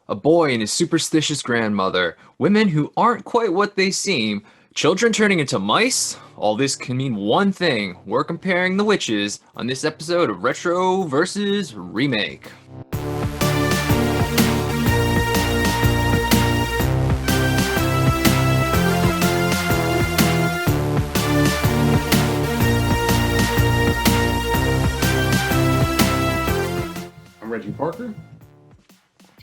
A boy and his superstitious grandmother, women who aren't quite what they seem, children turning into mice. All this can mean one thing. We're comparing the witches on this episode of Retro versus Remake. I'm Reggie Parker.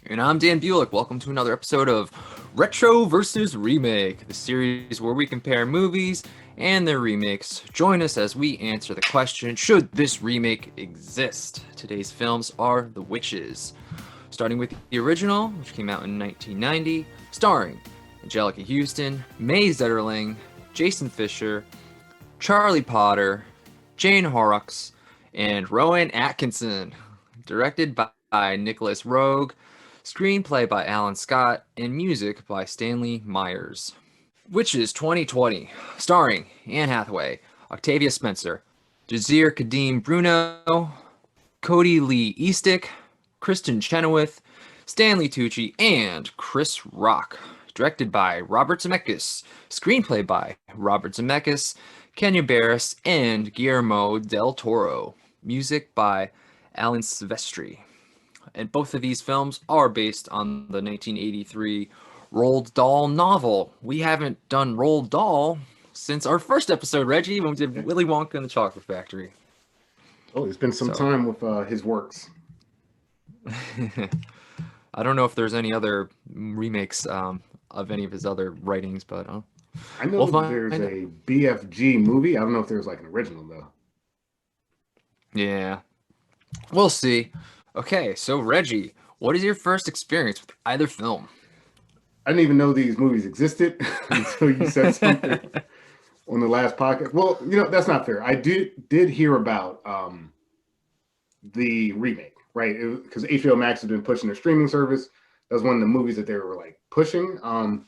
And I'm Dan Bulick. Welcome to another episode of Retro versus Remake, the series where we compare movies and their remakes. Join us as we answer the question, should this remake exist? Today's films are The Witches. Starting with the original, which came out in 1990, starring Angelica Houston, Mae Zetterling, Jason Fisher, Charlie Potter, Jane Horrocks, and Rowan Atkinson. Directed by Nicholas Roeg, screenplay by Alan Scott, and music by Stanley Myers. Witches 2020, starring Anne Hathaway, Octavia Spencer, Jazir Kadim Bruno, Cody Lee Eastick, Kristen Chenoweth, Stanley Tucci, and Chris Rock. Directed by Robert Zemeckis, screenplay by Robert Zemeckis, Kenya Barris, and Guillermo del Toro. Music by Alan Silvestri. And both of these films are based on the 1983 Roald Dahl novel. We haven't done Roald Dahl since our first episode, Reggie, when we did Willy Wonka and the Chocolate Factory. Oh, it's been some time with his works. I don't know if there's any other remakes of any of his other writings, but I know we'll there's find. a BFG movie. I don't know if there's like an original though. Yeah, we'll see. Okay, so Reggie, what is your first experience with either film? I didn't even know these movies existed until you said something on the last podcast. Well, that's not fair. I did hear about the remake, right? Because HBO Max has been pushing their streaming service. That was one of the movies that they were like pushing. I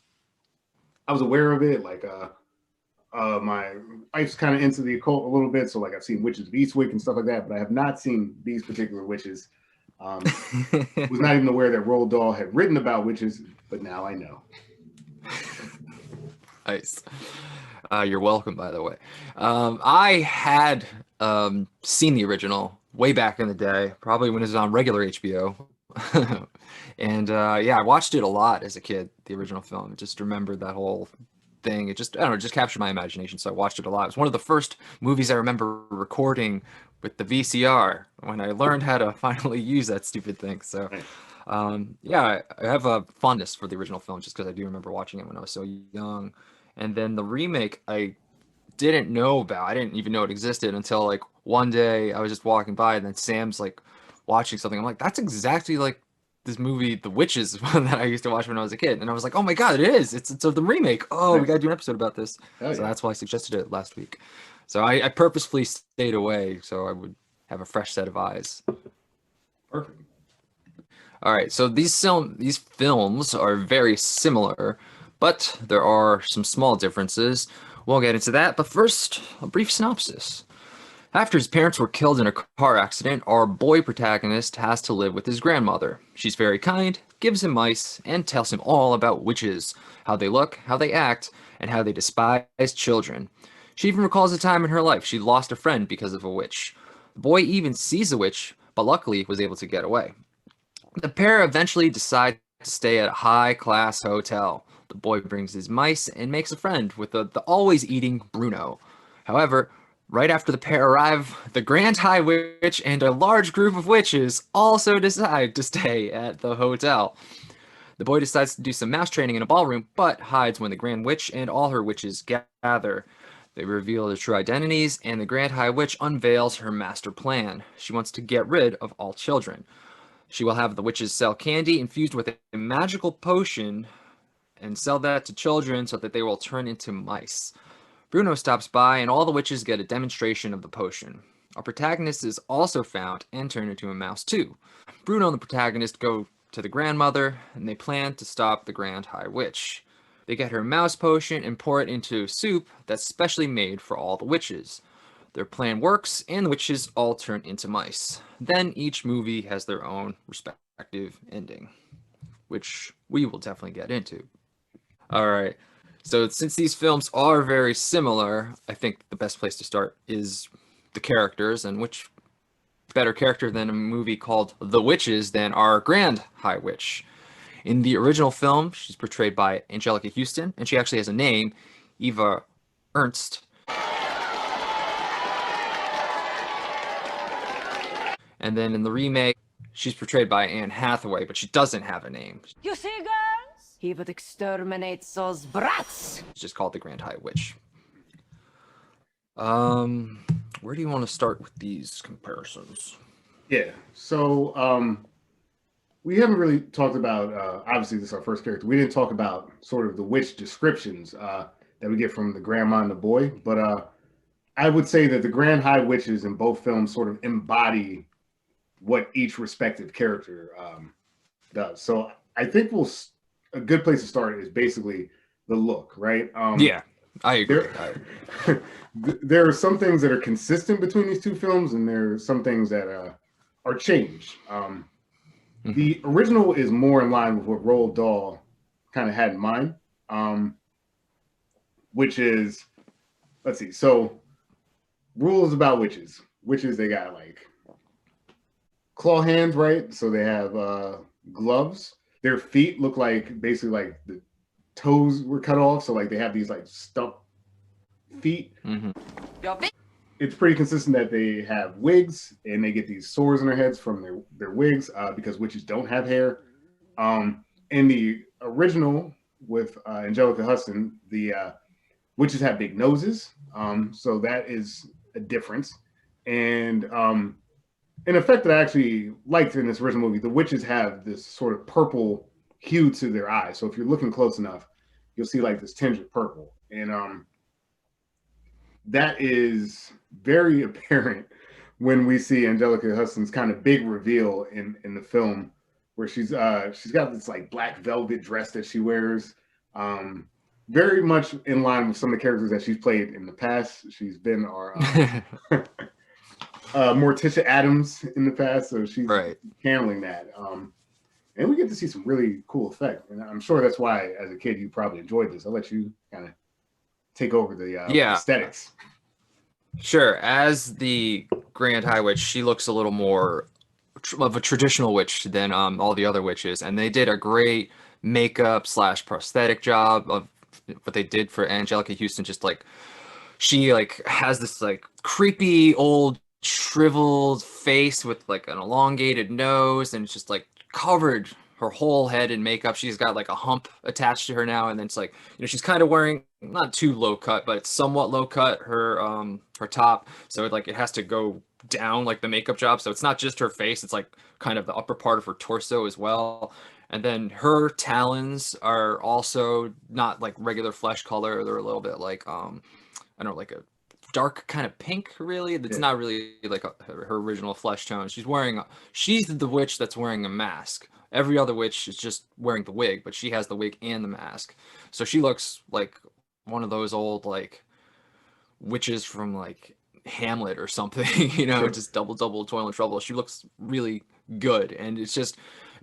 was aware of it. Like my wife's kind of into the occult a little bit, so like I've seen Witches of Eastwick and stuff like that, but I have not seen these particular witches. Was not even aware that Roald Dahl had written about witches, but now I know. Nice. You're welcome, by the way. I had seen the original way back in the day, probably when it was on regular HBO. And yeah, I watched it a lot as a kid, the original film. I just remembered that whole thing. It just, I don't know, it just captured my imagination. So I watched it a lot. It was one of the first movies I remember recording with the VCR when I learned how to finally use that stupid thing. So yeah, I have a fondness for the original film just because I do remember watching it when I was so young. And then the remake, I didn't know about. I didn't even know it existed until like one day I was just walking by and then Sam's like watching something. I'm like, that's exactly like this movie, The Witches, that I used to watch when I was a kid. And I was like, oh my God, it is. It's of the remake. Oh, we got to do an episode about this. Hell So yeah. that's why I suggested it last week. So I purposefully stayed away so I would have a fresh set of eyes. Perfect. All right, so these films are very similar, but there are some small differences. We'll get into that, but first, a brief synopsis. After his parents were killed in a car accident, our boy protagonist has to live with his grandmother. She's very kind, gives him mice, and tells him all about witches, how they look, how they act, and how they despise children. She even recalls a time in her life she lost a friend because of a witch. The boy even sees a witch, but luckily was able to get away. The pair eventually decide to stay at a high-class hotel. The boy brings his mice and makes a friend with the always eating Bruno. However, right after the pair arrive, the Grand High Witch and a large group of witches also decide to stay at the hotel. The boy decides to do some mouse training in a ballroom, but hides when the Grand Witch and all her witches gather. They reveal their true identities, and the Grand High Witch unveils her master plan. She wants to get rid of all children. She will have the witches sell candy infused with a magical potion and sell that to children so that they will turn into mice. Bruno stops by, and all the witches get a demonstration of the potion. Our protagonist is also found and turned into a mouse too. Bruno and the protagonist go to the grandmother, and they plan to stop the Grand High Witch. They get her mouse potion and pour it into soup that's specially made for all the witches. Their plan works, and the witches all turn into mice. Then each movie has their own respective ending. which we will definitely get into. All right. So since these films are very similar, I think the best place to start is the characters, and which better character than a movie called The Witches than our Grand High Witch. In the original film, she's portrayed by Angelica Houston, and she actually has a name, Eva Ernst. And then in the remake, she's portrayed by Anne Hathaway, but she doesn't have a name. You see, girls? He would exterminate those brats. She's just called the Grand High Witch. Um, where do you want to start with these comparisons? Yeah. So we haven't really talked about. Obviously, this is our first character. We didn't talk about sort of the witch descriptions that we get from the grandma and the boy, but I would say that the Grand High Witches in both films sort of embody what each respective character does. So I think a good place to start is basically the look, right? Yeah, I agree. There are some things that are consistent between these two films, and there are some things that are changed. The original is more in line with what Roald Dahl kind of had in mind, which is, let's see, so rules about witches. Witches, they got like claw hands, right? So they have gloves. Their feet look like basically like the toes were cut off. So like they have these like stump feet. Mm-hmm. It's pretty consistent that they have wigs and they get these sores in their heads from their wigs because witches don't have hair. In the original with Angelica Huston, the witches have big noses. So that is a difference. And an effect that I actually liked in this original movie, the witches have this sort of purple hue to their eyes. So if you're looking close enough, you'll see like this tinge of purple. And that is very apparent when we see Angelica Huston's kind of big reveal in the film, where she's got this like black velvet dress that she wears, very much in line with some of the characters that she's played in the past. She's been our Morticia Adams in the past, so she's right. handling that. And we get to see some really cool effect, and I'm sure that's why, as a kid, you probably enjoyed this. I'll let you kind of take over the aesthetics. Sure. As the Grand High Witch, she looks a little more of a traditional witch than all the other witches, and they did a great makeup / prosthetic job of what they did for Angelica Houston. Just like she like has this like creepy old shriveled face with like an elongated nose, and it's just like covered her whole head in makeup. She's got like a hump attached to her now, and then it's like, you know, she's kind of wearing not too low cut, but it's somewhat low cut her top, so it has to go down like the makeup job, so it's not just her face, it's like kind of the upper part of her torso as well. And then her talons are also not like regular flesh color, they're a little bit like I don't know, like a dark kind of pink, really. It's not really like her original flesh tone. She's the witch that's wearing a mask. Every other witch is just wearing the wig, but she has the wig and the mask. So she looks like one of those old like witches from like Hamlet or something, you know, just double toil and trouble. She looks really good, and it's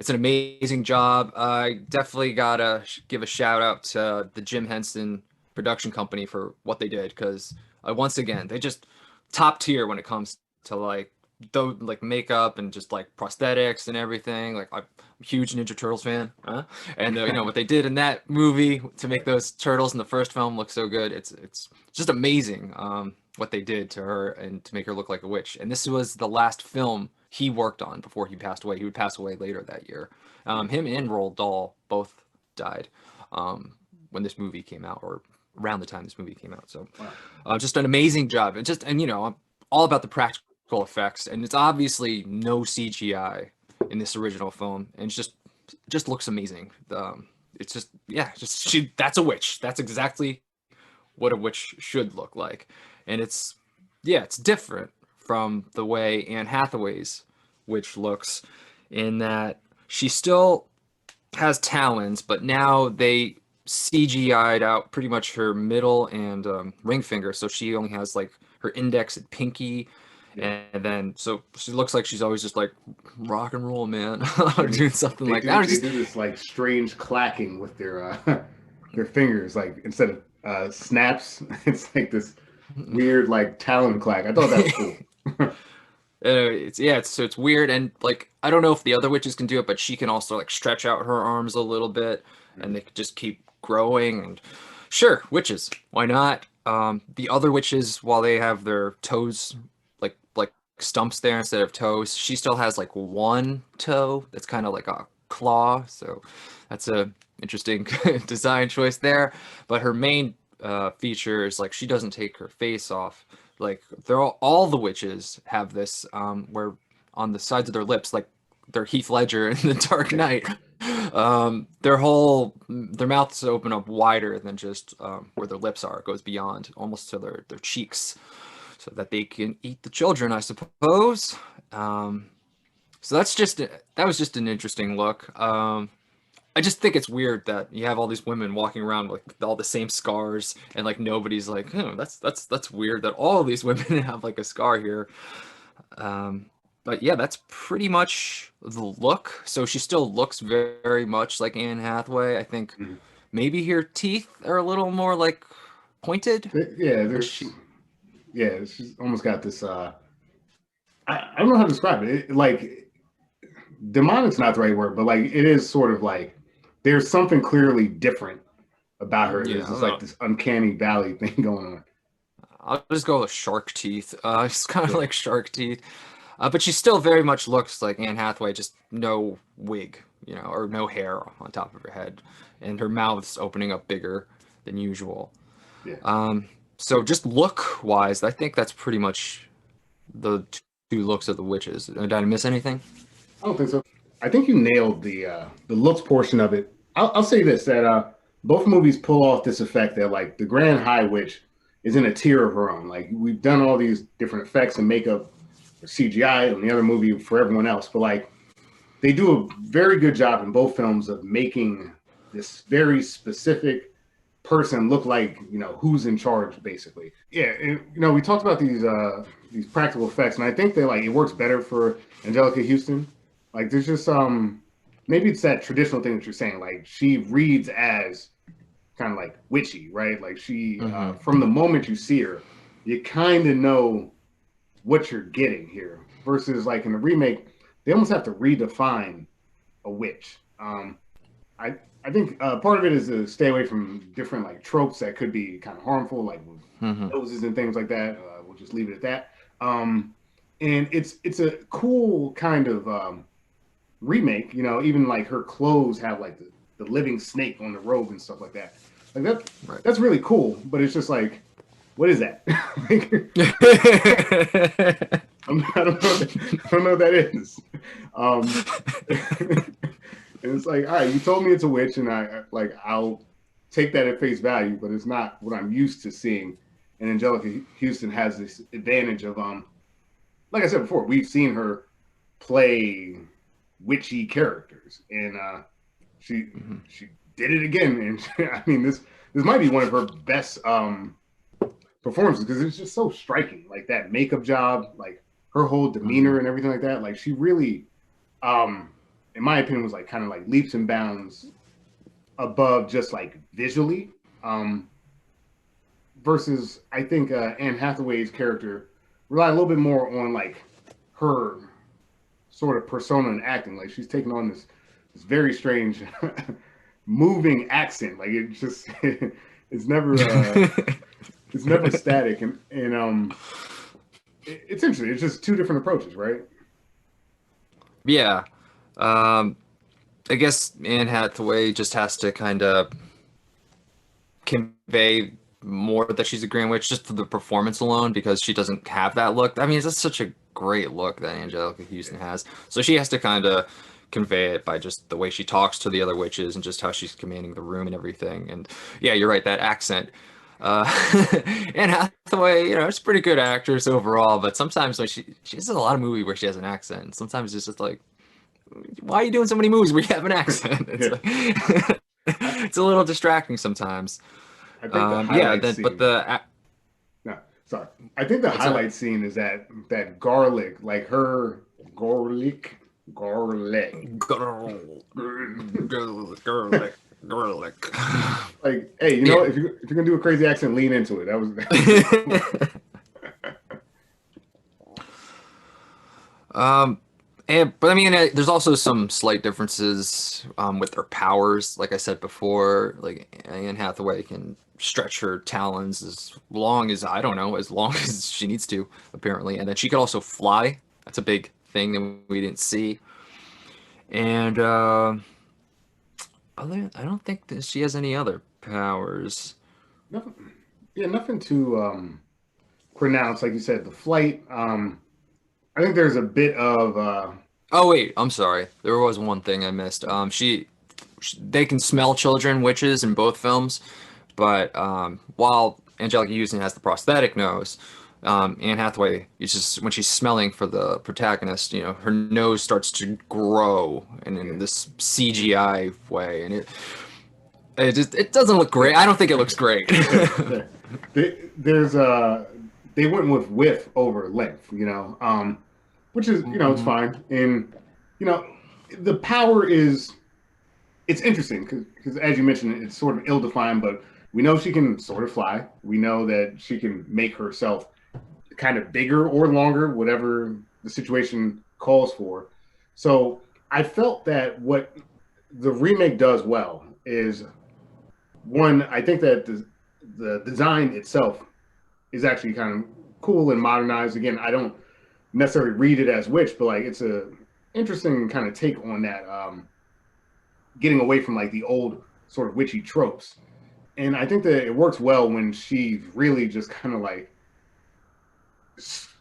an amazing job. I definitely gotta give a shout out to the Jim Henson production company for what they did, because once again, they just top tier when it comes to like makeup and just like prosthetics and everything. Like I'm a huge Ninja Turtles fan, and you know what they did in that movie to make those turtles in the first film look so good. It's just amazing what they did to her and to make her look like a witch. And this was the last film he worked on before he passed away. He would pass away later that year. Him and Roald Dahl both died when this movie came out, or around the time this movie came out. So just an amazing job. And you know, I'm all about the practical effects, and it's obviously no CGI in this original film, and it just looks amazing. It's just, yeah, that's a witch. That's exactly what a witch should look like. And it's different from the way Anne Hathaway's witch looks, in that she still has talons, but now they CGI'd out pretty much her middle and ring finger, so she only has like her index and pinky, Yeah. And then so she looks like she's always just like rock and roll, man, or And doing something they like do that. Or they just do this like strange clacking with their their fingers, like instead of snaps, it's like this weird like talon clack. I thought that was cool. It's yeah, it's so it's weird and like I don't know if the other witches can do it, but she can also like stretch out her arms a little bit, and they could just keep growing. And sure, witches, why not? The other witches, while they have their toes like stumps there instead of toes, she still has like one toe that's kind of like a claw. So that's a interesting design choice there. But her main feature is like she doesn't take her face off. Like they're all the witches have this where on the sides of their lips, like they're Heath Ledger in The Dark Yeah. Knight. Their mouths open up wider than just where their lips are. It goes beyond almost to their cheeks, so that they can eat the children, I suppose. Um, so that was just an interesting look. I just think it's weird that you have all these women walking around with all the same scars, and like nobody's like, oh, that's weird that all of these women have like a scar here. Um, but yeah, that's pretty much the look. So she still looks very much like Anne Hathaway. I think Mhm. maybe her teeth are a little more like pointed, Yeah, but there's she, yeah, she's almost got this. I don't know how to describe it. Like demonic's not the right word, but like it is sort of like there's something clearly different about her. yeah, There's I just don't like know. this uncanny valley thing going on. I'll just go with shark teeth. It's kind of Yeah, like shark teeth. But she still very much looks like Anne Hathaway, just no wig, or no hair on top of her head, and her mouth's opening up bigger than usual. yeah. Um, so just look wise, I think that's pretty much the two looks of the witches. Did I miss anything? I don't think so. I think you nailed the looks portion of it. I'll say this that both movies pull off this effect that like the Grand High Witch is in a tier of her own. Like we've done all these different effects and makeup for CGI and the other movie for everyone else, but like they do a very good job in both films of making this very specific person look like who's in charge basically. Yeah, we talked about these practical effects, and I think that like it works better for Angelica Houston. Like there's just maybe it's that traditional thing that you're saying. Like she reads as kind of like witchy, right? Like she Mm-hmm. from the moment you see her, you kind of know what you're getting here. Versus like in the remake, they almost have to redefine a witch. I I think part of it is to stay away from different like tropes that could be kind of harmful, like with Mm-hmm. noses and things like that. We'll just leave it at that. And it's a cool kind of remake. Even like her clothes have like the living snake on the robe and stuff like that. Like that Right. that's really cool. But it's just like, what is that? Like, I don't know. I don't know what that is. Um, and it's like, all right, you told me it's a witch, and I'll take that at face value, but it's not what I'm used to seeing. And Angelica Houston has this advantage of like I said before, we've seen her play witchy characters, and she Mhm. she did it again. And I mean, this might be one of her best performances because it's just so striking. Like that makeup job, like her whole Mhm. demeanor and everything like that. Like she really, in my opinion, was like kind of like leaps and bounds above just like visually. Um, Versus, I think Anne Hathaway's character relied a little bit more on like her sort of persona and acting. Like she's taking on this very strange, moving accent. Like it just it's never it's never static, and it's interesting. It's just two different approaches, right? Yeah. Um, I guess Anne Hathaway just has to kind of convey more that she's a Grand Witch just for the performance alone because she doesn't have that look. I mean, it's just such a great look that Angelica Yeah. Houston has. So she has to kind of convey it by just the way she talks to the other witches and just how she's commanding the room and everything. And yeah, you're right, that accent. Uh, Anne Hathaway, she's a pretty good actress overall, but sometimes when she has a lot of movies where she has an accent. Sometimes it's just like, why are you doing so many movies where you have an accent? It's Yeah. like I, it's a little distracting sometimes. I think the Yeah, highlight then but scene. No, Sorry. I think the What's that? highlight scene is that garlic, like her garlic. Girl, garlic, garlic. Like, hey, Yeah. if you're gonna do a crazy accent, lean into it. That was really cool. Um, but I mean, there's also some slight differences with her powers. Like I said before, like Anne Hathaway can stretch her talons as long as I don't know, as long as she needs to, apparently. And then she could also fly. That's a big thing that we didn't see. And I don't think that she has any other powers. Nothing, yeah, nothing too pronounced, like you said. The flight. I think there's a bit of Oh wait, I'm sorry. There was one thing I missed. They can smell children, witches in both films, but while Angelica Houston has the prosthetic nose, Anne Hathaway is just when she's smelling for the protagonist, her nose starts to grow and yeah. in this CGI way, and it doesn't look great. I don't think it looks great. There's they went with width over length, which is it's Mhm. fine. And you know the power is it's interesting because as you mentioned, it's sort of ill defined, but we know she can sort of fly. We know that she can make herself kind of bigger or longer, whatever the situation calls for. So I felt that what the remake does well is one. I think that the design itself is actually kind of cool and modernized. Again, I don't necessarily read it as witch, but like it's a interesting kind of take on that, getting away from like the old sort of witchy tropes. And I think that it works well when she's really just kind of like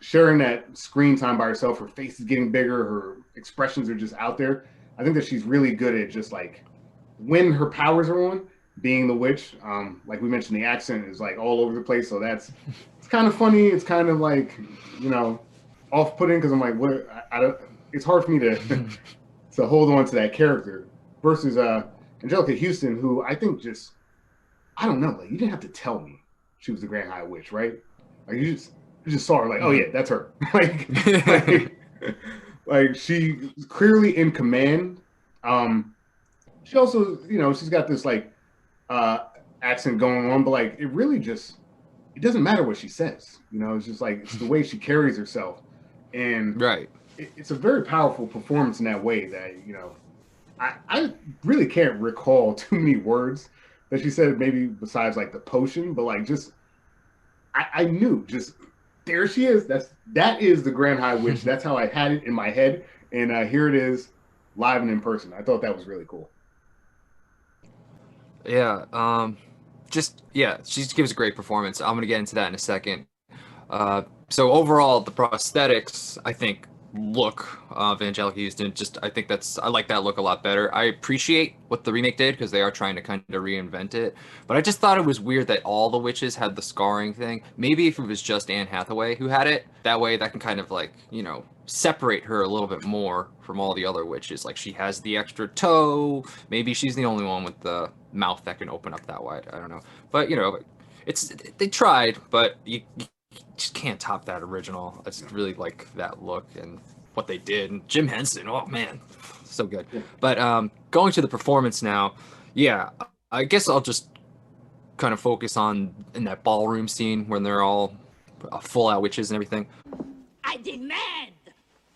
sharing that screen time by herself. Her face is getting bigger, her expressions are just out there. I think that she's really good at just like when her powers are on, being the witch. Like we mentioned, the accent is like all over the place, so it's kind of funny. It's kind of like off-putting because I'm like, what? I don't. It's hard for me to to hold on to that character versus Angelica Houston, who I think just I don't know, like you didn't have to tell me she was the Grand High Witch, right? Like you just saw her, like, oh yeah, that's her. like like she clearly in command. Um, she also, she's got this like uh accent going on, but like it doesn't matter what she says. It's just like it's the way she carries herself, and Right. it's a very powerful performance in that way. That I really can't recall too many words that she said, maybe besides like the potion, but like just I knew just there she is. That is the Grand High Witch. That's how I had it in my head, and here it is, live and in person. I thought that was really cool. Yeah. Just yeah, she gives a great performance. I'm gonna get into that in a second. So overall, the prosthetics, I think, look of Angelica Houston, just I think I like that look a lot better. I appreciate what the remake did because they are trying to kind of reinvent it. But I just thought it was weird that all the witches had the scarring thing. Maybe if it was just Anne Hathaway who had it, that way that can kind of like, separate her a little bit more from all the other witches. Like she has the extra toe. Maybe she's the only one with the mouth that can open up that wide. I don't know. But it's they tried, but you just can't top that original. I just really like that look and what they did. And Jim Henson, oh man, so good. Yeah. But going to the performance now, yeah, I guess I'll just kind of focus on in that ballroom scene when they're all full out witches and everything. I demand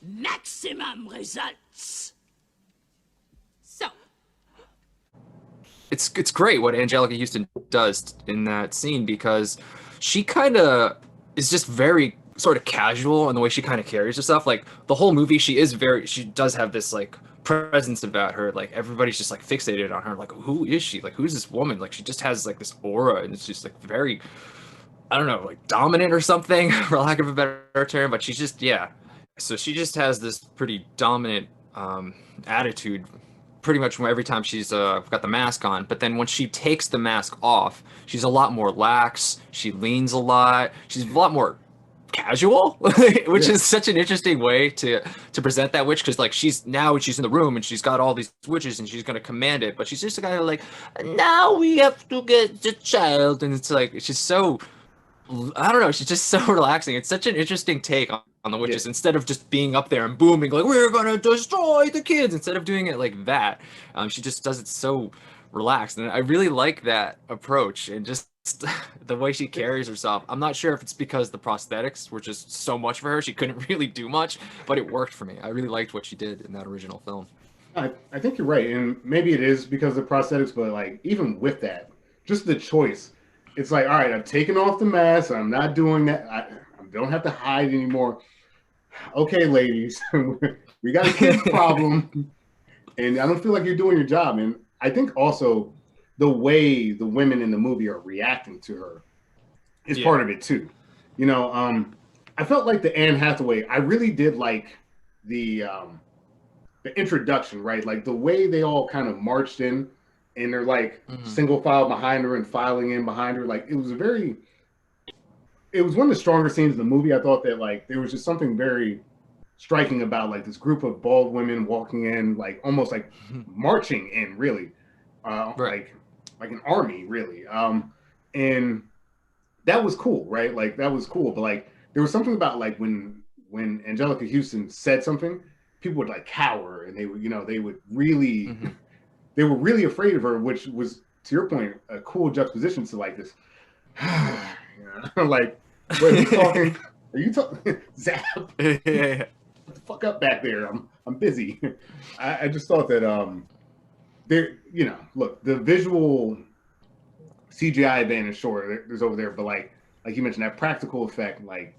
maximum results. So, It's great what Angelica Houston does in that scene because she kind of is just very sort of casual in the way she kind of carries herself. Like the whole movie, she does have this like presence about her. Like everybody's just like fixated on her. Like who is she? Like who's this woman? Like she just has like this aura and it's just like very, I don't know, like dominant or something, for lack of a better term. But she's just yeah. So she just has this pretty dominant attitude pretty much every time she's got the mask on. But then when she takes the mask off, she's a lot more lax. She leans a lot. She's a lot more casual, which Yeah. is such an interesting way to present that witch because like she's in the room and she's got all these witches and she's gonna command it, but she's just kind of like now we have to get the child and it's like she's so I don't know. She's just so relaxing. It's such an interesting take on the Yeah, witches. Instead of just being up there and booming like we're gonna destroy the kids, instead of doing it like that, she just does it so relaxed, and I really like that approach and just the way she carries herself. I'm not sure if it's because the prosthetics were just so much for her; she couldn't really do much, but it worked for me. I really liked what she did in that original film. I think you're right, and maybe it is because of the prosthetics, but like even with that, just the choice, it's like, all right, I'm taking off the mask. I'm not doing that. I don't have to hide anymore. Okay, ladies, we got a kids problem, and I don't feel like you're doing your job. And I think also the way the women in the movie are reacting to her is Yeah. part of it too. You know, I felt like the Anne Hathaway. I really did like the um, the introduction, right? Like the way they all kind of marched in, and they're like Hmm. single file behind her and filing in behind her. Like it was a very, it was one of the stronger scenes in the movie. I thought that like there was just something very striking about like this group of bald women walking in, like almost like marching in, really, uh, Right. like like an army, really. And that was cool, right? Like that was cool. But like there was something about like when Angelica Houston said something, people would like cower and they would, you know, they would really Hmm. they were really afraid of her, which was to your point, a cool juxtaposition to like this like, wait, who's talking? Are you talking? Zap. Yeah. What the fuck up back there? I'm busy. I just thought that there, you know, look, the visual CGI advantage, sure, there's over there, but like you mentioned, that practical effect, like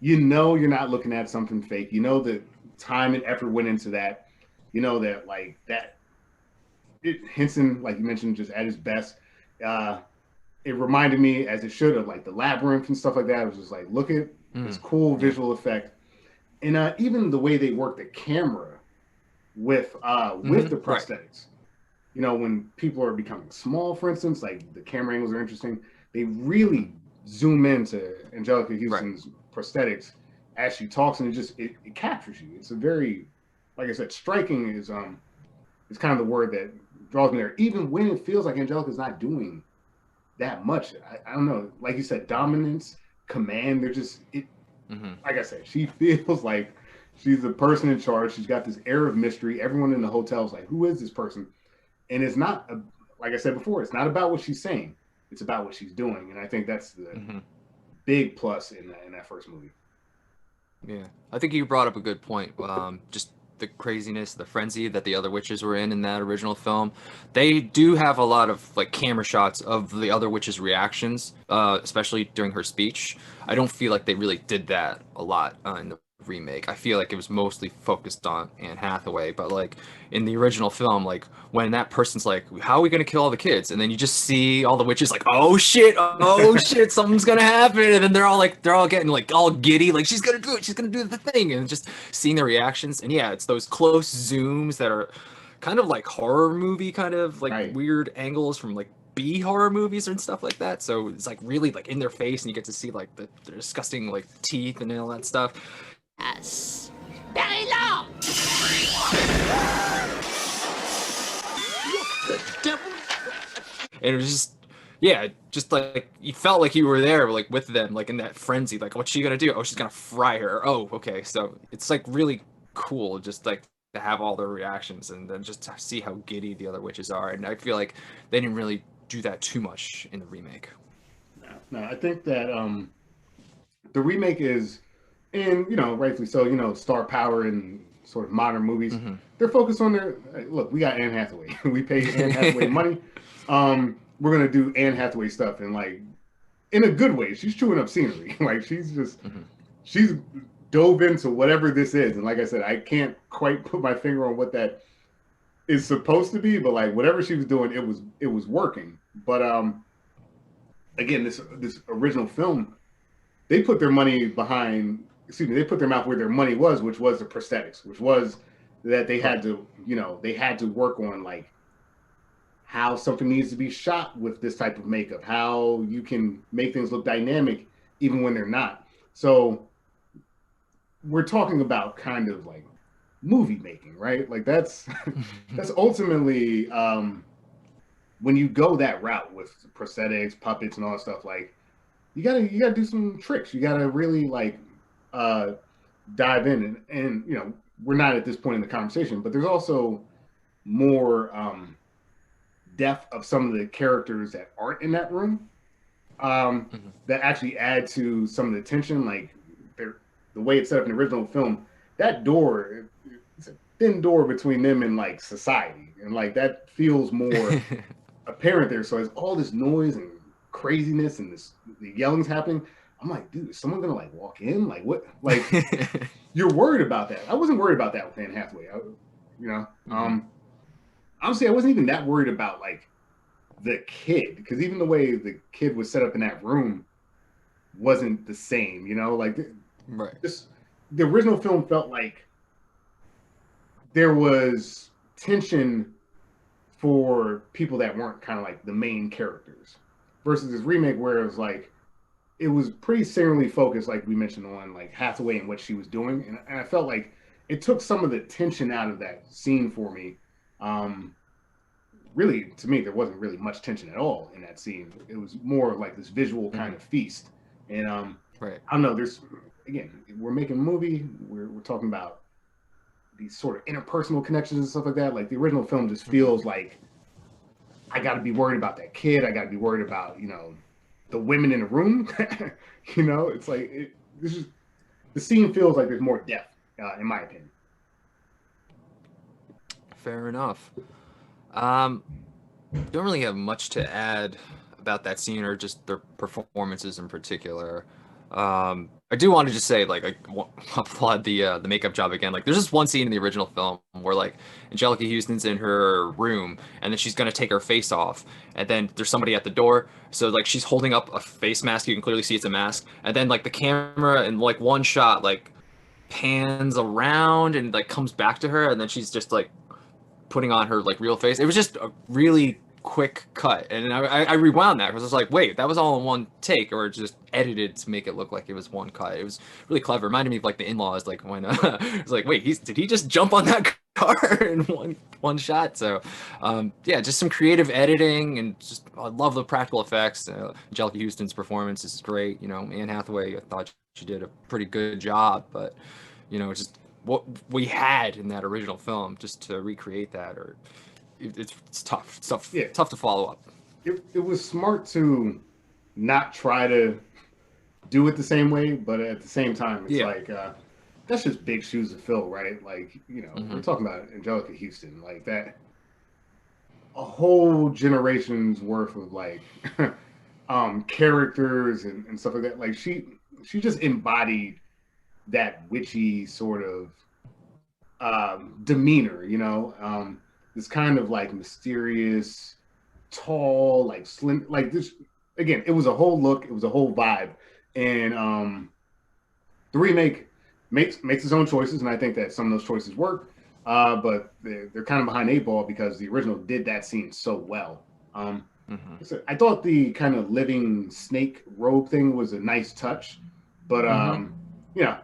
you know, you're not looking at something fake. You know that time and effort went into that. You know that like that. Henson, like you mentioned, just at his best. Uh, it reminded me, as it should, of like the labyrinth and stuff like that. It was just like, look at this Mm. cool Yeah. visual effect, and even the way they work the camera with Hmm. the Right. prosthetics. You know, when people are becoming small, for instance, like the camera angles are interesting. They Hmm. really zoom into Angelica Right. Houston's prosthetics as she talks, and it captures you. It's a very, like I said, striking is kind of the word that draws me there. Even when it feels like Angelica's not doing that much. I don't know. Like you said, dominance, command. They're just it. Hmm. Like I said, she feels like she's the person in charge. She's got this air of mystery. Everyone in the hotel is like, "Who is this person?" And it's not like I said before. It's not about what she's saying. It's about what she's doing. And I think that's the Hmm. big plus in that first movie. Yeah, I think you brought up a good point. Just the craziness, the frenzy that the other witches were in that original film. They do have a lot of like camera shots of the other witches' reactions, especially during her speech. I don't feel like they really did that a lot in the remake. I feel like it was mostly focused on Anne Hathaway, but like in the original film, like when that person's like, "How are we gonna kill all the kids?" and then you just see all the witches like, oh shit, something's gonna happen," and then they're all getting like all giddy, like she's gonna do it, she's gonna do the thing, and just seeing their reactions, and yeah, it's those close zooms that are kind of like horror movie, kind of like Right. weird angles from like B horror movies and stuff like that. So it's like really like in their face, and you get to see like the disgusting like teeth and all that stuff. Yes. Very long. And it was just yeah, just like you felt like you were there like with them, like in that frenzy, like what's she gonna do? Oh, she's gonna fry her. Oh, okay. So it's like really cool just like to have all their reactions and then just to see how giddy the other witches are. And I feel like they didn't really do that too much in the remake. No, I think that the remake is, and you know, rightfully so. You know, star power in sort of modern movies. Hmm. They're focused on their look. We got Anne Hathaway. We paid Anne Hathaway money. We're gonna do Anne Hathaway stuff and like in a good way. She's chewing up scenery. Like Hmm. she's dove into whatever this is. And like I said, I can't quite put my finger on what that is supposed to be, but like whatever she was doing, it was working. But again, this original film, they put their money behind. Excuse me, they put their mouth where their money was, which was the prosthetics, which was that they had Right. to, you know, they had to work on like how something needs to be shot with this type of makeup, how you can make things look dynamic even when they're not. So we're talking about kind of like movie making, right? Like that's that's ultimately when you go that route with prosthetics, puppets, and all that stuff. Like you gotta do some tricks. You gotta really like uh dive in, and we're not at this point in the conversation, but there's also more depth of some of the characters that aren't in that room, Mhm. that actually add to some of the tension. Like the way it's set up in the original film, that door, it's a thin door between them and like society, and like that feels more apparent there. So as all this noise and craziness and this the yelling's happening, I'm like, dude, is someone gonna like walk in? Like what? Like you're worried about that. I wasn't worried about that with Anne Hathaway. You know, Mhm. honestly, I wasn't even that worried about like the kid, because even the way the kid was set up in that room wasn't the same. Like Right. this, the original film felt like there was tension for people that weren't kind of like the main characters, versus this remake where it was like it was pretty singularly focused, like we mentioned, on like Hathaway and what she was doing, and I felt like it took some of the tension out of that scene for me. Really, to me, there wasn't really much tension at all in that scene. It was more like this visual kind Mhm. of feast. And Right. I don't know. There's again, we're making a movie. We're talking about these sort of interpersonal connections and stuff like that. Like the original film just Mhm. feels like I got to be worried about that kid. I got to be worried about the women in the room. It's like this is the scene feels like there's more depth, in my opinion. Fair enough. Um, don't really have much to add about that scene or just their performances in particular. I do want to just say, like, applaud the makeup job again. Like, there's just one scene in the original film where like Angelica Houston's in her room and then she's gonna take her face off, and then there's somebody at the door. So like she's holding up a face mask. You can clearly see it's a mask, and then like the camera in like one shot like pans around and like comes back to her, and then she's just like putting on her like real face. It was just a really quick cut, and I rewound that because I was like, wait, that was all in one take, or just edited to make it look like it was one cut. It was really clever. Reminded me of like the In-Laws, like when it's like, wait, did he just jump on that car in one shot? So, yeah, just some creative editing, and just I love the practical effects. Angelica Houston's performance is great. Anne Hathaway, I thought she did a pretty good job, but just what we had in that original film just to recreate that, or it's tough. It's tough, Yeah, tough to follow up. it was smart to not try to do it the same way, but at the same time, it's Yeah. like that's just big shoes to fill, right? Like Hmm. we're talking about Angelica Houston, like that, a whole generation's worth of like characters and stuff like that. Like she just embodied that witchy sort of demeanor, this kind of like mysterious, tall, like slim, like this. Again, it was a whole look, it was a whole vibe, and the remake makes its own choices, and I think that some of those choices work. But they're kind of behind eight ball because the original did that scene so well. Hmm. So I thought the kind of living snake robe thing was a nice touch, but Hmm. you know,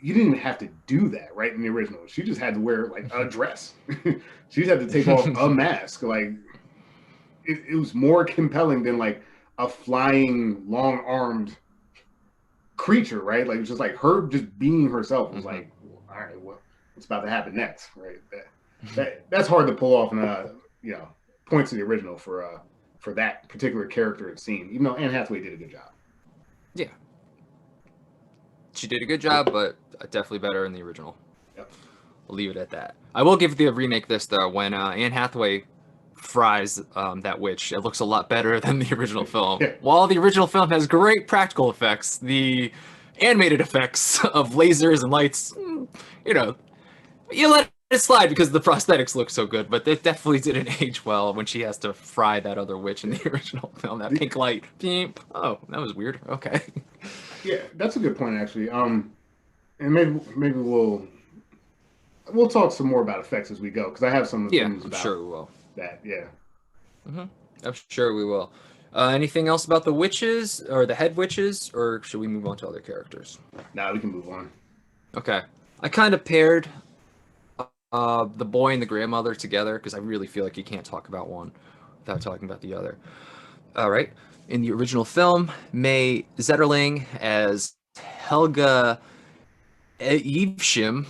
you didn't even have to do that, right? In the original, she just had to wear like a dress. She just had to take off a mask. Like it was more compelling than like a flying, long armed creature, right? Like it's just like her just being herself was Hmm. like, all right, well, what's about to happen next, right? That's hard to pull off, and you know, points to the original for that particular character and scene. Even though Anne Hathaway did a good job. Yeah, she did a good job, but definitely better in the original. Yep. I'll leave it at that. I will give the remake this though. When Anne Hathaway fries that witch, it looks a lot better than the original film. Yeah. While the original film has great practical effects, the animated effects of lasers and lights, you know, you let it slide because the prosthetics look so good, but it definitely didn't age well when she has to fry that other witch in Yeah. the original film. That The, pink light. Beep. Oh, that was weird. Okay. yeah, that's a good point actually. And maybe we'll talk some more about effects as we go because I have some Yeah, opinions I'm about sure we will. that. Yeah. Hmm. I'm sure we will. Anything else about the witches or the head witches, or should we move on to other characters? Now we can move on. Okay. I kind of paired the boy and the grandmother together because I really feel like you can't talk about one without talking about the other. All right. In the original film, May Zetterling as Helga Evesham.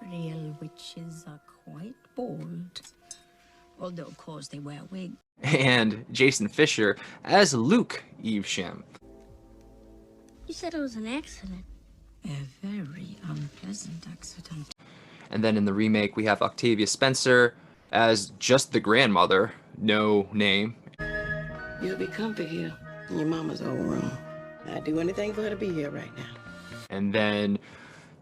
Real witches are quite bold. Although, of course, they wear wigs. And Jason Fisher as Luke Evesham. You said it was an accident. A very unpleasant accident. And then in the remake, we have Octavia Spencer as just the grandmother, no name. You'll be comfy here in your mama's old room. I'd do anything for her to be here right now. And then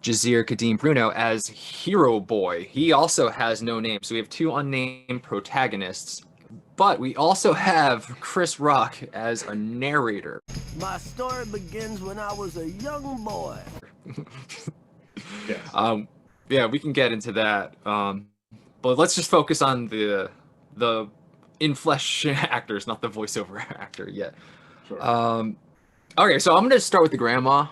Jazir Kadim Bruno as Hero Boy. He also has no name. So we have two unnamed protagonists. But we also have Chris Rock as a narrator. My story begins when I was a young boy. Yes. Yeah, we can get into that. But let's just focus on the in-flesh actors, not the voiceover actor yet. Sure. Okay, so I'm gonna start with the grandma.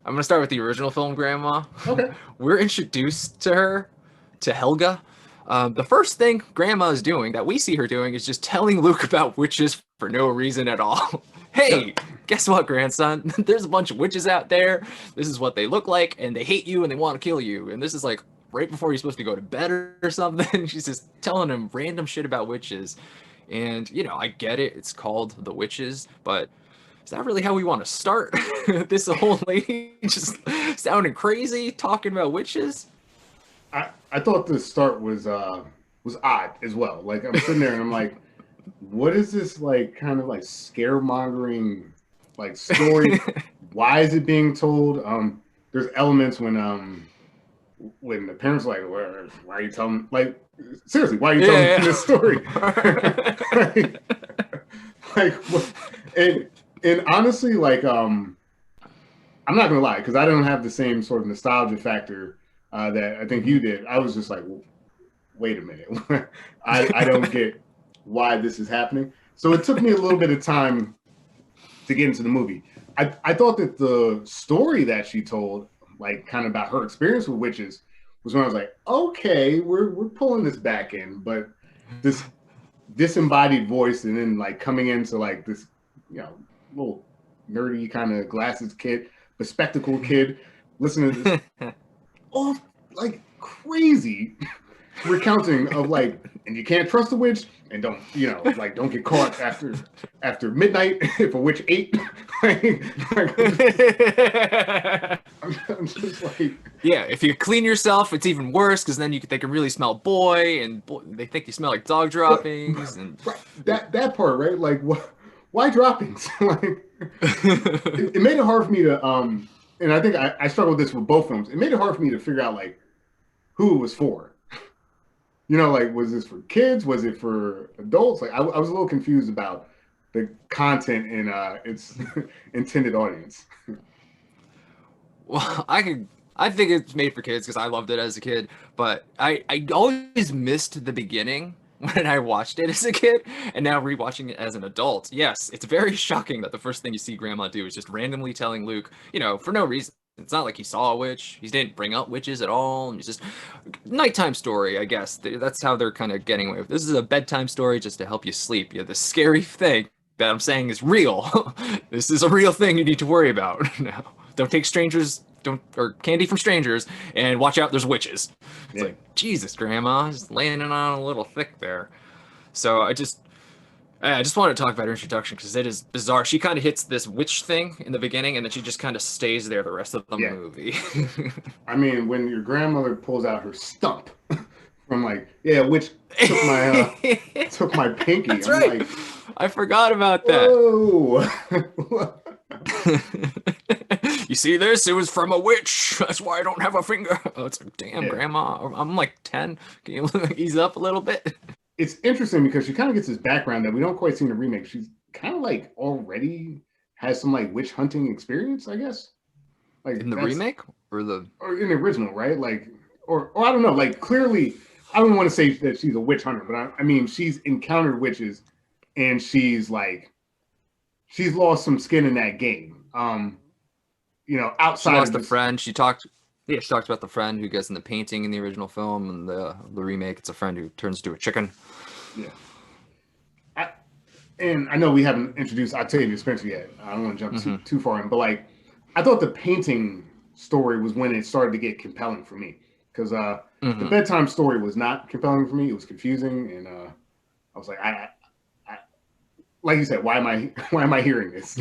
I'm gonna start with the original film grandma. Okay. We're introduced to her, to Helga. The first thing grandma is doing, that we see her doing, is just telling Luke about witches for no reason at all. Hey, guess what, grandson? There's a bunch of witches out there. This is what they look like, and they hate you and they want to kill you. And this is like right before you're supposed to go to bed or something. She's just telling him random shit about witches. And, you know, I get it. It's called The Witches, but is that really how we want to start? This old lady just sounding crazy, talking about witches? I thought the start was odd as well. Like I'm sitting there and I'm like, what is this like kind of like scaremongering like story? Why is it being told? There's elements when the parents are like, why are you telling, like, seriously, why are you telling this story? like what? And honestly, like I'm not gonna lie, because I don't have the same sort of nostalgia factor that I think you did. I was just like, wait a minute, I don't get why this is happening. So it took me a little bit of time to get into the movie. I thought that the story that she told, like kind of about her experience with witches, was when I was like, okay, we're pulling this back in, but this disembodied voice, and then like coming into like this, you know, little nerdy kind of glasses kid, bespectacled kid, listening to this all like crazy recounting of like, and you can't trust a witch, and don't, you know, like don't get caught after midnight if a witch ate. I'm just like, yeah, if you clean yourself, it's even worse, because then they can really smell boy, and they think you smell like dog droppings. And right, that part, right? Like, why droppings? Like, it made it hard for me to and I think I struggled with this with both films. It made it hard for me to figure out like who it was for. You know, like, was this for kids? Was it for adults? Like, I was a little confused about the content and its intended audience. well, I think it's made for kids because I loved it as a kid, but I always missed the beginning when I watched it as a kid, and now rewatching it as an adult. Yes, it's very shocking that the first thing you see Grandma do is just randomly telling Luke, you know, for no reason. It's not like he saw a witch. He didn't bring up witches at all. It's just nighttime story, I guess. That's how they're kind of getting away with. This is a bedtime story just to help you sleep. Yeah, the scary thing that I'm saying is real. This is a real thing you need to worry about now. Don't take or candy from strangers, and watch out, there's witches. It's like, Jesus, Grandma, just laying it on a little thick there. So I just wanted to talk about her introduction because it is bizarre. She kind of hits this witch thing in the beginning, and then she just kind of stays there the rest of the movie. I mean, when your grandmother pulls out her stump from like, yeah, witch took my pinky. That's I'm right. like, I forgot about that. whoa. You see this? It was from a witch. That's why I don't have a finger. Oh, it's like, damn, Grandma. I'm like 10. Can you ease up a little bit? It's interesting because she kind of gets this background that we don't quite see in the remake. She's kind of like already has some like witch hunting experience, I guess. Like in the remake or in the original, right? Like, or I don't know. Like, clearly, I don't want to say that she's a witch hunter, but I mean, she's encountered witches, and she's lost some skin in that game. You know, outside she lost of a friend. She talked Yeah, she talks about the friend who gets in the painting in the original film, and the remake, it's a friend who turns into a chicken. Yeah. I, and I know we haven't introduced Octavia Spencer yet. I don't want to jump Hmm. too far in, but like, I thought the painting story was when it started to get compelling for me because the Hmm. bedtime story was not compelling for me. It was confusing, and I was like, I like you said, why am I why am I hearing this?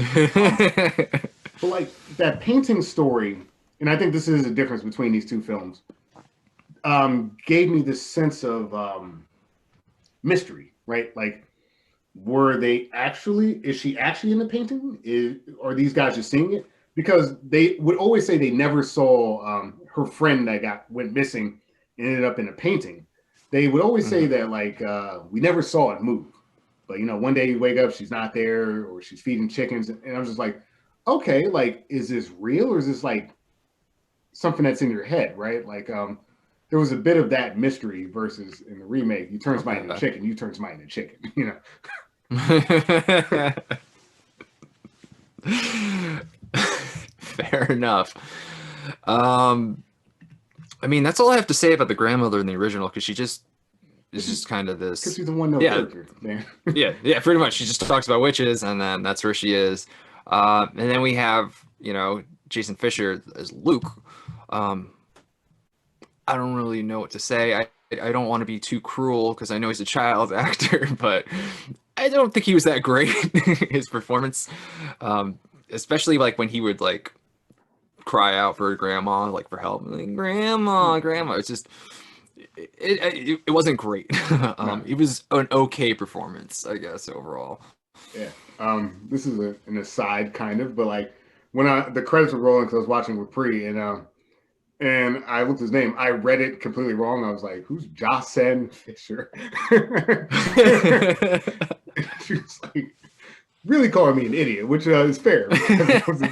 But like that painting story, and I think this is a difference between these two films. Gave me this sense of mystery, right? Like, were they actually? Is she actually in the painting? Are these guys just seeing it? Because they would always say they never saw her friend that went missing and ended up in a painting. They would always say Hmm. that like we never saw it move, but you know one day you wake up she's not there or she's feeding chickens, and I was just like, okay, like is this real or is this like something that's in your head, right? Like there was a bit of that mystery versus in the remake, you turn somebody into a Okay. chicken, you turn somebody into a chicken, you know. Fair enough. Um, I mean, that's all I have to say about the grandmother in the original because she just is Because just kind of because this. she's a one note Yeah, character, man. yeah, pretty much. She just talks about witches, and then that's where she is. And then we have, Jason Fisher as Luke. Um, I don't really know what to say. I don't want to be too cruel because I know he's a child actor, but I don't think he was that great his performance. Especially like when he would like cry out for grandma, like for help, like, grandma, grandma. It's just it wasn't great. No, It was an okay performance, I guess, overall. yeah. This is an aside, kind of, but like when the credits were rolling, because I was watching with Pre, and I looked his name, I read it completely wrong. I was like, "Who's Jossen Fisher?" She was like, really calling me an idiot, which is fair because it was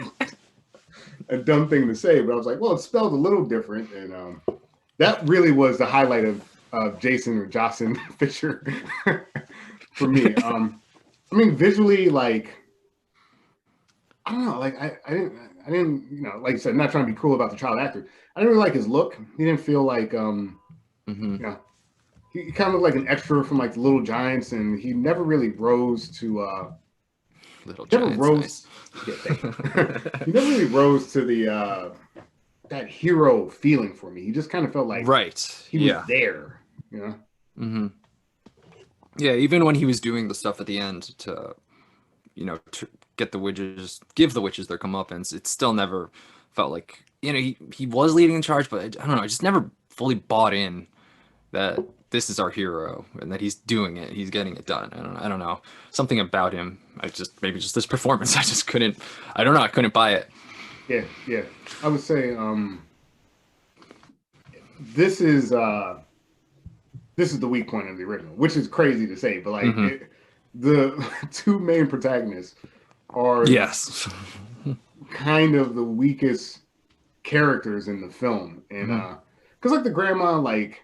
a dumb thing to say. But I was like, well, it's spelled a little different, and that really was the highlight of Jason or Jocelyn Fisher for me. I mean, visually, like I don't know, like I didn't, like I said, not trying to be cruel about the child actor. I didn't really like his look. He didn't feel like, Hmm. you know, he kind of looked like an extra from like the Little Giants, and he never really rose to, Little never Giants, nice. rose. Yeah, thank you. He never really rose to the that hero feeling for me. He just kind of felt like Right. he was Yeah. there, you know. Hmm. Yeah. Even when he was doing the stuff at the end to, to get the witches, give the witches their comeuppance, it still never felt like, he was leading the charge, but I don't know. I just never fully bought in that this is our hero and that he's doing it. He's getting it done. I don't know. Something about him. Maybe just this performance. I just couldn't. I don't know. I couldn't buy it. Yeah, yeah. I would say this is uh this is the weak point of the original, which is crazy to say, but like Hmm. the two main protagonists are Yes. kind of the weakest characters in the film, and Hmm. because like the grandma, like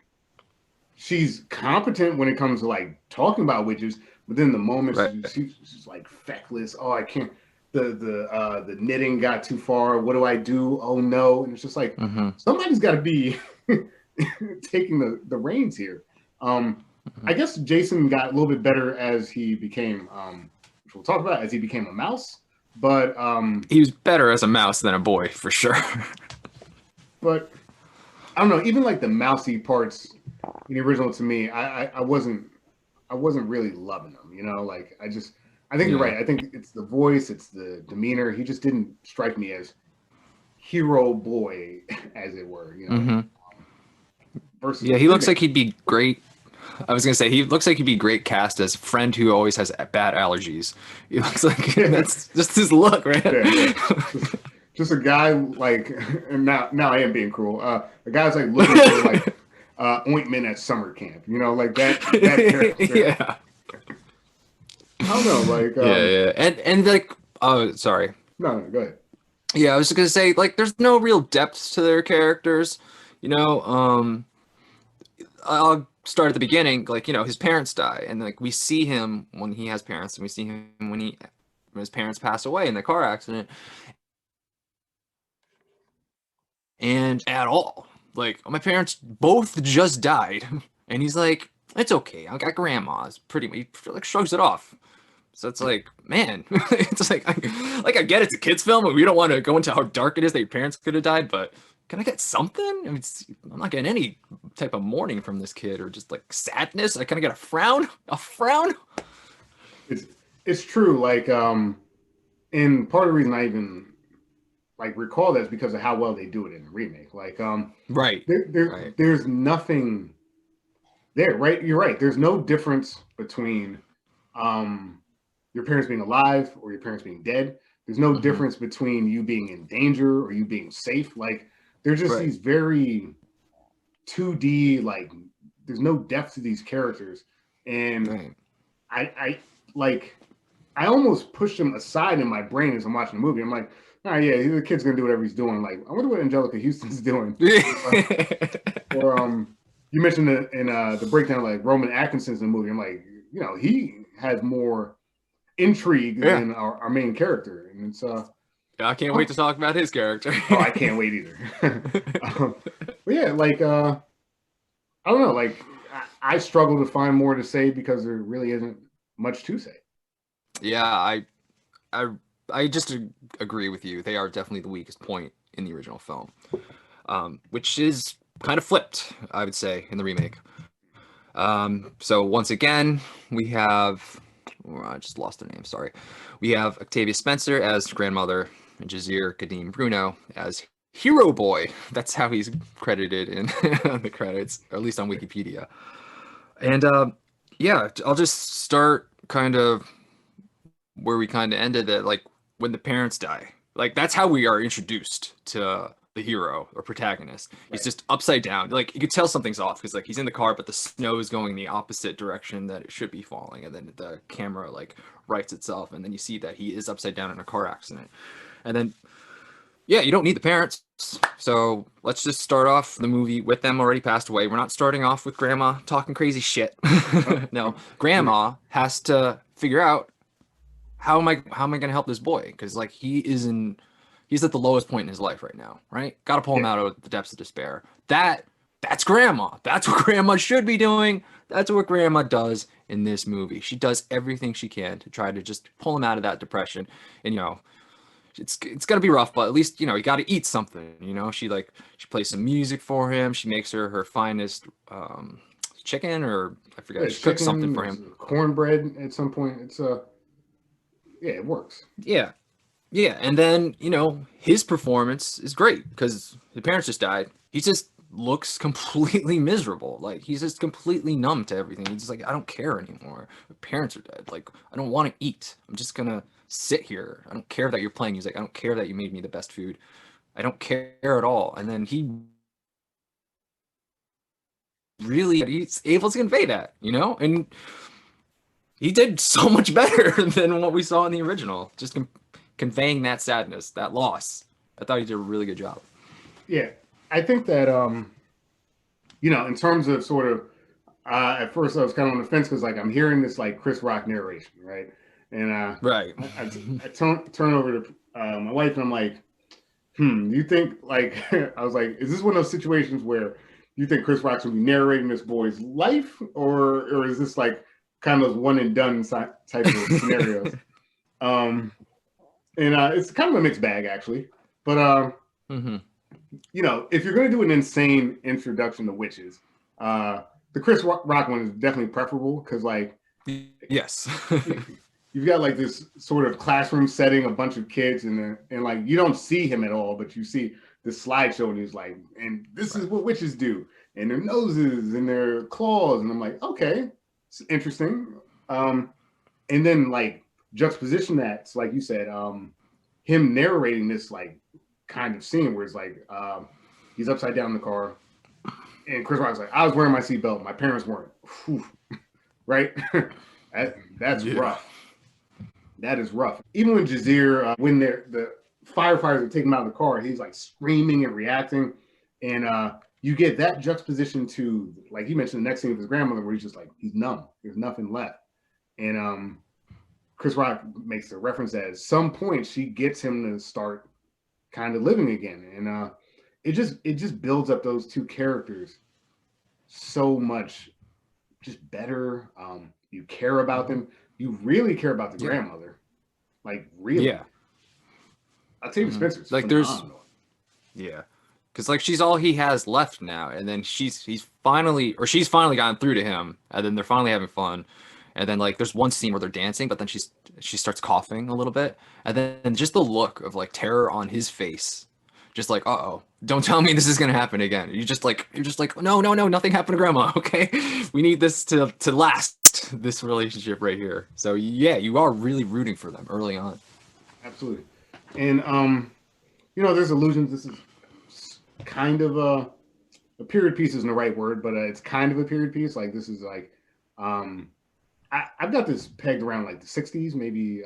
she's competent when it comes to like talking about witches, but then the moment Right. she's like feckless. Oh, I can't. The knitting got too far. What do I do? Oh no! And it's just like Hmm. somebody's got to be taking the reins here. Hmm. I guess Jason got a little bit better as he became, which we'll talk about, as he became a mouse. But He was better as a mouse than a boy for sure. but I don't know. Even like the mousy parts in the original, to me, I wasn't really loving them. You know, like I think you're Yeah. right. I think it's the voice, it's the demeanor. He just didn't strike me as hero boy, as it were. You know, Hmm. versus Yeah. the He looks like remake. he'd be great. I was gonna say he looks like he'd be great cast as friend who always has bad allergies. He looks like Yeah, that's just his look, man. yeah. Just, just a guy like, and now I am being cruel. A guy's like looking for like ointment at summer camp. You know, like that character. Yeah. I don't know, like Yeah, yeah. And like oh sorry. no, go ahead. Yeah, I was just gonna say like there's no real depth to their characters. You know, I'll start at the beginning, like, his parents die, and like we see him when he has parents, and we see him when his parents pass away in the car accident. and at all. Like my parents both just died, and he's like, "It's okay. I got grandma." It's pretty. He like shrugs it off. So it's like, man, it's like I get it's a kids film, and we don't want to go into how dark it is that your parents could have died, but can I get something? I mean, I'm not getting any type of mourning from this kid, or just like sadness. I kind of get a frown, a frown. It's it's true. Like, and part of the reason I even like recall that is because of how well they do it in the remake. Like, Right, right. there's nothing there, right? You're right. There's no difference between your parents being alive or your parents being dead. There's no Hmm. difference between you being in danger or you being safe. Like, there's just Right, these very 2D, like, there's no depth to these characters. And right. I like, I almost pushed him aside in my brain as I'm watching the movie. I'm like, oh yeah, the kid's gonna do whatever he's doing. Like, I wonder what Angelica Houston's doing. Or you mentioned in the breakdown like Roman Atkinson's in the movie. I'm like, he has more intrigue Yeah, than our main character, and it's I can't wait oh, to talk about his character. oh, I can't wait either. But yeah, like I don't know, like I struggle to find more to say because there really isn't much to say. Yeah, I, I just agree with you. They are definitely the weakest point in the original film, which is kind of flipped, I would say, in the remake. So once again, we have, oh, I just lost the name. Sorry. We have Octavia Spencer as grandmother and Jazir Kadim Bruno as Hero Boy. That's how he's credited in the credits, or at least on Wikipedia. And yeah, I'll just start kind of where we kind of ended it, like when the parents die. Like that's how we are introduced to the hero or protagonist. He's Right. just upside down. Like you could tell something's off because like he's in the car, but the snow is going the opposite direction that it should be falling, and then the camera like rights itself, and then you see that he is upside down in a car accident, and then yeah, you don't need the parents. So let's just start off the movie with them already passed away. We're not starting off with grandma talking crazy shit. Oh, No, yeah, grandma has to figure out how am I gonna help this boy? Because like he's at the lowest point in his life right now, right? Got to pull him yeah, out of the depths of despair. That's grandma. That's what grandma should be doing. That's what grandma does in this movie. She does everything she can to try to just pull him out of that depression. And it's gonna be rough, but at least you got to eat something. She plays some music for him. She makes her finest chicken, or I forget. yeah. She cooks something Chicken, for there's him. cornbread at some point. It's yeah, it works. Yeah, yeah, and then his performance is great because his parents just died. He just looks completely miserable. Like he's just completely numb to everything. He's just like, I don't care anymore. My parents are dead. Like I don't want to eat. I'm just gonna sit here. I don't care that you're playing music. I don't care that you made me the best food. I don't care at all. And then he's able to convey that, and he did so much better than what we saw in the original. Just conveying that sadness, that loss. I thought he did a really good job. Yeah, I think that in terms of sort of at first I was kind of on the fence because like I'm hearing this like Chris Rock narration, right? And Right. I turn over to my wife and I'm like, do you think like I was like, is this one of those situations where you think Chris Rock's gonna be narrating this boy's life, or is this like kind of those one and done type of scenarios? Um, and it's kind of a mixed bag actually, but Hmm. if you're going to do an insane introduction to witches, the Chris Rock one is definitely preferable because, like, Yes. you've got like this sort of classroom setting, a bunch of kids, and like you don't see him at all, but you see the slideshow, and he's like, and this is Right. what witches do, and their noses and their claws, and I'm like, okay, it's interesting. And then like juxtaposition that, so like you said, him narrating this like kind of scene where it's like he's upside down in the car, and Chris Rock's like, I was wearing my seatbelt, my parents weren't. Whew. Right? That's Yeah. rough. That is rough. Even when Jazir, when the firefighters are taking him out of the car, he's like screaming and reacting, and you get that juxtaposition to, like you mentioned, the next scene with his grandmother, where he's just like he's numb. There's nothing left, and Chris Rock makes a reference that at some point she gets him to start kind of living again, and it just builds up those two characters so much just better. You care about them. You really care about the Yeah. grandmother. Like really. Yeah. Octavia Spencer's Like there's phenomenal. yeah. Because like she's all he has left now, and then she's finally gotten through to him, and then they're finally having fun, and then like there's one scene where they're dancing, but then she starts coughing a little bit, and then just the look of like terror on his face, just like uh-oh, don't tell me this is gonna happen again. You're just like no no no, nothing happened to grandma, okay? We need this to last, this relationship right here. So yeah, you are really rooting for them early on. Absolutely. And there's illusions. This is kind of a period piece isn't the right word, but it's kind of a period piece. Like this is like I've got this pegged around like the 60s, maybe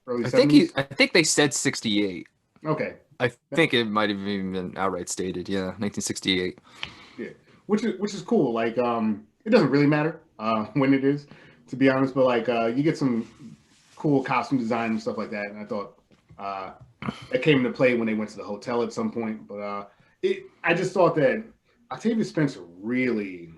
early 70s. I think they said 68. Okay. I think it might have even been outright stated. Yeah, 1968. Yeah. Which is cool. Like it doesn't really matter when it is, to be honest, but like you get some cool costume design and stuff like that. And I thought that came into play when they went to the hotel at some point. But I just thought that Octavia Spencer really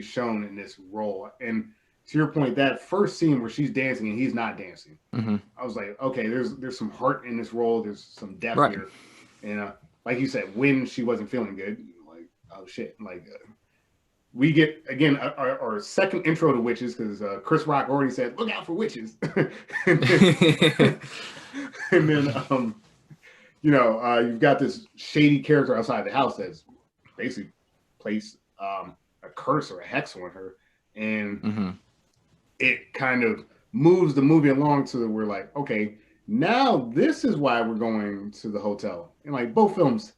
shone in this role. And to your point, that first scene where she's dancing and he's not dancing, I was like, okay, there's some heart in this role. There's some depth Right. here. And like you said, when she wasn't feeling good, like, oh shit, like we get again our second intro to witches because Chris Rock already said, look out for witches. And then you've got this shady character outside the house that's basically placed a curse or a hex on her, and it kind of moves the movie along to we're like, okay, now this is why we're going to the hotel. And like both films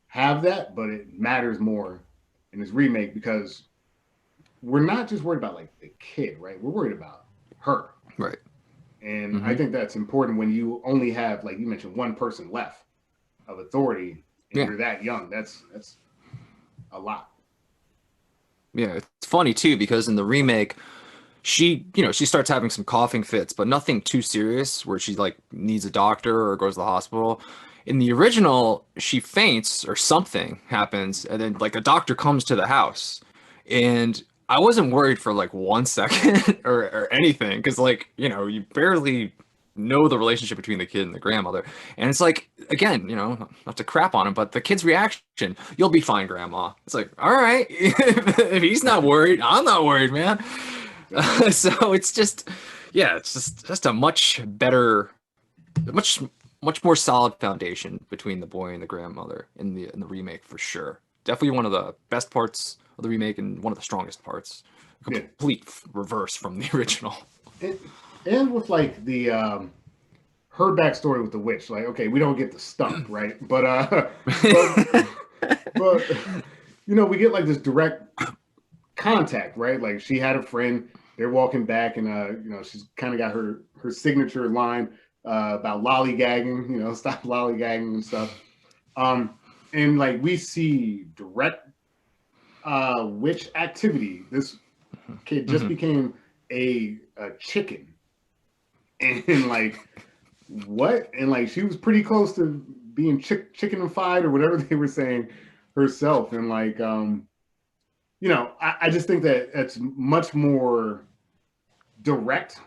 have that, but it matters more in this remake because we're not just worried about like the kid, right? We're worried about her. Right. And I think that's important when you only have, like you mentioned, one person left of authority and you're that young. That's a lot. Yeah, it's funny too because in the remake, she starts having some coughing fits, but nothing too serious where she like needs a doctor or goes to the hospital. In the original, she faints or something happens, and then like a doctor comes to the house, and I wasn't worried for like 1 second or anything because like you barely know the relationship between the kid and the grandmother, and it's like again not to crap on him, but the kid's reaction, "You'll be fine, grandma." It's like, all right, if he's not worried, I'm not worried, man. So it's just it's just a much better, much more solid foundation between the boy and the grandmother in the remake for sure. Definitely one of the best parts of the remake and one of the strongest parts. Complete reverse from the original. And with like the her backstory with the witch, like okay, we don't get the stump, right? But we get like this direct contact, right? Like she had a friend, they're walking back, and she's kind of got her signature line about lollygagging, stop lollygagging and stuff. And like we see direct witch activity. This kid just became a chicken, and like what? And like she was pretty close to being chickenified or whatever they were saying herself. And like I just think that it's much more direct.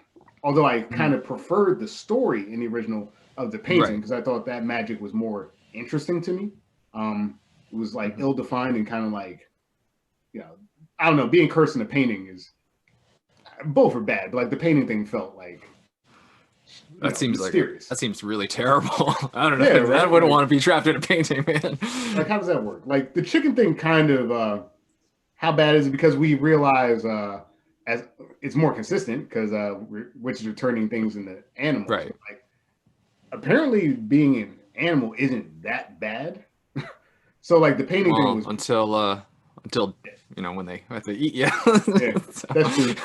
Although I kind of preferred the story in the original of the painting because I thought that magic was more interesting to me. It was like ill-defined and kind of like, I don't know, being cursed in a painting is both are bad, but like the painting thing felt like Seems mysterious. That seems really terrible. I don't know. Yeah, right? I wouldn't want to be trapped in a painting, man. Like how does that work? Like the chicken thing kind of how bad is it? Because we realize as it's more consistent because witches are turning things into animals. Right. Like apparently being an animal isn't that bad. So like the painting thing was until when they have to eat you. Yeah, that's true.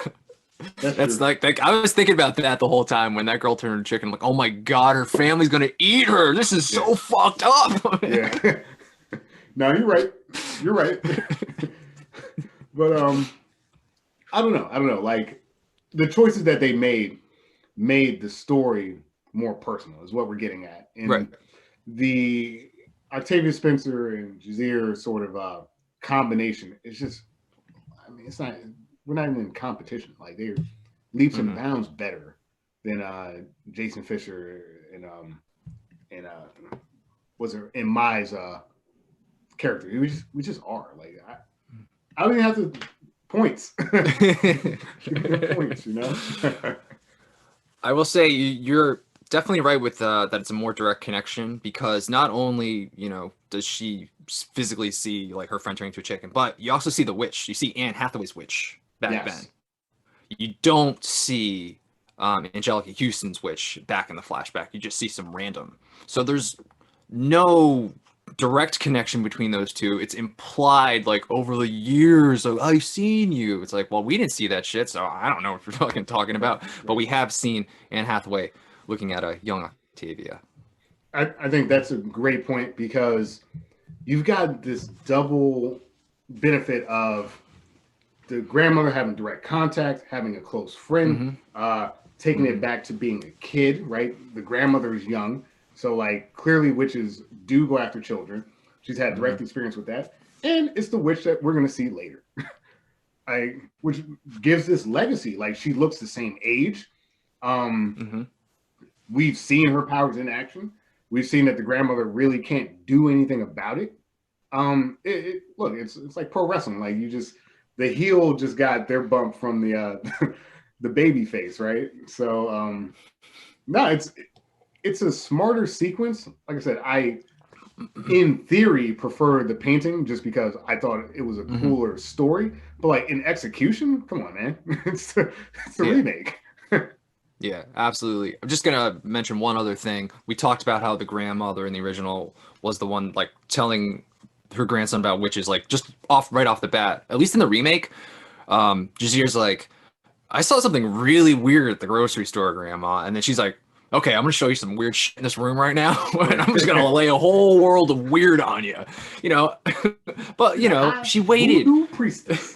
That's like I was thinking about that the whole time when that girl turned into chicken. Like, oh my god, her family's gonna eat her. This is so fucked up. Yeah. No, you're right. You're right. But I don't know. Like the choices that they made the story more personal is what we're getting at. And the Octavia Spencer and Jazeer sort of combination. It's just, I mean, it's not. We're not even in competition. Like they're leaps and bounds better than Jason Fisher and was it in Mai's character. We just are like I don't even have to points. Points, you know. I will say you're definitely right with that it's a more direct connection because not only, does she physically see like her friend turning into a chicken, but you also see the witch. You see Anne Hathaway's witch back then. You don't see Angelica Houston's witch back in the flashback. You just see some random. So there's no direct connection between those two. It's implied like over the years of I've seen you. It's like, well, we didn't see that shit, so I don't know what you're fucking talking about. But we have seen Anne Hathaway looking at a young Octavia. I think that's a great point because you've got this double benefit of the grandmother having direct contact, having a close friend, taking it back to being a kid, right? The grandmother is young. So, like, clearly witches do go after children. She's had direct experience with that. And it's the witch that we're going to see later. Which gives this legacy. Like, she looks the same age. We've seen her powers in action. We've seen that the grandmother really can't do anything about it. Look, it's like pro wrestling. Like, the heel just got their bump from the the baby face, right? So, no, it's a smarter sequence. Like I said, I, in theory, prefer the painting just because I thought it was a cooler story. But like in execution, come on, man, it's a remake. Yeah, absolutely. I'm just gonna mention one other thing. We talked about how the grandmother in the original was the one like telling her grandson about witches, like just right off the bat. At least in the remake, Jazir's like, I saw something really weird at the grocery store, Grandma, and then she's like, okay, I'm gonna show you some weird shit in this room right now, and I'm just gonna lay a whole world of weird on you, But she waited. Voodoo priestess.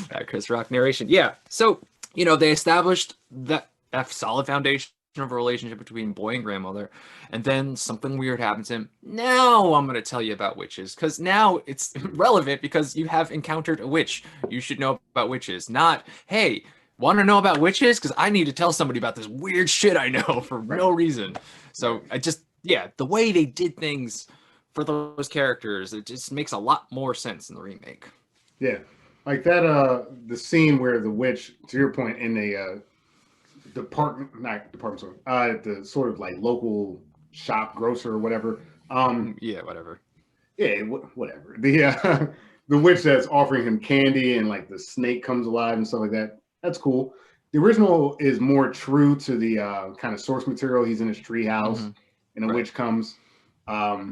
That Chris Rock narration, yeah. So they established that solid foundation of a relationship between boy and grandmother, and then something weird happens to him. Now I'm gonna tell you about witches, because now it's relevant because you have encountered a witch. You should know about witches, not hey. Want to know about witches? Because I need to tell somebody about this weird shit I know for no reason. So the way they did things for those characters, it just makes a lot more sense in the remake. Yeah, like that. The scene where the witch, to your point, in a not department store, the sort of like local shop, grocer or whatever. Yeah, whatever. Yeah, whatever. The the witch that's offering him candy and like the snake comes alive and stuff like that. That's cool. The original is more true to the kind of source material. He's in his tree house and a witch comes. But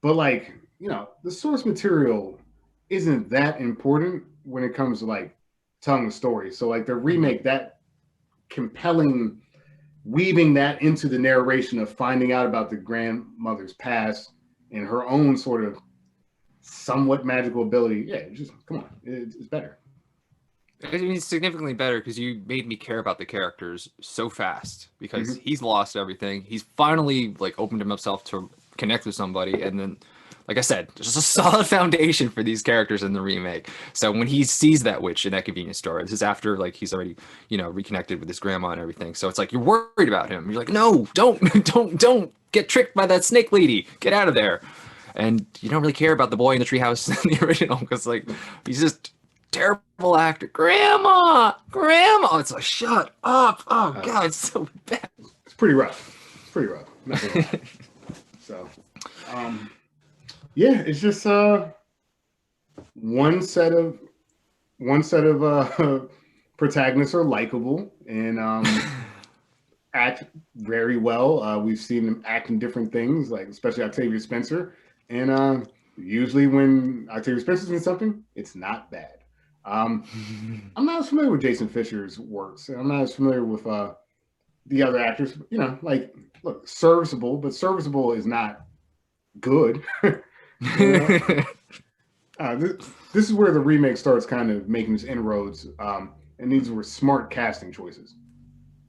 like, the source material isn't that important when it comes to like telling the story. So like the remake, that compelling, weaving that into the narration of finding out about the grandmother's past and her own sort of somewhat magical ability. Yeah, just come on. It's better. I mean, it's significantly better because you made me care about the characters so fast because he's lost everything. He's finally like opened himself to connect with somebody, and then, like I said, there's a solid foundation for these characters in the remake. So when he sees that witch in that convenience store, this is after like he's already reconnected with his grandma and everything. So it's like you're worried about him. You're like, no, don't get tricked by that snake lady. Get out of there. And you don't really care about the boy in the treehouse in the original because like he's just terrible actor. Grandma. It's like, shut up. Oh God, it's so bad. It's pretty rough. Not gonna lie. So, yeah, it's just one set of protagonists are likable and act very well. We've seen them act in different things, like especially Octavia Spencer, and usually when Octavia Spencer's in something, it's not bad. I'm not as familiar with Jason Fisher's works. I'm not as familiar with the other actors. Like, look, serviceable, but serviceable is not good. This is where the remake starts kind of making its inroads, and these were smart casting choices.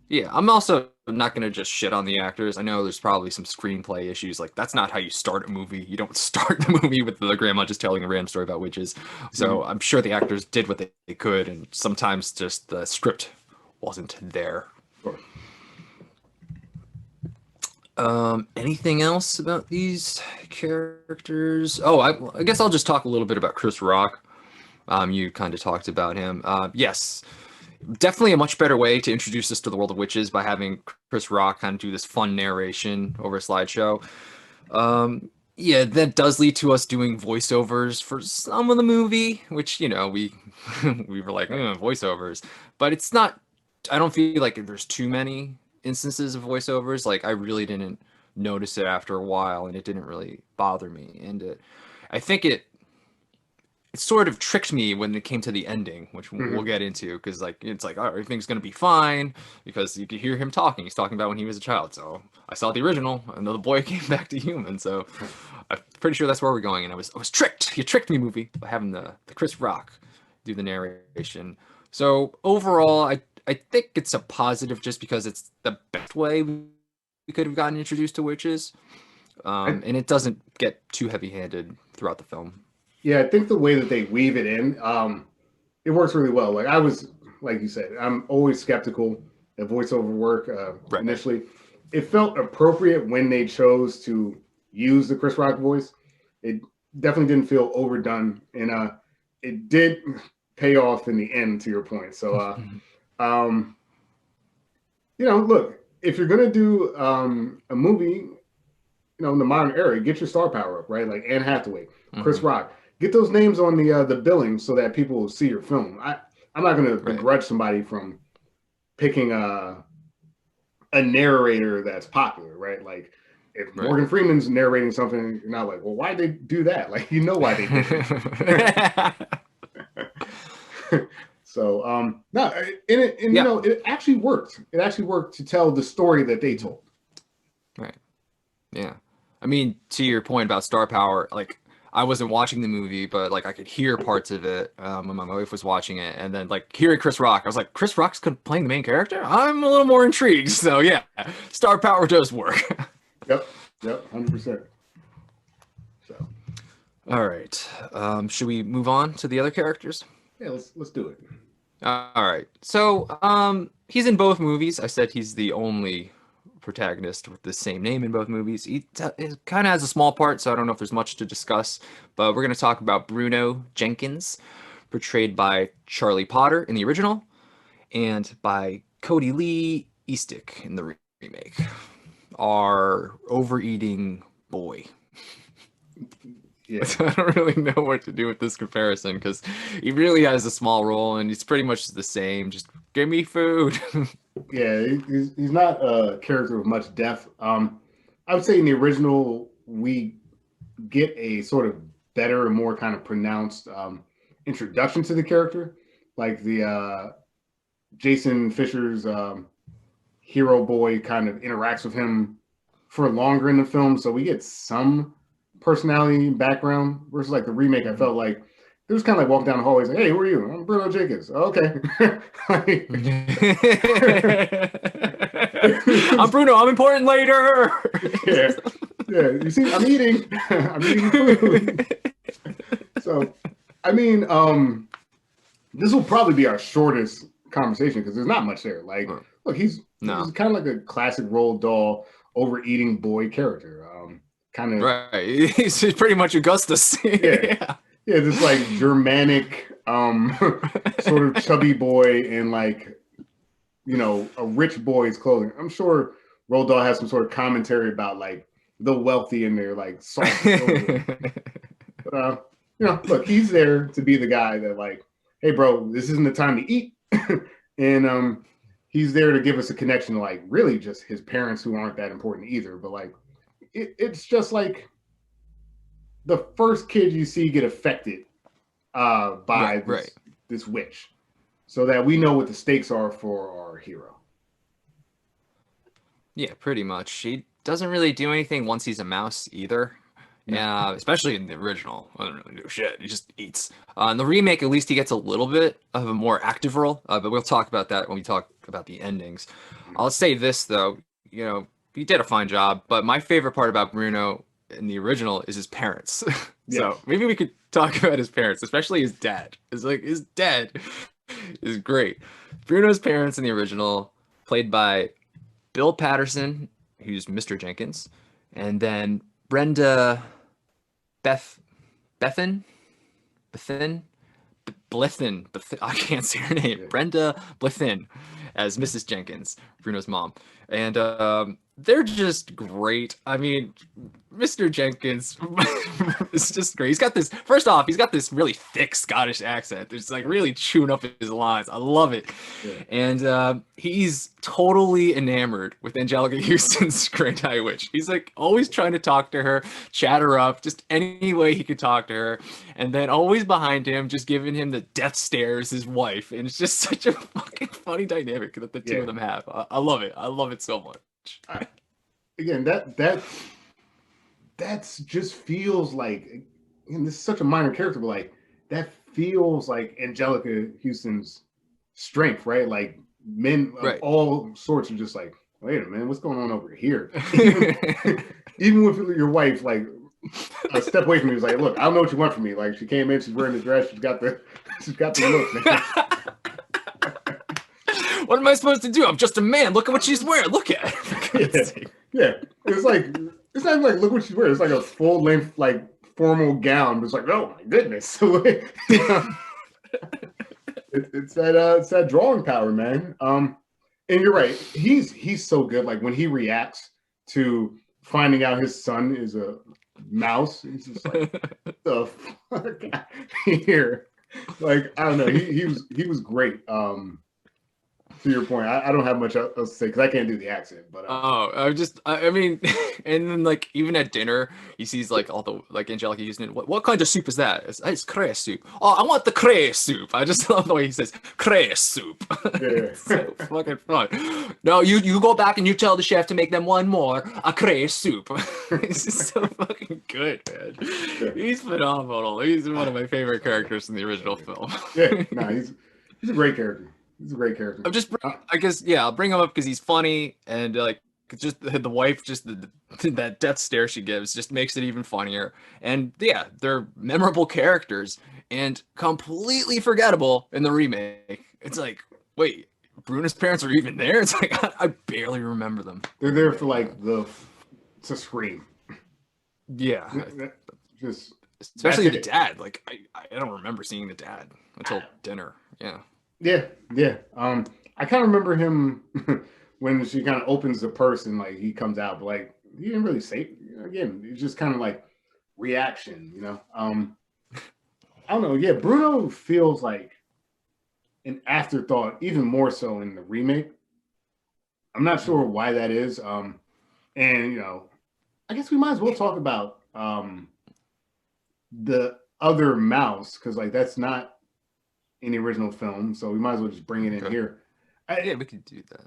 Yeah, I'm also not gonna just shit on the actors. I know there's probably some screenplay issues. Like that's not how you start a movie. You don't start the movie with the grandma just telling a random story about witches. So Mhm. I'm sure the actors did what they could, and sometimes just the script wasn't there. Sure. Anything else about these characters? Oh, I guess I'll just talk a little bit about Chris Rock. You kind of talked about him. Yes, definitely a much better way to introduce us to the world of witches by having Chris Rock kind of do this fun narration over a slideshow. Yeah, that does lead to us doing voiceovers for some of the movie, which we we were like Right. voiceovers, but it's not. I don't feel like there's too many instances of voiceovers. Like I really didn't notice it after a while, and it didn't really bother me. And I think it sort of tricked me when it came to the ending, which we'll Hmm. get into, because like it's like, oh, everything's gonna be fine because you could hear him talking. He's talking about when he was a child. So I saw the original, and the boy came back to human. So I'm pretty sure that's where we're going. And I was tricked. You tricked me, movie, by having the Chris Rock do the narration. So overall, I think it's a positive just because it's the best way we could have gotten introduced to witches, I, and it doesn't get too heavy-handed throughout the film. yeah, I think the way that they weave it in, it works really well. Like I was, like you said, I'm always skeptical at voiceover work. Right. Initially, it felt appropriate when they chose to use the Chris Rock voice. It definitely didn't feel overdone, and it did pay off in the end. To your point, so um, look, if you're gonna do a movie, in the modern era, get your star power up, right? Like Anne Hathaway, Chris Hmm. Rock, get those names on the billing so that people will see your film. I'm not going to Right. begrudge somebody from picking a narrator that's popular, right? Like if Right. Morgan Freeman's narrating something, you're not like, well, why'd they do that? Like you know why they did it. So no, and Yeah. it actually worked. It actually worked to tell the story that they told. Right. Yeah. I mean, to your point about star power, like I wasn't watching the movie, but like I could hear parts of it when my wife was watching it, and then like hearing Chris Rock, I was like, Chris Rock's playing the main character. I'm a little more intrigued. So yeah, star power does work. Yep, yep, 100%. So All right. Should we move on to the other characters? yeah, let's do it. All right. So, he's in both movies. I said he's the only protagonist with the same name in both movies. He kind of has a small part, so I don't know if there's much to discuss. But we're going to talk about Bruno Jenkins, portrayed by Charlie Potter in the original, and by Cody Lee Eastick in the remake. Our overeating boy. Yeah, I don't really know what to do with this comparison because he really has a small role and he's pretty much the same. Just give me food. yeah, he's not a character with much depth. I would say in the original we get a sort of better and more kind of pronounced introduction to the character, like the Jason Fisher's hero boy kind of interacts with him for longer in the film, so we get some personality and background. Versus like the remake, I felt like it was kind of like walking down the hallway, like, "Hey, who are you? I'm Bruno Jenkins." Okay, like, I'm Bruno. I'm important later. yeah, yeah. You see, I'm eating, I'm eating food. So, I mean, this will probably be our shortest conversation because there's not much there. Like, look, he's No. kind of like a classic Roald Dahl overeating boy character. Kind of Right. He's pretty much Augustus. yeah, Yeah. yeah, this like Germanic, sort of chubby boy in like a rich boy's clothing. I'm sure Roald Dahl has some sort of commentary about like the wealthy and their like soft clothing. But look, he's there to be the guy that like, hey, bro, this isn't the time to eat, and he's there to give us a connection to like really just his parents who aren't that important either. But like, it's just like the first kid you see get affected by Right, right. this witch, so that we know what the stakes are for our hero. Yeah, pretty much. He doesn't really do anything once he's a mouse either. No. Yeah, especially in the original. I don't really do shit. He just eats. In the remake, at least he gets a little bit of a more active role, but we'll talk about that when we talk about the endings. I'll say this though, he did a fine job, but my favorite part about Bruno in the original is his parents. Yes. So maybe we could talk about his parents, especially his dad. It's like his dad is great. Bruno's parents in the original, played by Bill Patterson, who's Mr. Jenkins, and then Brenda Beth Bethan Bethin I can't say her name. Yeah. Brenda Blithin as Mrs. Jenkins, Bruno's mom. And they're just great. I mean, Mr. Jenkins is just great. First off, he's got this really thick Scottish accent. It's like really chewing up his lines. I love it. Yeah. And he's totally enamored with Angelica Houston's Great High Witch. He's like always trying to talk to her, chat her up, just any way he could talk to her. And then always behind him, just giving him the death stares, his wife. And it's just such a fucking funny dynamic that the two of them have. I love it. I love it so much. Again, that's just feels like, and this is such a minor character, but like that feels like Angelica Houston's strength, right? Like men of all sorts are just like, wait a minute, what's going on over here? Even with your wife, like a step away from me, was like, look, I don't know what you want from me. Like she came in, she's wearing the dress, she's got the look. Man. What am I supposed to do? I'm just a man. Look at what she's wearing. Look at it. Yeah. It's like, it's not like, look what she's wearing. It's like a full length, like formal gown. It's like, oh my goodness. It's that drawing power, man. And you're right. He's so good. Like when he reacts to finding out his son is a mouse, he's just like, the fuck out here. Like, I don't know. He was great. To your point, I don't have much else to say because I can't do the accent. But I mean, and then like even at dinner, he sees like all the like Angelica Houston. What kind of soup is that? It's cress soup. Oh, I want the cress soup. I just love the way he says cress soup. Yeah. It's so fucking fun. No, you go back and you tell the chef to make them one more a cress soup. It's just so fucking good, man. Yeah. He's phenomenal. He's one of my favorite characters in the original film. Yeah, no, he's a great character. He's a great character. I guess, I'll bring him up because he's funny and like just the wife, just that death stare she gives just makes it even funnier. And yeah, they're memorable characters and completely forgettable in the remake. It's like, wait, Bruno's parents are even there? It's like, I barely remember them. They're there for like to scream. Yeah. Just especially the dad. Like I don't remember seeing the dad until dinner. Yeah. Yeah. I kind of remember him when she kind of opens the purse and like he comes out, but like he didn't really say. Again, it's just kind of like reaction, you know. I don't know. Yeah, Bruno feels like an afterthought, even more so in the remake. I'm not sure why that is. And you know, I guess we might as well talk about the other mouse because like that's not in the original film, so we might as well just bring it in here. Yeah, we could do that.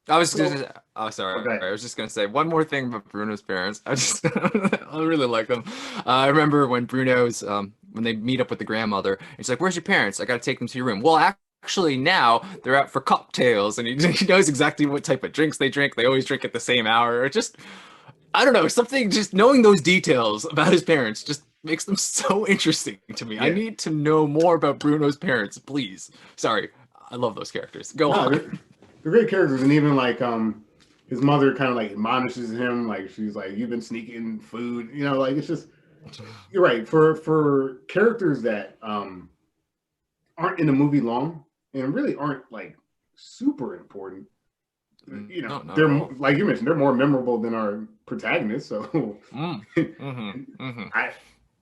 I was sorry. Okay. I was just gonna say one more thing about Bruno's parents. I really like them. I remember when Bruno's when they meet up with the grandmother, and she's like, "Where's your parents? I gotta take them to your room." Well, actually, now they're out for cocktails, and he knows exactly what type of drinks they drink. They always drink at the same hour. Or just, I don't know, something. Just knowing those details about his parents just makes them so interesting to me. Yeah. I need to know more about Bruno's parents, please. Sorry, I love those characters. Go on. They're great characters, and even like his mother kind of like admonishes him, like she's like, "You've been sneaking food," you know, like it's just. You're right for characters that aren't in the movie long and really aren't like super important. You know, they're like you mentioned, they're more memorable than our protagonists. So I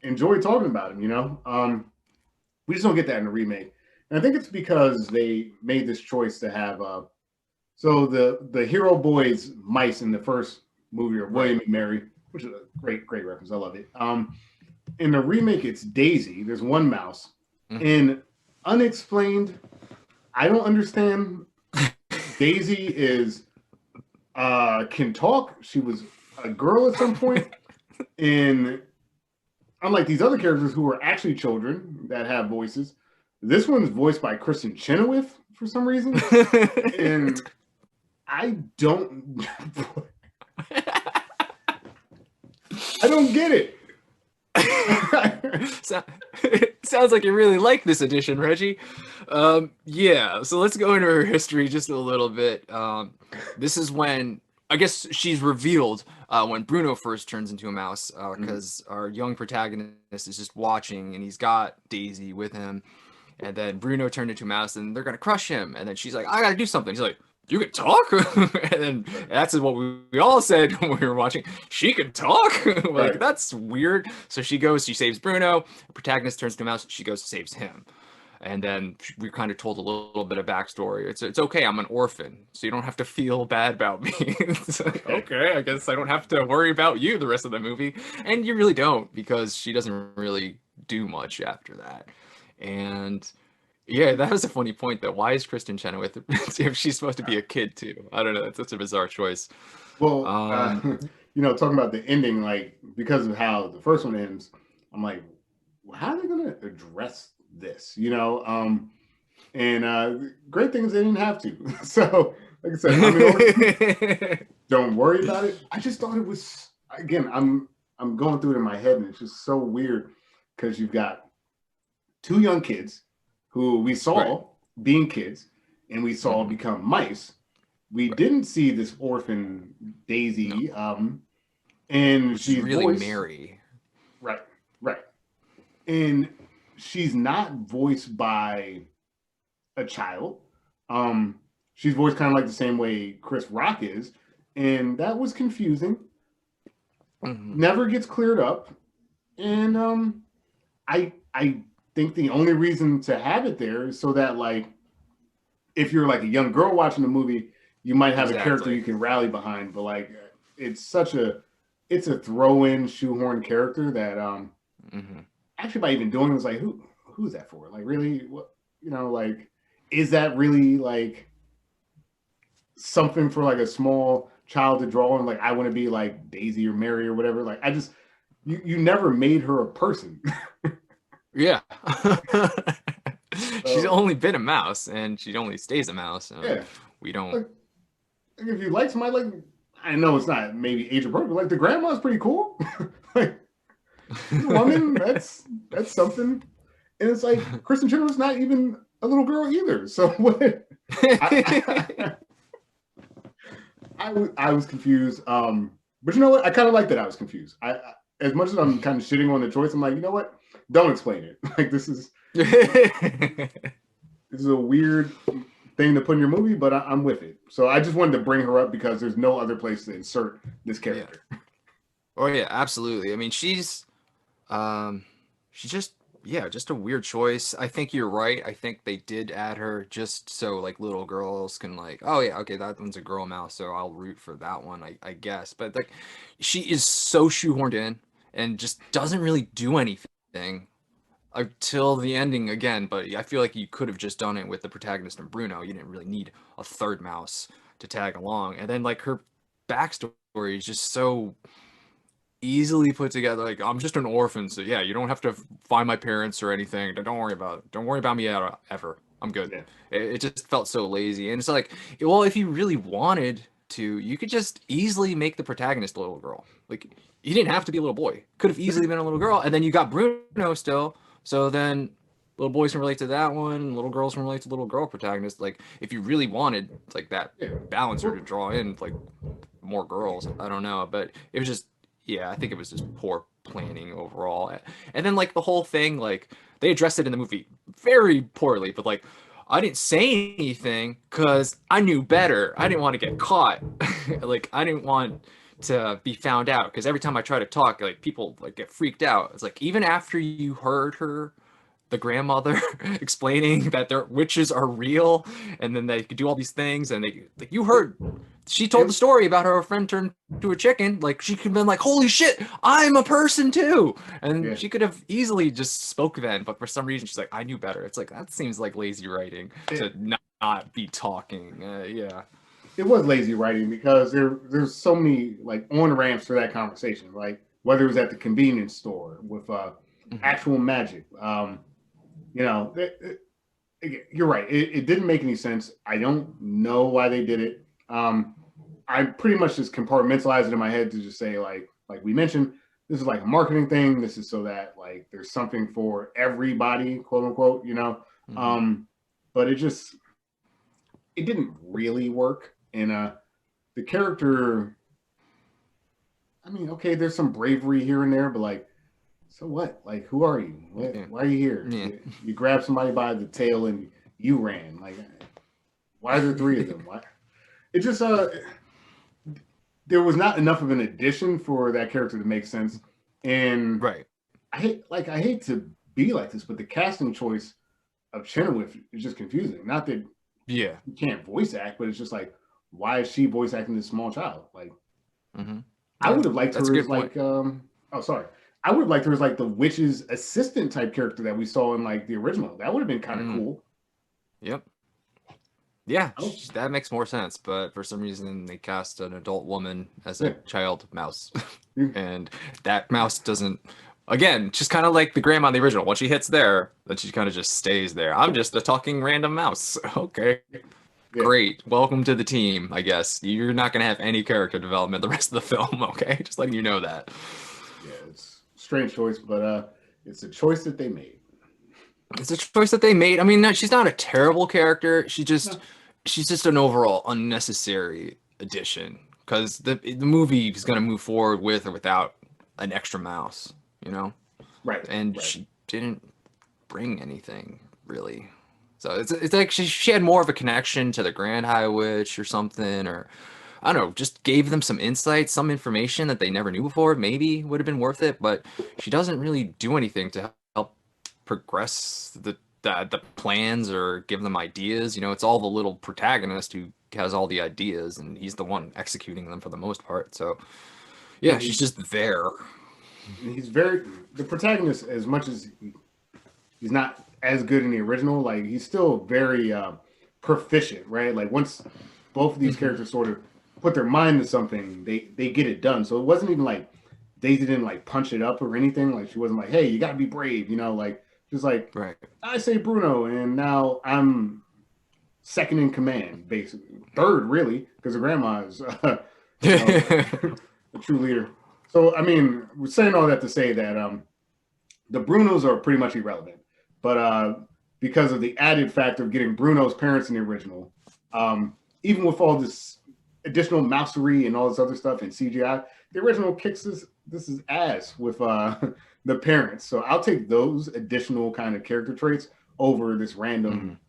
enjoy talking about them. You know, we just don't get that in the remake, and I think it's because they made this choice to have. So the hero boys mice in the first movie are William and Mary, which is a great reference. I love it. In the remake, it's Daisy. There's one mouse, and unexplained. I don't understand. Daisy can talk. She was a girl at some point, and unlike these other characters who are actually children that have voices, this one's voiced by Kristen Chenoweth for some reason, and I don't I don't get it. So, sounds like you really like this edition, Reggie. Yeah, so let's go into her history just a little bit. This is when I guess she's revealed when Bruno first turns into a mouse, because our young protagonist is just watching and he's got Daisy with him, and then Bruno turned into a mouse and they're gonna crush him, and then she's like, I gotta do something. He's like, you can talk, and then that's what we all said when we were watching. She can talk, like Right. that's weird. So she goes, she saves Bruno. The protagonist turns to a mouse. She goes, saves him, and then we kind of told a little bit of backstory. It's okay. I'm an orphan, so you don't have to feel bad about me. It's like, okay, I guess I don't have to worry about you the rest of the movie, and you really don't because she doesn't really do much after that, and. Yeah, that was a funny point though. Why is Kristen Chenoweth if she's supposed to be a kid too? I don't know. That's such a bizarre choice. Well, Um, talking about the ending, like because of how the first one ends, I'm like, well, how are they going to address this? And great things they didn't have to. So, like I said, I mean, don't worry about it. I just thought it was again. I'm going through it in my head, and it's just so weird because you've got two young kids who we saw Right. being kids, and we saw Mhm. become mice. We Right. didn't see this orphan Daisy, and Which is she's really voiced Mary. right, right, and she's not voiced by a child. Um, she's voiced kind of like the same way Chris Rock is, and that was confusing. Mhm. Never gets cleared up, and I think the only reason to have it there is so that like if you're like a young girl watching the movie, you might have a character Exactly. you can rally behind. But like, it's a throw-in shoehorn character that Mhm. actually by even doing it was like who's that for? Like really, what like is that really like something for like a small child to draw and like I want to be like Daisy or Mary or whatever? Like I just you never made her a person. Yeah. She's So only been a mouse, and she only stays a mouse. So yeah, we don't. like if you like somebody like I know it's not maybe age appropriate, but like the grandma's pretty cool. Like she's a woman. That's something. And it's like Kristen Chenoweth's not even a little girl either. So what? I, I was confused. But you know what? I kind of like that I was confused. As much as I'm kind of shitting on the choice, I'm like, you know what? Don't explain it. Like this is a weird thing to put in your movie, but I'm with it. So I just wanted to bring her up because there's no other place to insert this Yeah. character. Oh yeah, absolutely. I mean, um, she's just yeah, just a weird choice. I think you're right. I think they did add her just so like little girls can like, oh yeah, okay, that one's a girl mouse, so I'll root for that one, I guess. But like, she is so shoehorned in and just doesn't really do anything until the ending again. But I feel like you could have just done it with the protagonist and Bruno. You didn't really need a third mouse to tag along. And then like her backstory is just so easily put together. Like I'm just an orphan, so yeah, you don't have to find my parents or anything. Don't worry about it. Don't worry about me ever. I'm good. Yeah. It just felt so lazy, and it's like, well, if you really wanted to, you could just easily make the protagonist a little girl. Like you didn't have to be a little boy. Could have easily been a little girl, and then you got Bruno still. So then little boys can relate to that one, little girls can relate to little girl protagonist. Like if you really wanted like that Yeah. balancer to draw in like more girls, I don't know, but it was just yeah, I think it was just poor planning overall. And then like the whole thing, like they addressed it in the movie very poorly, but like I didn't say anything because I knew better. I didn't want to get caught. Like I didn't want to be found out because every time I try to talk, like people like get freaked out. It's like even after you heard her the grandmother explaining that their witches are real and then they could do all these things and they like you heard she told the story about how her friend turned to a chicken. Like she could have been like, holy shit, I'm a person too. And Yeah. she could have easily just spoke then, but for some reason she's like, I knew better. It's like that seems like lazy writing to not be talking. Yeah. It was lazy writing because there's so many like on ramps for that conversation, like whether it was at the convenience store with Mhm. actual magic. You know, you're right. It didn't make any sense. I don't know why they did it. I pretty much just compartmentalize it in my head to just say like we mentioned, this is like a marketing thing. This is so that like there's something for everybody, quote unquote, you know. Hmm. But it didn't really work. And the character, I mean, okay, there's some bravery here and there, but like, so what? Like, who are you? What? Yeah. Why are you here? Yeah. You grab somebody by the tail and you ran. Like, why are there three of them? Why? It just there was not enough of an addition for that character to make sense. And Right. I hate to be like this, but the casting choice of Chenoweth is just confusing. Not that Yeah. you can't voice act, but it's just like, why is she voice acting this small child? Like, Hmm. I Yeah. would have liked That's a her as good point. like oh sorry. I would have liked her as like the witch's assistant type character that we saw in like the original. That would have been kind of Mm. cool. Yep. Yeah, Oh, that makes more sense. But for some reason, they cast an adult woman as a yeah. child mouse, Yeah. and that mouse doesn't. Again, just kind of like the grandma in the original. Once she hits there, then she kind of just stays there. I'm just a talking random mouse. Okay, Yeah. great. Welcome to the team. I guess you're not gonna have any character development the rest of the film. Okay, just letting you know that. Yeah, it's a strange choice, but it's a choice that they made. It's a choice that they made. I mean, no, she's not a terrible character. No. She's just an overall unnecessary addition because the movie is gonna move forward with or without an extra mouse, you know? Right, And right. she didn't bring anything really. So it's like she had more of a connection to the Grand High Witch or something, or I don't know, just gave them some insight, some information that they never knew before. Maybe would have been worth it, but she doesn't really do anything to help progress the plans or give them ideas. You know, it's all the little protagonist who has all the ideas, and he's the one executing them for the most part. So yeah, And she's just there. he's very the protagonist as much as he's not as good in the original, like he's still very proficient, right? Like once both of these Hmm. characters sort of put their mind to something, they get it done. So it wasn't even like Daisy didn't like punch it up or anything. Like she wasn't like, hey, you gotta be brave, you know, like just like Right. I say Bruno, and now I'm second in command, basically third, really, because the grandma is, you know, a true leader. So I mean, we're saying all that to say that the Brunos are pretty much irrelevant, but because of the added factor of getting Bruno's parents in the original, even with all this additional mousery and all this other stuff in CGI, the original kicks this is ass with the parents. So I'll take those additional kind of character traits over this Hmm. random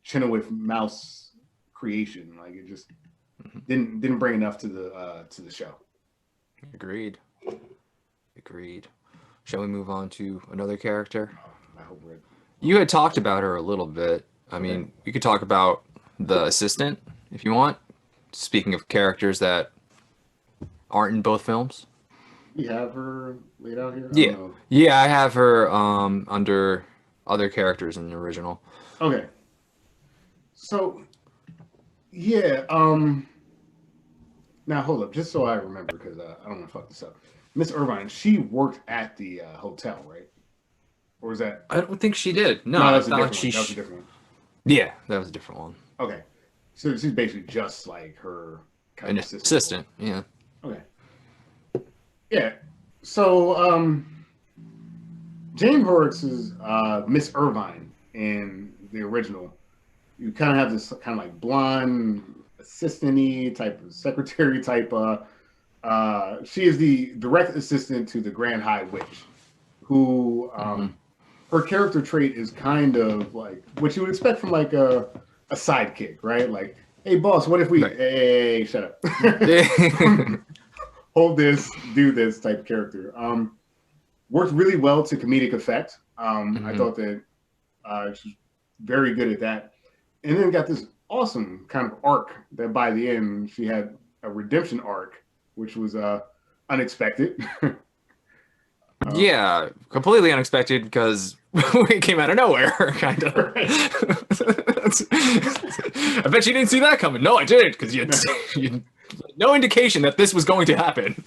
Chenoweth mouse creation. Like it just Hmm. didn't bring enough to the show. Agreed. Agreed. Shall we move on to another character? I hope we're You had talked about her a little bit. I okay. mean, we could talk about the assistant if you want. Speaking of characters that aren't in both films. We have her laid out here. I don't Yeah. know. Yeah, I have her under other characters in the original. Okay, so yeah. Now hold up, just so I remember, because I don't want to fuck this up. Miss Irvine, she worked at the hotel, right? Or was that? I don't think she did. No, No, I that's a thought different one. she That was a different one. Yeah, that was a different one. Okay, so she's basically just like her kind An of assistant. assistant, yeah. Okay. Yeah. So Jane Horrocks is Miss Irvine in the original. You kind of have this kind of like blonde assistant-y type of secretary type. She is the direct assistant to the Grand High Witch, who Hmm. her character trait is kind of like what you would expect from like a sidekick, right? Like, hey boss, what if we? Right. Hey, shut up. Hold this, do this type of character. Worked really well to comedic effect. I Hmm. thought that she's very good at that. And then got this awesome kind of arc that by the end she had a redemption arc, which was unexpected. Yeah, completely unexpected because it came out of nowhere, kind of. Right. I bet you didn't see that coming. No, I didn't, because you had no indication that this was going to happen.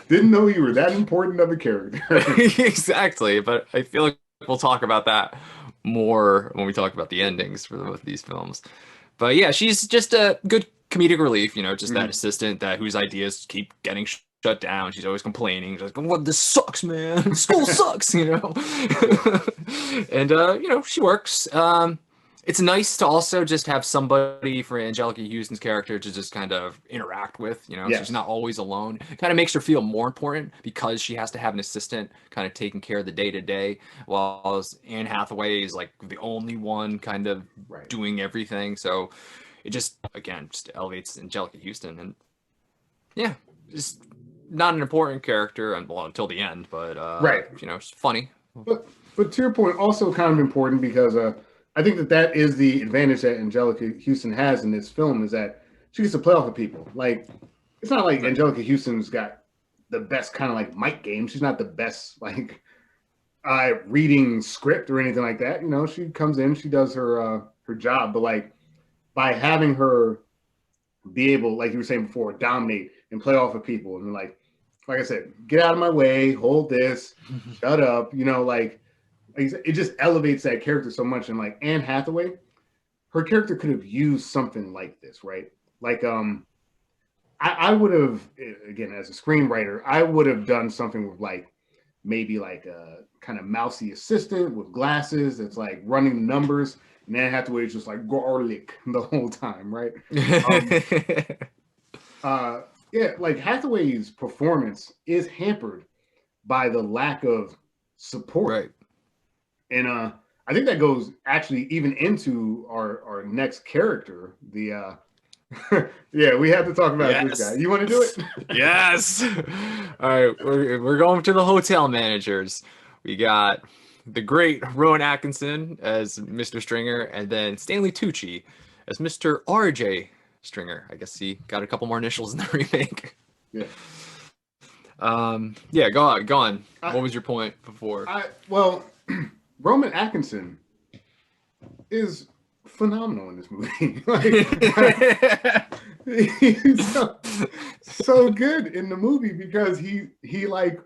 Didn't know you were that important of a character. Exactly, but I feel like we'll talk about that more when we talk about the endings for both of these films. But yeah, she's just a comedic relief, just that assistant that whose ideas keep getting shut down. She's always complaining. She's like, "What? This sucks, man. School sucks," And she works. It's nice to also just have somebody for Angelica Houston's character to just kind of interact with, so she's Yes. not always alone. Kind of makes her feel more important because she has to have an assistant kind of taking care of the day to day, while Anne Hathaway is like the only one kind of Right. doing everything. So it just, again, just elevates Angelica Houston. And yeah, just not an important character until the end, but Right. it's funny. But to your point, also kind of important because I think that is the advantage that Angelica Houston has in this film is that she gets to play off of people. Like, it's not like Angelica Houston's got the best kind of like mic game. She's not the best like reading script or anything like that. She comes in, she does her job, but like by having her be able, like you were saying before, dominate and play off of people, and like I said, get out of my way, hold this, shut up, like it just elevates that character so much. And like Anne Hathaway, her character could have used something like this, right? Like I would have, again, as a screenwriter, I would have done something with like maybe like a kind of mousy assistant with glasses that's like running the numbers, and Anne Hathaway is just like garlic the whole time, right? Yeah, like Hathaway's performance is hampered by the lack of support. Right. And I think that goes actually even into our next character. The yeah, we have to talk about this guy. You want to do it? Yes. All right, we're going to the hotel managers. We got the great Rowan Atkinson as Mr. Stringer, and then Stanley Tucci as Mr. RJ Stringer. I guess he got a couple more initials in the remake. Yeah. Yeah, go on. What was your point before? Well, Rowan Atkinson is phenomenal in this movie. He's so good in the movie because he like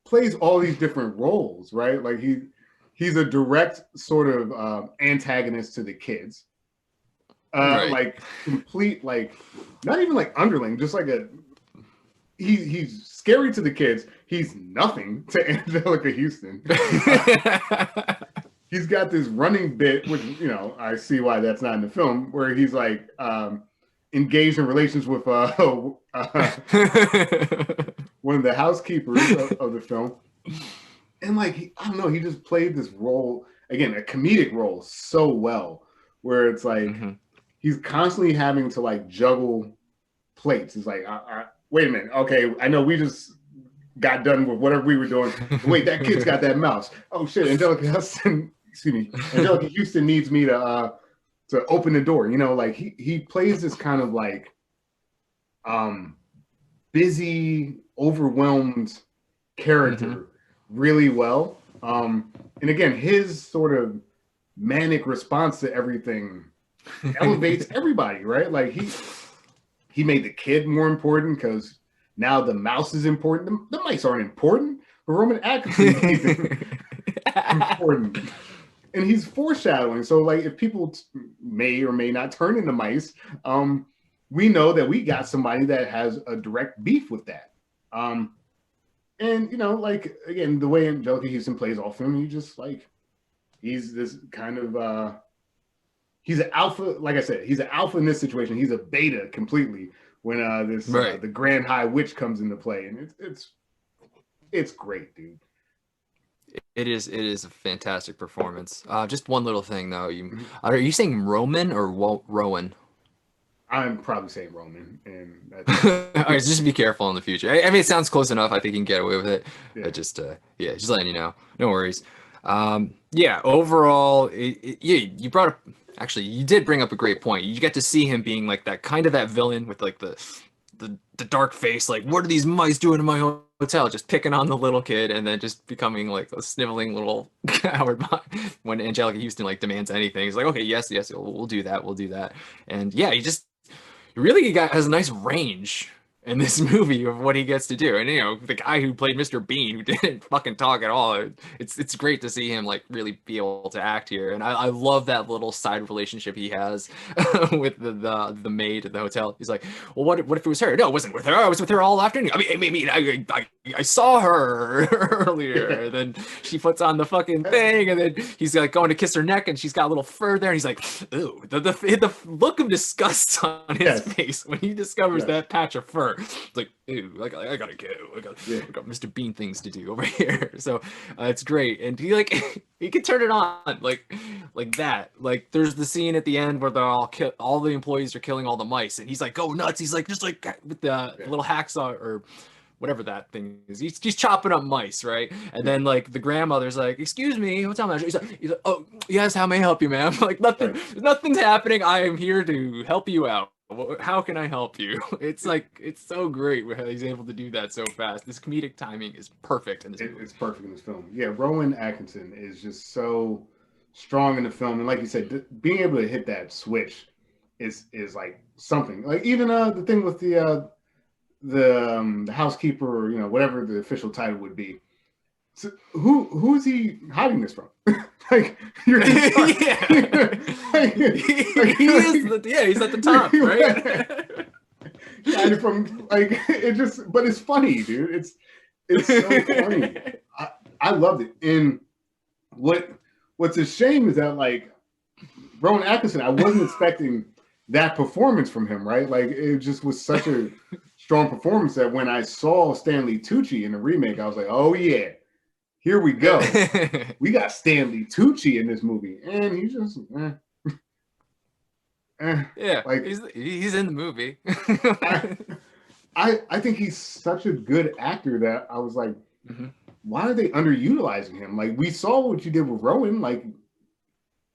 plays all these different roles, right? Like he's a direct sort of antagonist to the kids. Right. Like complete, like not even like underling, just like he's scary to the kids. He's nothing to Angelica Houston. He's got this running bit, which I see why that's not in the film, where he's like engaged in relations with one of the housekeepers of the film, and like I don't know, he just played this role again, a comedic role, so well, where it's like he's constantly having to like juggle plates. It's like, wait a minute, okay, I know we just got done with whatever we were doing. Wait, that kid's got that mouse. Oh shit, Angelica Houston needs me to open the door. Like he plays this kind of like busy, overwhelmed character really well. And again, his sort of manic response to everything elevates everybody, right? Like he made the kid more important because now the mouse is important. The mice aren't important, but Rowan Atkinson made them important. And he's foreshadowing. So like if people may or may not turn into mice, we know that we got somebody that has a direct beef with that. And like again, the way Angelica Houston plays off him, he just like he's this kind of he's an alpha. Like I said, he's an alpha in this situation. He's a beta completely when the Grand High Witch comes into play, and it's great, dude. It is a fantastic performance. Just one little thing though, are you saying Roman or Rowan? I'm probably saying Roman, and all right, just be careful in the future. I mean, it sounds close enough. I think you can get away with it. Yeah. But just just letting you know. No worries. Yeah, overall, you brought up. Actually, you did bring up a great point. You get to see him being like that kind of that villain with like the dark face. Like, what are these mice doing in my hotel? Just picking on the little kid, and then just becoming like a sniveling little coward when Angelica Houston like demands anything. He's like, okay, yes, we'll do that, and yeah, he really has a nice range in this movie of what he gets to do. And you know, the guy who played Mr. Bean, who didn't fucking talk at all, it's great to see him like really be able to act here. And I love that little side relationship he has with the maid at the hotel. He's like, well, what if it was her? No, it wasn't with her. I was with her all afternoon. I saw her earlier. And then she puts on the fucking thing, and then he's like going to kiss her neck, and she's got a little fur there, and he's like, ooh, the look of disgust on his face when he discovers that patch of fur. It's like, ew, I gotta go. I got Mr. Bean things to do over here. So it's great, and he like he can turn it on like that. Like there's the scene at the end where they're all the employees are killing all the mice, and he's like, go nuts. He's like just like with the little hacksaw or whatever that thing is. He's chopping up mice, right? And then like the grandmother's like, "Excuse me, what's up, man?" He's like, "Oh yes, how may I help you, ma'am?" Like nothing's happening. I am here to help you out. How can I help you? It's like it's so great how he's able to do that so fast. This comedic timing is perfect in this movie. It's perfect in this film. Yeah, Rowan Atkinson is just so strong in the film, and like you said, being able to hit that switch is like something. Like even the thing with the housekeeper, or, you know, whatever the official title would be. So who is he hiding this from? Like you're yeah. He is he's at the top, right? Hiding from like it just, but it's funny, dude. It's so funny. I loved it. And what's a shame is that like Rowan Atkinson, I wasn't expecting that performance from him, right? Like it just was such a strong performance that when I saw Stanley Tucci in the remake, I was like, oh yeah, here we go. We got Stanley Tucci in this movie, and he just yeah, like he's in the movie. I think he's such a good actor that I was like, why are they underutilizing him? Like we saw what you did with Rowan, like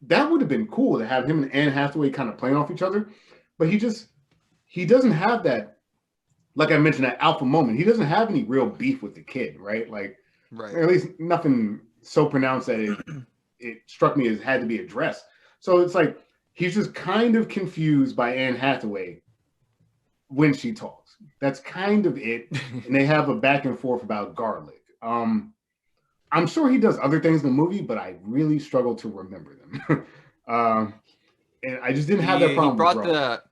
that would have been cool to have him and Anne Hathaway kind of playing off each other, but he doesn't have that. Like I mentioned, that alpha moment. He doesn't have any real beef with the kid, right? Like, or at least nothing so pronounced that it struck me as had to be addressed. So it's like he's just kind of confused by Anne Hathaway when she talks. That's kind of it. And they have a back and forth about garlic. I'm sure he does other things in the movie, but I really struggle to remember them. And I just didn't have that problem. He brought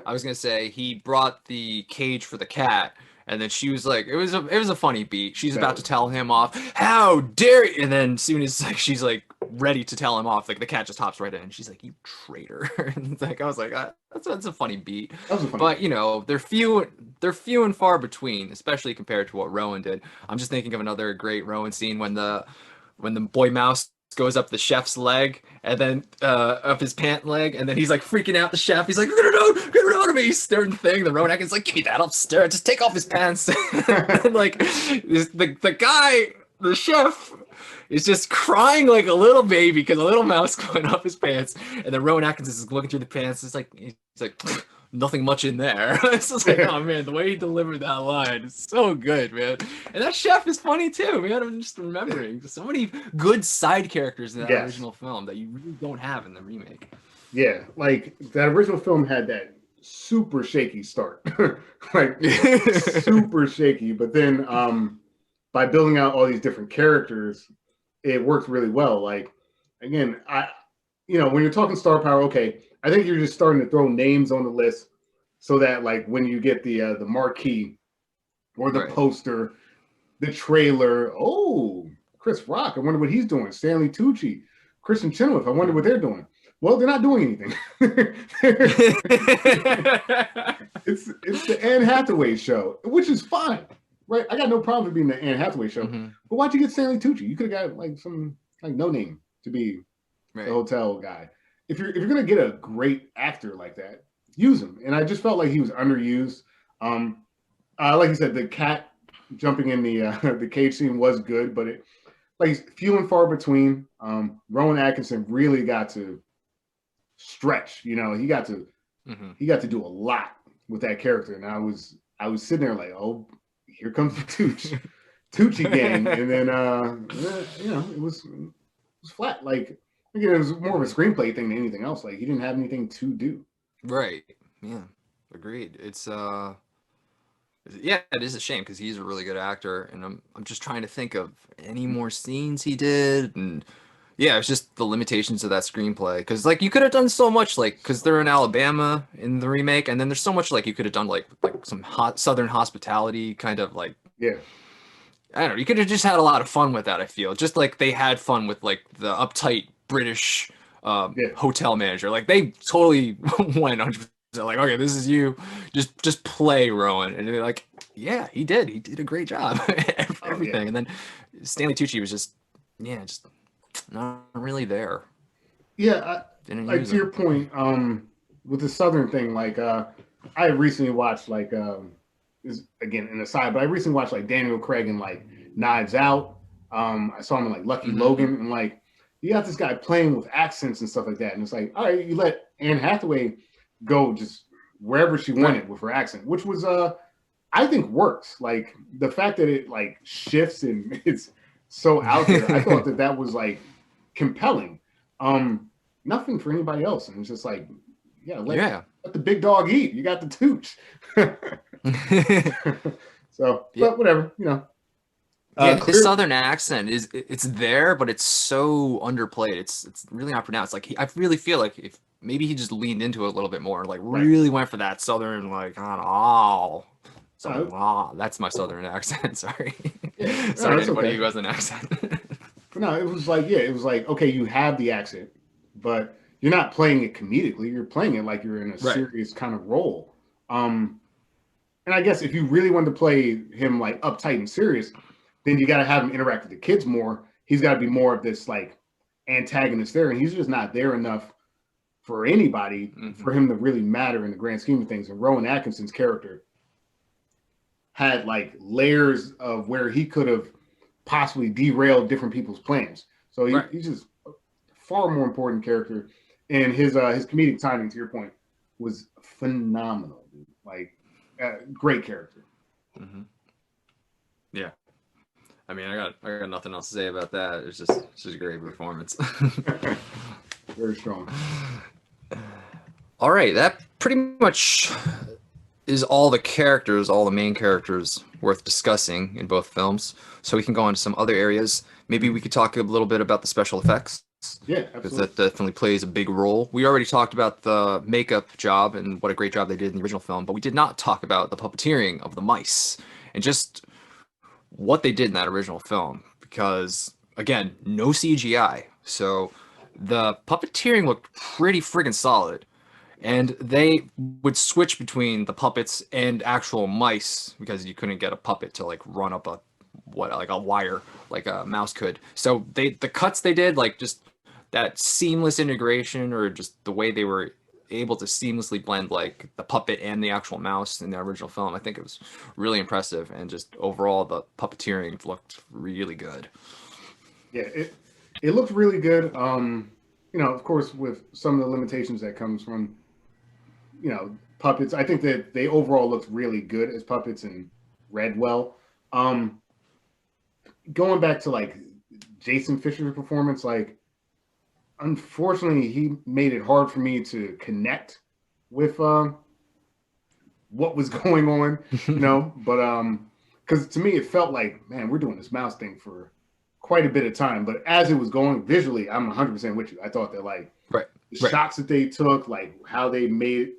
I was gonna say he brought the cage for the cat, and then she was like, it was a funny beat. She's about to tell him off. How dare you? And then as soon as like she's like ready to tell him off, like the cat just hops right in. She's like, you traitor. And it's like I was like, that's a funny beat. But you know, they're few and far between, especially compared to what Rowan did. I'm just thinking of another great Rowan scene when the boy mouse goes up the chef's leg and then up his pant leg, and then he's like freaking out. The chef, he's like, get it out of me. He's stirring the thing. The Rowan Atkinson's like, give me that, I'll stir it. Just take off his pants. And like the guy, the chef, is just crying like a little baby because a little mouse going up his pants, and then Rowan Atkinson is looking through the pants. He's like nothing much in there. It's just like, oh man, the way he delivered that line is so good, man. And that chef is funny too, man. I'm just remembering so many good side characters in that original film that you really don't have in the remake. Yeah, like that original film had that super shaky start, like super shaky. But then by building out all these different characters, it worked really well. Like again, when you're talking star power, okay, I think you're just starting to throw names on the list so that like when you get the marquee or the poster, the trailer, oh, Chris Rock, I wonder what he's doing. Stanley Tucci, Kristen Chenoweth, I wonder what they're doing. Well, they're not doing anything. It's the Anne Hathaway show, which is fine, right? I got no problem with being the Anne Hathaway show. But why'd you get Stanley Tucci? You could have got like some like no name to be the hotel guy. If you're gonna get a great actor like that, use him. And I just felt like he was underused. Like you said, the cat jumping in the cage scene was good, but it like few and far between. Rowan Atkinson really got to stretch. You know, he got to do a lot with that character, and I was sitting there like, oh, here comes the Tucci gang, and then it was flat. Like again, it was more of a screenplay thing than anything else. Like he didn't have anything to do. Right. Yeah. Agreed. Yeah, it is a shame because he's a really good actor, and I'm just trying to think of any more scenes he did, and yeah, it's just the limitations of that screenplay. Because like you could have done so much, like because they're in Alabama in the remake, and then there's so much like you could have done like some hot Southern hospitality kind of like Yeah. I don't know. You could have just had a lot of fun with that. I feel just like they had fun with like the uptight British Yeah. hotel manager. Like they totally went 100%. Like, okay, this is you. Just play Rowan, and they're like, yeah, he did. He did a great job. Oh yeah. Everything, and then Stanley Tucci was just, yeah, just not really there. Yeah, Didn't like use to your him. point, with the Southern thing, like I recently watched like is again an aside, but I recently watched like Daniel Craig and like Knives Out. I saw him in like Lucky Hmm. Logan, and like you got this guy playing with accents and stuff like that, and it's like, all right, you let Anne Hathaway go just wherever she Right. wanted with her accent, which was I think works. Like the fact that it like shifts and it's so out there, I thought that that was like compelling. Um, Nothing for anybody else, and it's just like, yeah, Yeah. let the big dog eat. You got the tooch. So, Yeah. but whatever, you know. Yeah, his Clear. southern accent it's there, but it's so underplayed. It's really not pronounced. Like I really feel like if maybe he just leaned into it a little bit more and like Right. really went for that southern like I don't know, oh, Uh, so that's my southern accent. Sorry, yeah, no, sorry to that's anybody okay. who has an accent. But no, it was like, yeah, it was like, okay, you have the accent, but you're not playing it comedically. You're playing it like you're in a Right. serious kind of role. Um, and I guess if you really wanted to play him like uptight and serious, then you got to have him interact with the kids more. He's got to be more of this like antagonist there, and he's just not there enough for anybody Hmm. for him to really matter in the grand scheme of things. And Rowan Atkinson's character had like layers of where he could have possibly derailed different people's plans. So Right. he's just a far more important character, and his comedic timing, to your point, was phenomenal. Dude. Like, great character. Hmm. Yeah. I mean, I got nothing else to say about that. It's just a great performance. Very strong. All right, that pretty much is all the characters, all the main characters worth discussing in both films. So we can go on to some other areas. Maybe we could talk a little bit about the special effects Yeah, because absolutely. that definitely plays a big role. We already talked about the makeup job and what a great job they did in the original film, but we did not talk about the puppeteering of the mice and just what they did in that original film because again, no CGI. So the puppeteering looked pretty friggin' solid and they would switch between the puppets and actual mice because you couldn't get a puppet to like run up a what like a wire like a mouse could. So the cuts they did like just that seamless integration or just the way they were able to seamlessly blend like the puppet and the actual mouse in the original film. I think it was really impressive and just overall the puppeteering looked really good. Yeah, it looked really good. You know, of course, with some of the limitations that comes from puppets, I think that they overall looked really good as puppets and read well. Um, Going back to like Jason Fisher's performance, like unfortunately he made it hard for me to connect with what was going on, but because to me it felt like, man, we're doing this mouse thing for quite a bit of time, but as it was going visually, I'm 100% with you. I thought that like Right. the Right. shots that they took, like how they made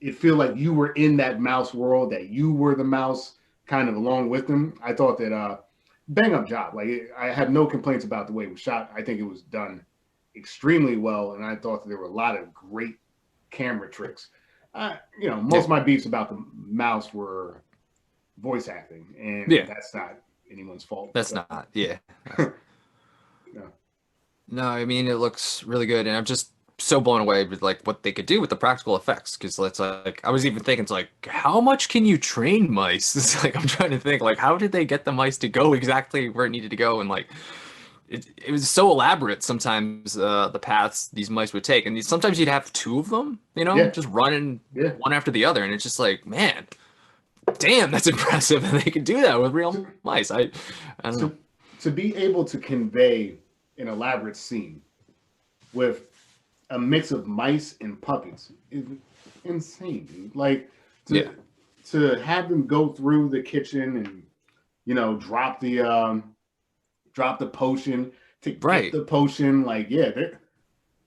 it feel like you were in that mouse world, that you were the mouse kind of along with them. I thought that bang up job. Like I have no complaints about the way it was shot. I think it was done extremely well, and I thought that there were a lot of great camera tricks. Most Yeah. of my beefs about the mouse were voice acting, and Yeah. that's not anyone's fault. That's So, not. Yeah. no. No, I mean it looks really good, and I'm just so blown away with like what they could do with the practical effects. Because it's like I was even thinking, it's like how much can you train mice? It's like I'm trying to think like how did they get the mice to go exactly where it needed to go, and like it was so elaborate sometimes the paths these mice would take, and sometimes you'd have two of them, Yeah, just running yeah. one after the other, and it's just like man, damn, that's impressive, and they could do that with real mice. I don't know. to to be able to convey an elaborate scene with a mix of mice and puppets, insane, dude. Like Yeah. to have them go through the kitchen and drop the potion to get Right. the potion. Like, yeah,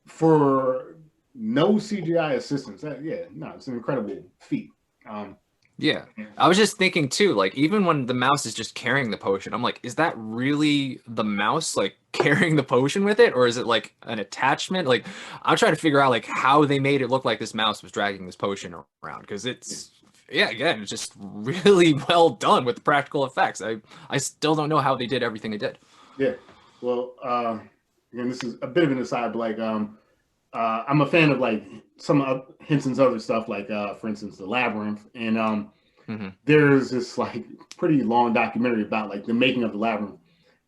for no CGI assistance. It's an incredible feat. Um, Yeah. I was just thinking too, like even when the mouse is just carrying the potion, I'm like, is that really the mouse like carrying the potion with it, or is it like an attachment? Like I'm trying to figure out like how they made it look like this mouse was dragging this potion around because it's yeah, again, it's just really well done with the practical effects. I still don't know how they did everything they did. yeah. Well, again, this is a bit of an aside, but like, I'm a fan of like some of Henson's other stuff, like for instance, the Labyrinth, and Hmm. there's this like pretty long documentary about like the making of the Labyrinth,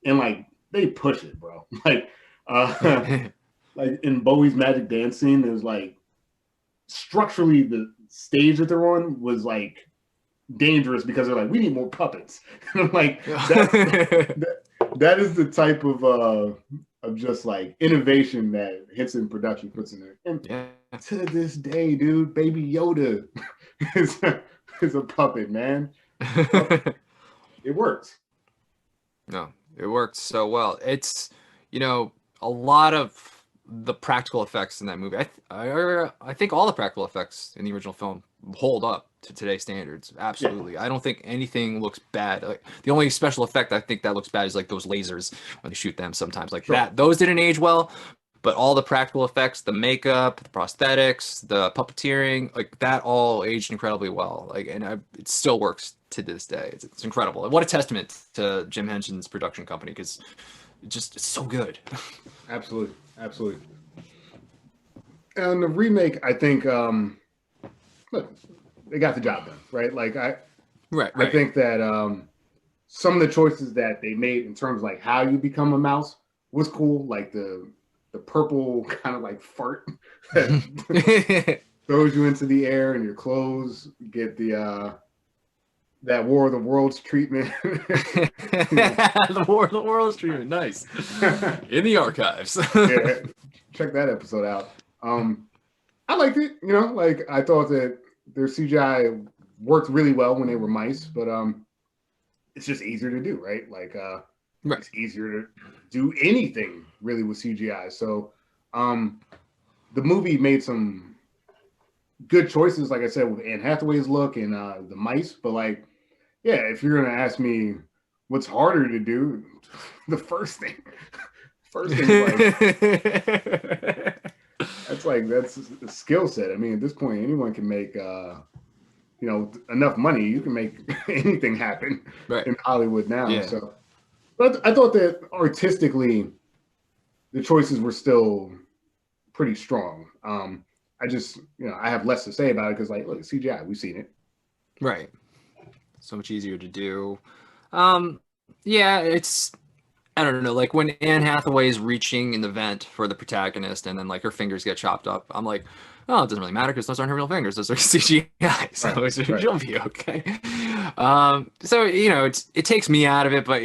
and like they push it, bro. Like, like in Bowie's Magic Dance scene, there's like structurally the stage that they're on was like dangerous because they're like, we need more puppets. And I'm like, that is the type of just like innovation that Henson production puts in there. And Yeah. to this day, dude, Baby Yoda is a puppet, man. It works. No, it worked so well. It's, you know, a lot of the practical effects in that movie. I think all the practical effects in the original film hold up to today's standards. Yeah. Absolutely. I don't think anything looks bad. Like the only special effect I think that looks bad is like those lasers when they shoot them sometimes. Like Sure. that, those didn't age well, but all the practical effects, the makeup, the prosthetics, the puppeteering, like that all aged incredibly well. Like, and it still works to this day. It's incredible. What a testament to Jim Henson's production company because it's so good. Absolutely. Absolutely. And the remake, I think, look, they got the job done, right? Like Right, I think that some of the choices that they made in terms of like how you become a mouse was cool. Like the purple kind of like fart that throws you into the air and your clothes get the that War of the Worlds treatment. The War of the Worlds treatment, nice. In the archives. Yeah, check that episode out. I liked it, like I thought that their CGI worked really well when they were mice, but it's just easier to do, right? Like Right. it's easier to do anything really with CGI. So the movie made some good choices, like I said, with Anne Hathaway's look and the mice, but like, yeah, if you're gonna ask me what's harder to do, the first thing is that's a skill set. I mean, at this point, anyone can make enough money. You can make anything happen Right. in Hollywood now. Yeah. So, but I thought that artistically, the choices were still pretty strong. I just, I have less to say about it because, like, look, CGI, we've seen it. Right. So much easier to do. Yeah, it's I don't know, like when Anne Hathaway is reaching in the vent for the protagonist and then like her fingers get chopped up, I'm like, oh, it doesn't really matter because those aren't her real fingers, those are CGI, so Right, right. she'll be okay. So it takes me out of it, but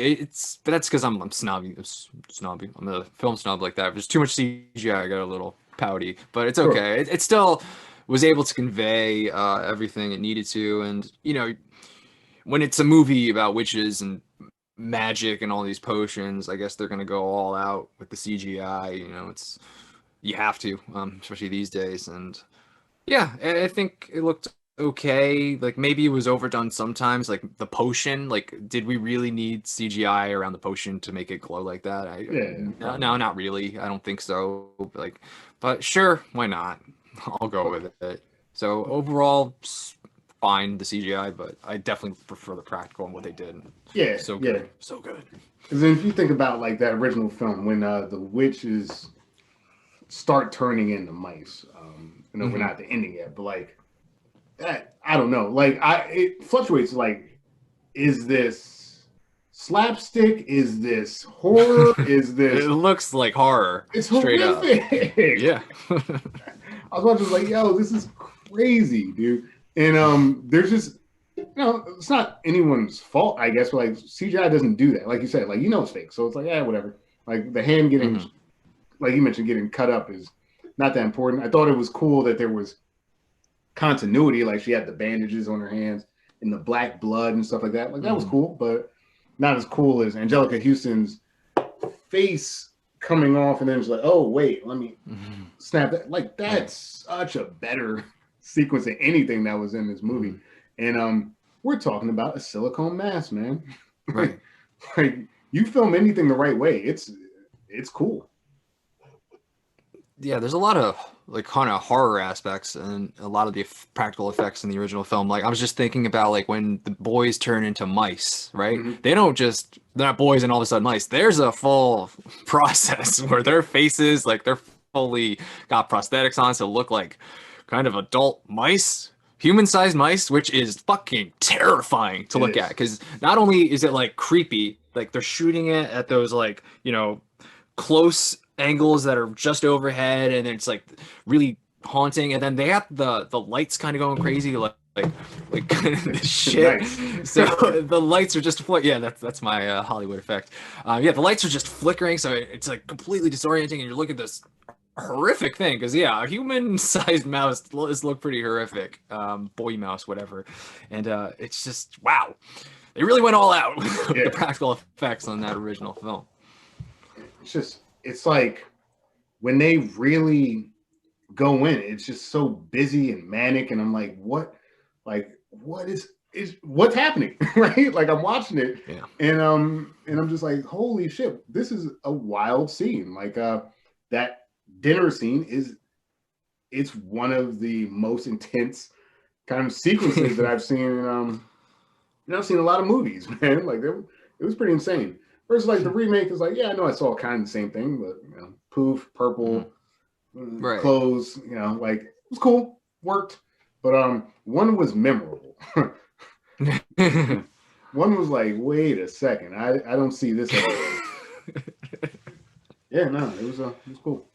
that's because I'm snobby. I'm a film snob like that. If there's too much CGI, I got a little pouty, but it's Sure. okay. It still was able to convey everything it needed to, and when it's a movie about witches and magic and all these potions, I guess they're gonna go all out with the CGI. You have to, especially these days. And yeah, I think it looked okay. Like maybe it was overdone sometimes. Like the potion, like did we really need CGI around the potion to make it glow like that? Yeah. No, not really. I don't think so. But sure, why not? I'll go with it. So overall, fine the CGI, but I definitely prefer the practical and what they did. Yeah, So yeah. good, so good. Because then if you think about like that original film when the witches start turning into mice, we're not at the ending yet, but like that, I don't know. Like it fluctuates. Like, is this slapstick? Is this horror? Is this? It looks like horror. It's straight horrific. up. Yeah. I was watching like, yo, this is crazy, dude. And there's just it's not anyone's fault, I guess, but like CGI doesn't do that. Like you said, like it's fake. So it's like, yeah, whatever. Like the hand getting like you mentioned, getting cut up is not that important. I thought it was cool that there was continuity. Like she had the bandages on her hands and the black blood and stuff like that. Like that was cool, but not as cool as Angelica Houston's face coming off, and then it's like, oh wait, let me snap that. Like that's such a better sequence than anything that was in this movie. And we're talking about a silicone mask, man. Right. Like you film anything the right way, it's cool. Yeah, there's a lot of like kind of horror aspects and a lot of the practical effects in the original film. Like I was just thinking about like when the boys turn into mice, right? They're not boys and all of a sudden mice. There's a full process where their faces, like they're fully got prosthetics on to look like kind of adult mice, human-sized mice, which is fucking terrifying to look at because not only is it like creepy, like they're shooting it at those like, close angles that are just overhead, and it's like really haunting, and then they have the lights kind of going crazy like shit. Nice. So the lights are just yeah, that's my Hollywood effect. Yeah, the lights are just flickering, so it's like completely disorienting, and you're looking at this horrific thing because yeah, a human-sized mouse does look pretty horrific, boy mouse, whatever, and it's just wow, they really went all out with the practical effects on that original film. It's like when they really go in, it's just so busy and manic, and I'm like, what is what's happening? Right? Like I'm watching it, and I'm just like, holy shit, this is a wild scene. Like that dinner scene it's one of the most intense kind of sequences that I've seen. I've seen a lot of movies, man. Like it was pretty insane. Versus like the remake is like, yeah, I know I saw kind of the same thing, but poof, purple, clothes, like it was cool, worked. But one was memorable. One was like, wait a second, I don't see this at all. Yeah, no, it was cool.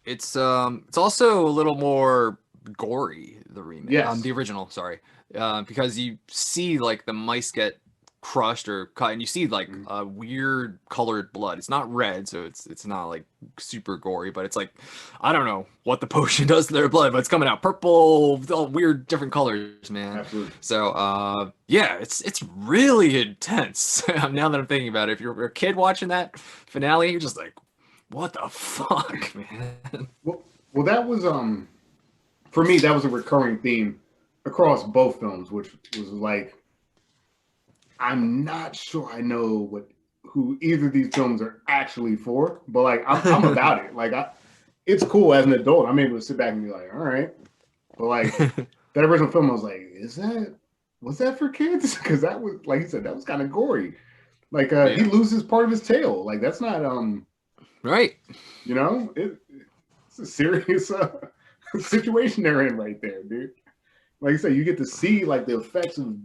It's also a little more gory, the remake. Yes. The original, sorry. Because you see like the mice get crushed or cut, and you see like weird colored blood. It's not red, so it's not like super gory, but it's like I don't know what the potion does to their blood, but it's coming out purple, all weird different colors, man. Absolutely. So yeah, it's really intense. Now that I'm thinking about it, if you're a kid watching that finale, you're just like, what the fuck, man? Well, that was for me, that was a recurring theme across both films, which was like, I'm not sure I know who either of these films are actually for, but like I'm about it. Like it's cool as an adult. I'm able to sit back and be like, all right. But like that original film, I was like, was that for kids? Because that was, like you said, that was kind of gory. Like he loses part of his tail. Like that's not right. It's a serious situation they're in right there, dude. Like I said, you get to see like the effects of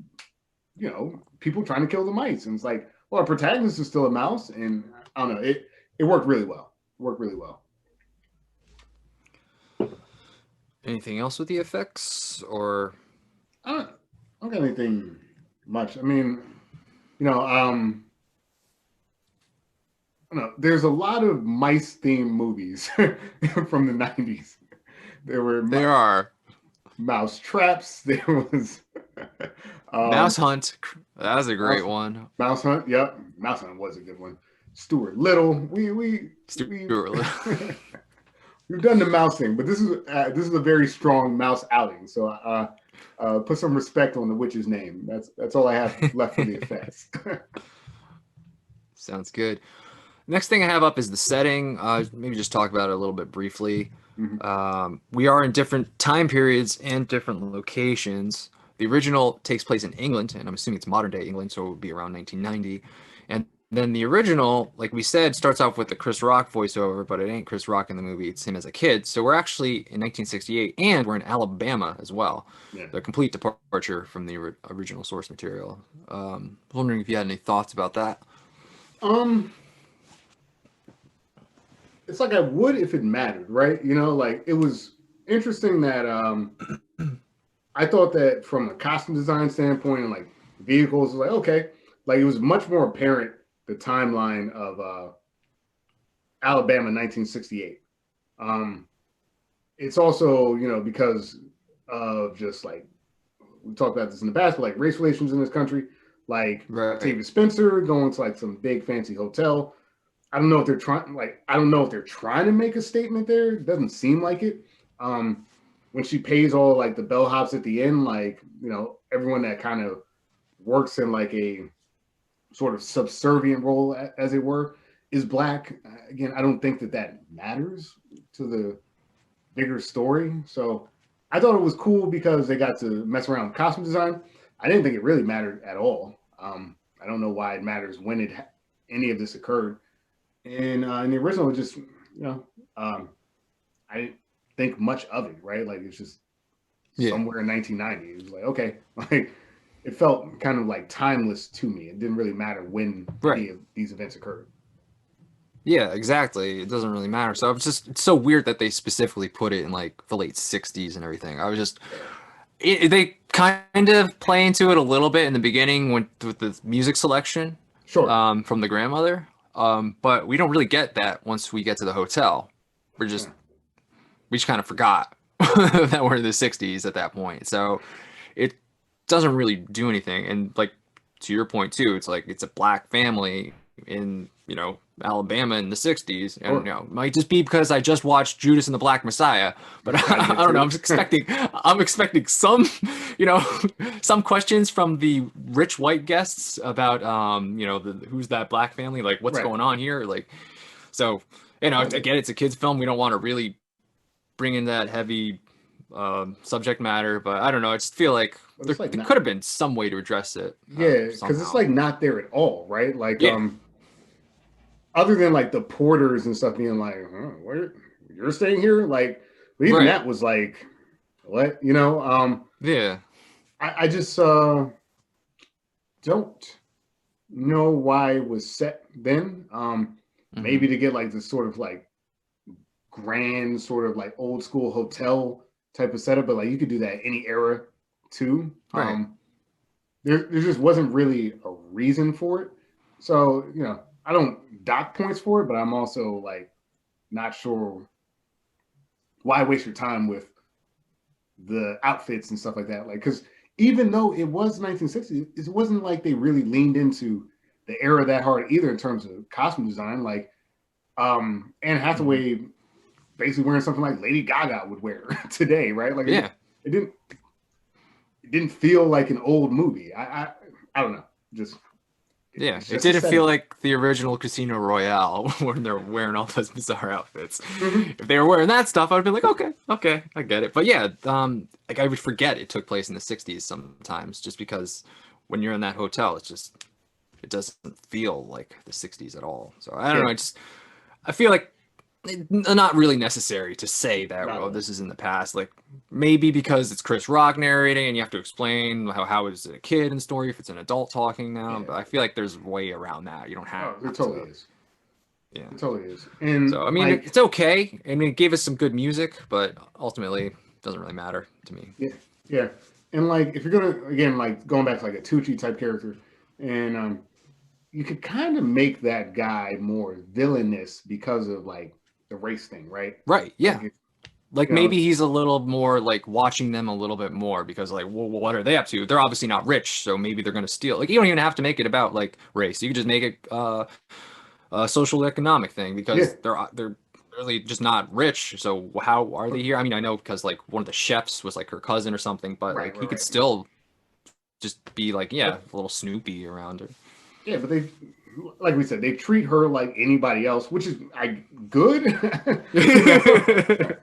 people trying to kill the mice, and it's like, well, our protagonist is still a mouse, and I don't know, it worked really well. Anything else with the effects, or I don't got anything much. I mean, I don't know, there's a lot of mice themed movies from the 90s. There are mouse traps. There was Mouse Hunt. That was a great one. Mouse Hunt, yep. Mouse Hunt was a good one. Stuart Little. Stuart Little. We've done the mouse thing, but this is a very strong mouse outing. So put some respect on the witch's name. That's all I have left for the effects. Sounds good. Next thing I have up is the setting. Maybe just talk about it a little bit briefly. We are in different time periods and different locations. The original takes place in England, and I'm assuming it's modern day England, so it would be around 1990. And then the original, like we said, starts off with the Chris Rock voiceover, but it ain't Chris Rock in the movie. It's him as a kid. So we're actually in 1968, and we're in Alabama as well. Yeah. The complete departure from the original source material. I was wondering if you had any thoughts about that. It's like I would if it mattered, right? Like it was interesting that I thought that from a costume design standpoint and like vehicles, like okay, like it was much more apparent the timeline of Alabama 1968. It's also because of just like we talked about this in the past, but like race relations in this country, like Right. Octavia Spencer going to like some big fancy hotel. I don't know if they're trying I don't know if they're trying to make a statement there. It doesn't seem like it. Um, when she pays all like the bellhops at the end, like everyone that kind of works in like a sort of subservient role, as it were, is black. Again, I don't think that that matters to the bigger story. So I thought it was cool because they got to mess around with costume design. I didn't think it really mattered at all. I don't know why it matters when any of this occurred. And in the original, it just I didn't think much of it. Right, like it's just Yeah. somewhere in 1990. It was like okay, like it felt kind of like timeless to me. It didn't really matter when Right. any of these events occurred. Yeah, exactly. It doesn't really matter. So it's so weird that they specifically put it in like the late 60s and everything. I was just they kind of play into it a little bit in the beginning with the music selection Sure. from the grandmother. But we don't really get that once we get to the hotel. We're just Yeah. we just kind of forgot that we're in the 60s at that point. So it doesn't really do anything. And like to your point too, it's like it's a black family in, Alabama in the 60s. And Sure. it might just be because I just watched Judas and the Black Messiah, but I I did don't know. too. I'm expecting some, you know, some questions from the rich white guests about who's that black family? Like what's Right. going on here? Like so, again, it's a kids film. We don't want to really bring in that heavy subject matter, but I don't know. I just feel like But there, it's like there not. could have been some way to address it Yeah, because it's somehow. like not there at all, right? Like, Yeah, other than like the porters and stuff being like, where you're staying here? Like, but even right. that was like, what? Yeah. I just don't know why it was set then. Hmm. Maybe to get like this sort of like grand, sort of like old school hotel type of setup, but like you could do that any era too. Right. There just wasn't really a reason for it. So, I don't dock points for it, but I'm also like not sure why waste your time with the outfits and stuff like that. Like, because even though it was 1960, it wasn't like they really leaned into the era that hard either in terms of costume design. Like, Anne Hmm. Hathaway basically wearing something like Lady Gaga would wear today, right? Like, Yeah. it didn't it didn't feel like an old movie. I don't know. Just Yeah. it's It just a didn't feel setting. like the original Casino Royale when they're wearing all those bizarre outfits. Mhm. If they were wearing that stuff, I'd be like, okay, okay, I get it. But yeah, like I would forget it took place in the 60s sometimes just because when you're in that hotel, it doesn't feel like the 60s at all. So I don't know. Yeah, I feel like not really necessary to say that, not at oh, all. this is in the past. Like maybe because it's Chris Rock narrating and you have to explain how is it a kid in the story if it's an adult talking now. Yeah. But I feel like there's a way around that. You don't Oh, it have totally to. is. Yeah. It totally is. And So I mean, like, it's okay. I mean, it gave us some good music, but ultimately, it doesn't really matter to me. yeah, yeah. And like, if you're gonna again like going back to like a Tucci type character, and you could kind of make that guy more villainous because of like the race thing, right? Right? Like, Yeah. Like you know, maybe he's a little more like watching them a little bit more because like, well, what are they up to? They're obviously not rich, so maybe they're gonna steal. Like you don't even have to make it about like race. You could just make it a social economic thing yeah, because they're really just not rich. So how are they here? I mean, I know because like one of the chefs was like her cousin or something, but right, like he right, could right. still just be like, yeah, But a little Snoopy around her. yeah, but they, like we said, they treat her like anybody else, which is good, you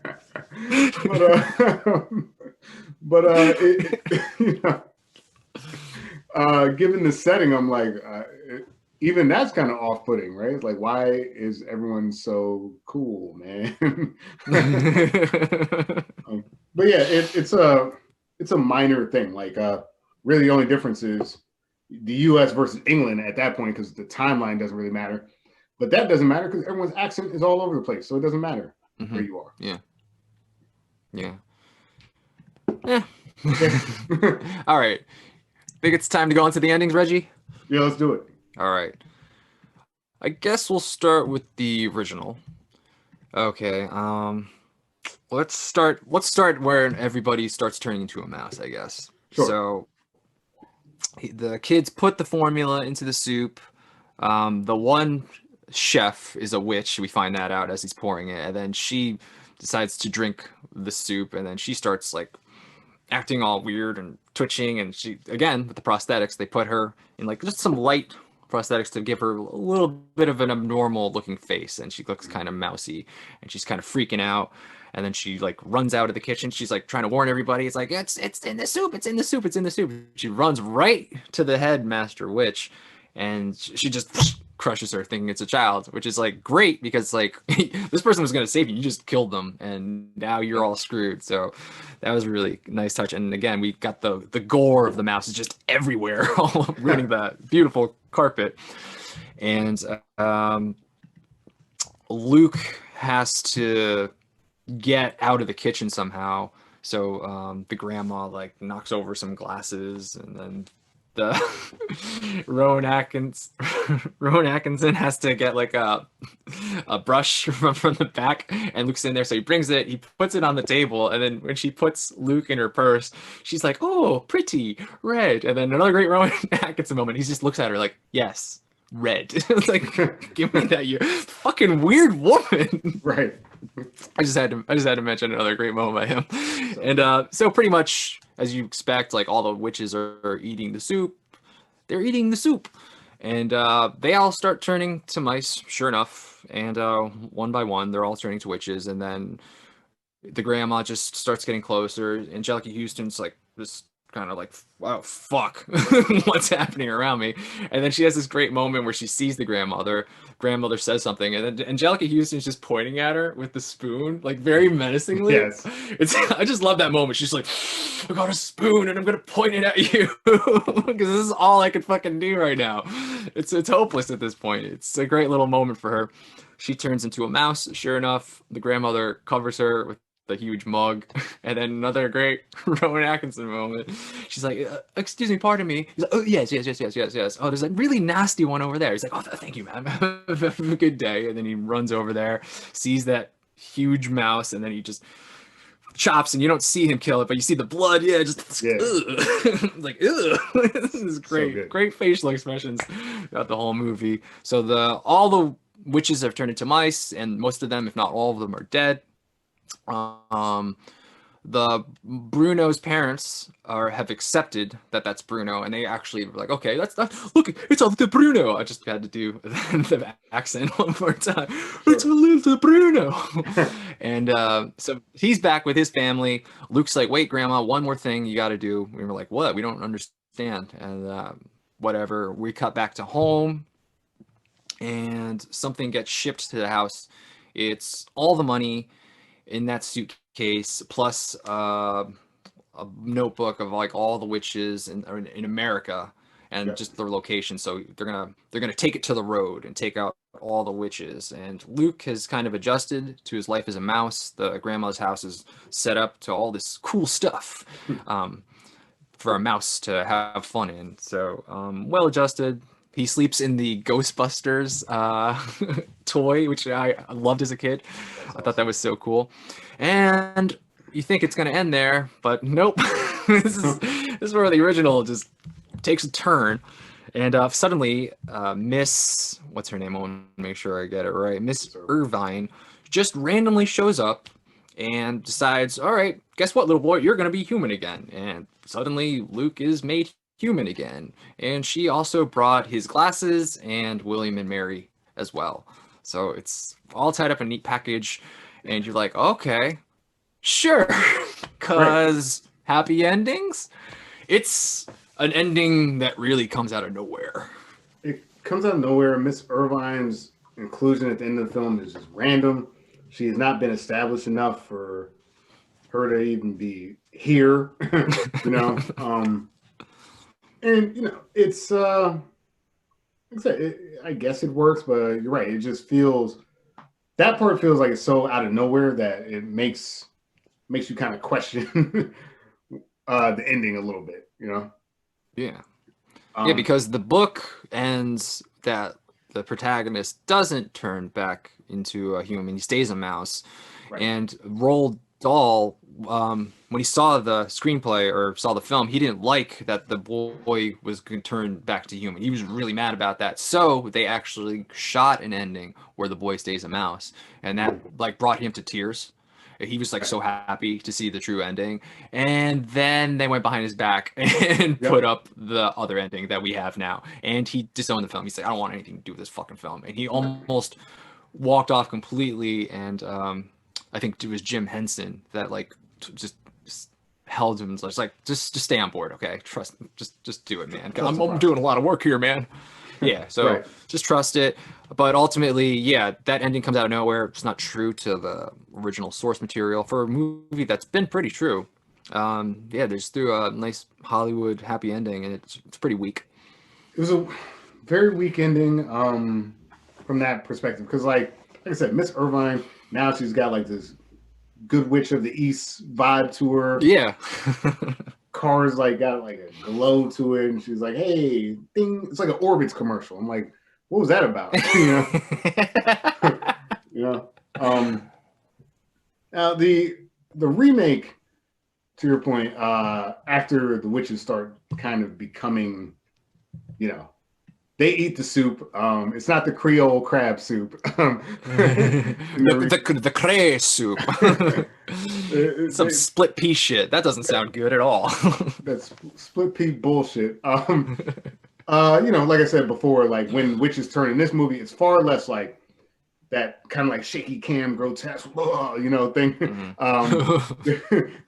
know. but you know, given the setting, I'm like, even that's kind of off-putting, right? It's like, why is everyone so cool, man? But yeah, it's a minor thing. Like, really, the only difference is the U.S. versus England at that point because the timeline doesn't really matter. But that doesn't matter because everyone's accent is all over the place, so it doesn't matter Hmm. where you are. Yeah, yeah. Yeah. Yeah, All right. Think it's time to go on to the endings, Reggie? yeah, let's do it. All right. I guess we'll start with the original. Okay. let's start where everybody starts turning into a mouse, I guess. Sure. So the kids put the formula into the soup. The one chef is a witch. We find that out as he's pouring it, and then she decides to drink the soup, and then she starts like acting all weird and twitching. And she, again, with the prosthetics, they put her in like just some light prosthetics to give her a little bit of an abnormal looking face, and she looks kind of mousy, and she's kind of freaking out. And then she like runs out of the kitchen. She's like trying to warn everybody. It's like it's in the soup. It's in the soup. It's in the soup. She runs right to the headmaster witch, and she just crushes her, thinking it's a child, which is like great because like this person was gonna save you. You just killed them, and now you're all screwed. So that was a really nice touch. And again, we got the gore of the mouse is just everywhere, all ruining the beautiful carpet. And Luke has to get out of the kitchen somehow. So the grandma like knocks over some glasses, and then the Rowan Atkinson has to get like a brush from the back, and Luke's in there, so he brings it, he puts it on the table, and then when she puts Luke in her purse, she's like, "Oh, pretty red." And then another great Rowan Atkinson moment. He just looks at her like, "Yes, red." It's like, give me that, you fucking weird woman. Right. I just had to mention another great moment by him. And so pretty much as you expect, like all the witches are eating the soup. They're eating the soup. And they all start turning to mice, sure enough. And one by one, they're all turning to witches. And then the grandma just starts getting closer. Angelica Houston's like this kind of like, wow, fuck, what's happening around me? And then she has this great moment where she sees the grandmother. Grandmother says something, and then Angelica Houston's just pointing at her with the spoon, like very menacingly. Yes. I just love that moment. She's like, "I got a spoon, and I'm gonna point it at you because this is all I can fucking do right now." It's hopeless at this point. It's a great little moment for her. She turns into a mouse. Sure enough, the grandmother covers her with the huge mug. And then another great Rowan Atkinson moment. She's like, "Excuse me, pardon me." He's like, "Oh, yes, yes, yes, yes, yes, yes. Oh, there's a really nasty one over there." He's like, "Oh, thank you, ma'am. Have a good day." And then he runs over there, sees that huge mouse, and then he just chops, and you don't see him kill it, but you see the blood. Yeah, just Yeah. like, ugh. This is great, good. great facial expressions throughout the whole movie. So all the witches have turned into mice, and most of them, if not all of them, are dead. The Bruno's parents have accepted that that's Bruno, and they actually were like, "Okay, that's look, it's a little Bruno." I just had to do the accent one more time. It's a little Bruno. And so he's back with his family. Luke's like, "Wait, Grandma, one more thing you got to do." We were like, "What? We don't understand." And whatever. We cut back to home, and something gets shipped to the house. It's all the money in that suitcase, plus a notebook of like all the witches in America, and just their location. So they're gonna take it to the road and take out all the witches. And Luke has kind of adjusted to his life as a mouse. The grandma's house is set up to all this cool stuff for a mouse to have fun in. So well adjusted. He sleeps in the Ghostbusters toy, which I loved as a kid. I thought that was so cool. And you think it's going to end there, but nope. This is where the original just takes a turn. And suddenly, Miss, what's her name? I want to make sure I get it right. Miss Irvine just randomly shows up and decides, all right, guess what, little boy? You're going to be human again. And suddenly, Luke is made human again. And she also brought his glasses and William and Mary as well. So it's all tied up in a neat package. And you're like, okay, sure. Because happy endings? It's an ending that really comes out of nowhere. It comes out of nowhere. Miss Irvine's inclusion at the end of the film is just random. She has not been established enough for her to even be here, you know. And you know, it's like I said, I guess it works, but you're right. It just feels, that part feels like it's so out of nowhere that it makes you kind of question the ending a little bit, you know. Yeah. Yeah, because the book ends that the protagonist doesn't turn back into a human. He stays a mouse. Right. And Roald Dahl, when he saw the screenplay or saw the film, he didn't like that the boy was going to turn back to human. He was really mad about that. So they actually shot an ending where the boy stays a mouse, and that like brought him to tears. He was like so happy to see the true ending, and then they went behind his back and Yep. put up the other ending that we have now. And he disowned the film. He's like, I don't want anything to do with this fucking film. And he almost walked off completely. And I think it was Jim Henson that like just held him. It's like just stay on board, okay? Trust, just do it, man. I'm doing a lot of work here, man. Yeah, so Right. just trust it. But ultimately, yeah, that ending comes out of nowhere. It's not true to the original source material for a movie that's been pretty true. Yeah, they just threw a nice Hollywood happy ending, and it's pretty weak. It was a very weak ending from that perspective because, like I said, Miss Irvine now she's got like this Good Witch of the East vibe to her. Yeah. Cars like got like a glow to it, and she's like, "Hey, thing!" It's like an Orbitz commercial. I'm like, "What was that about?" You know. Now the remake, to your point, after the witches start kind of becoming, you know, they eat the soup. It's not the Creole crab soup. The cray soup. Some split pea shit. That doesn't sound good at all. That's split pea bullshit. You know, like I said before, like when witches turn in this movie, it's far less like that kind of like shaky cam grotesque, you know, thing.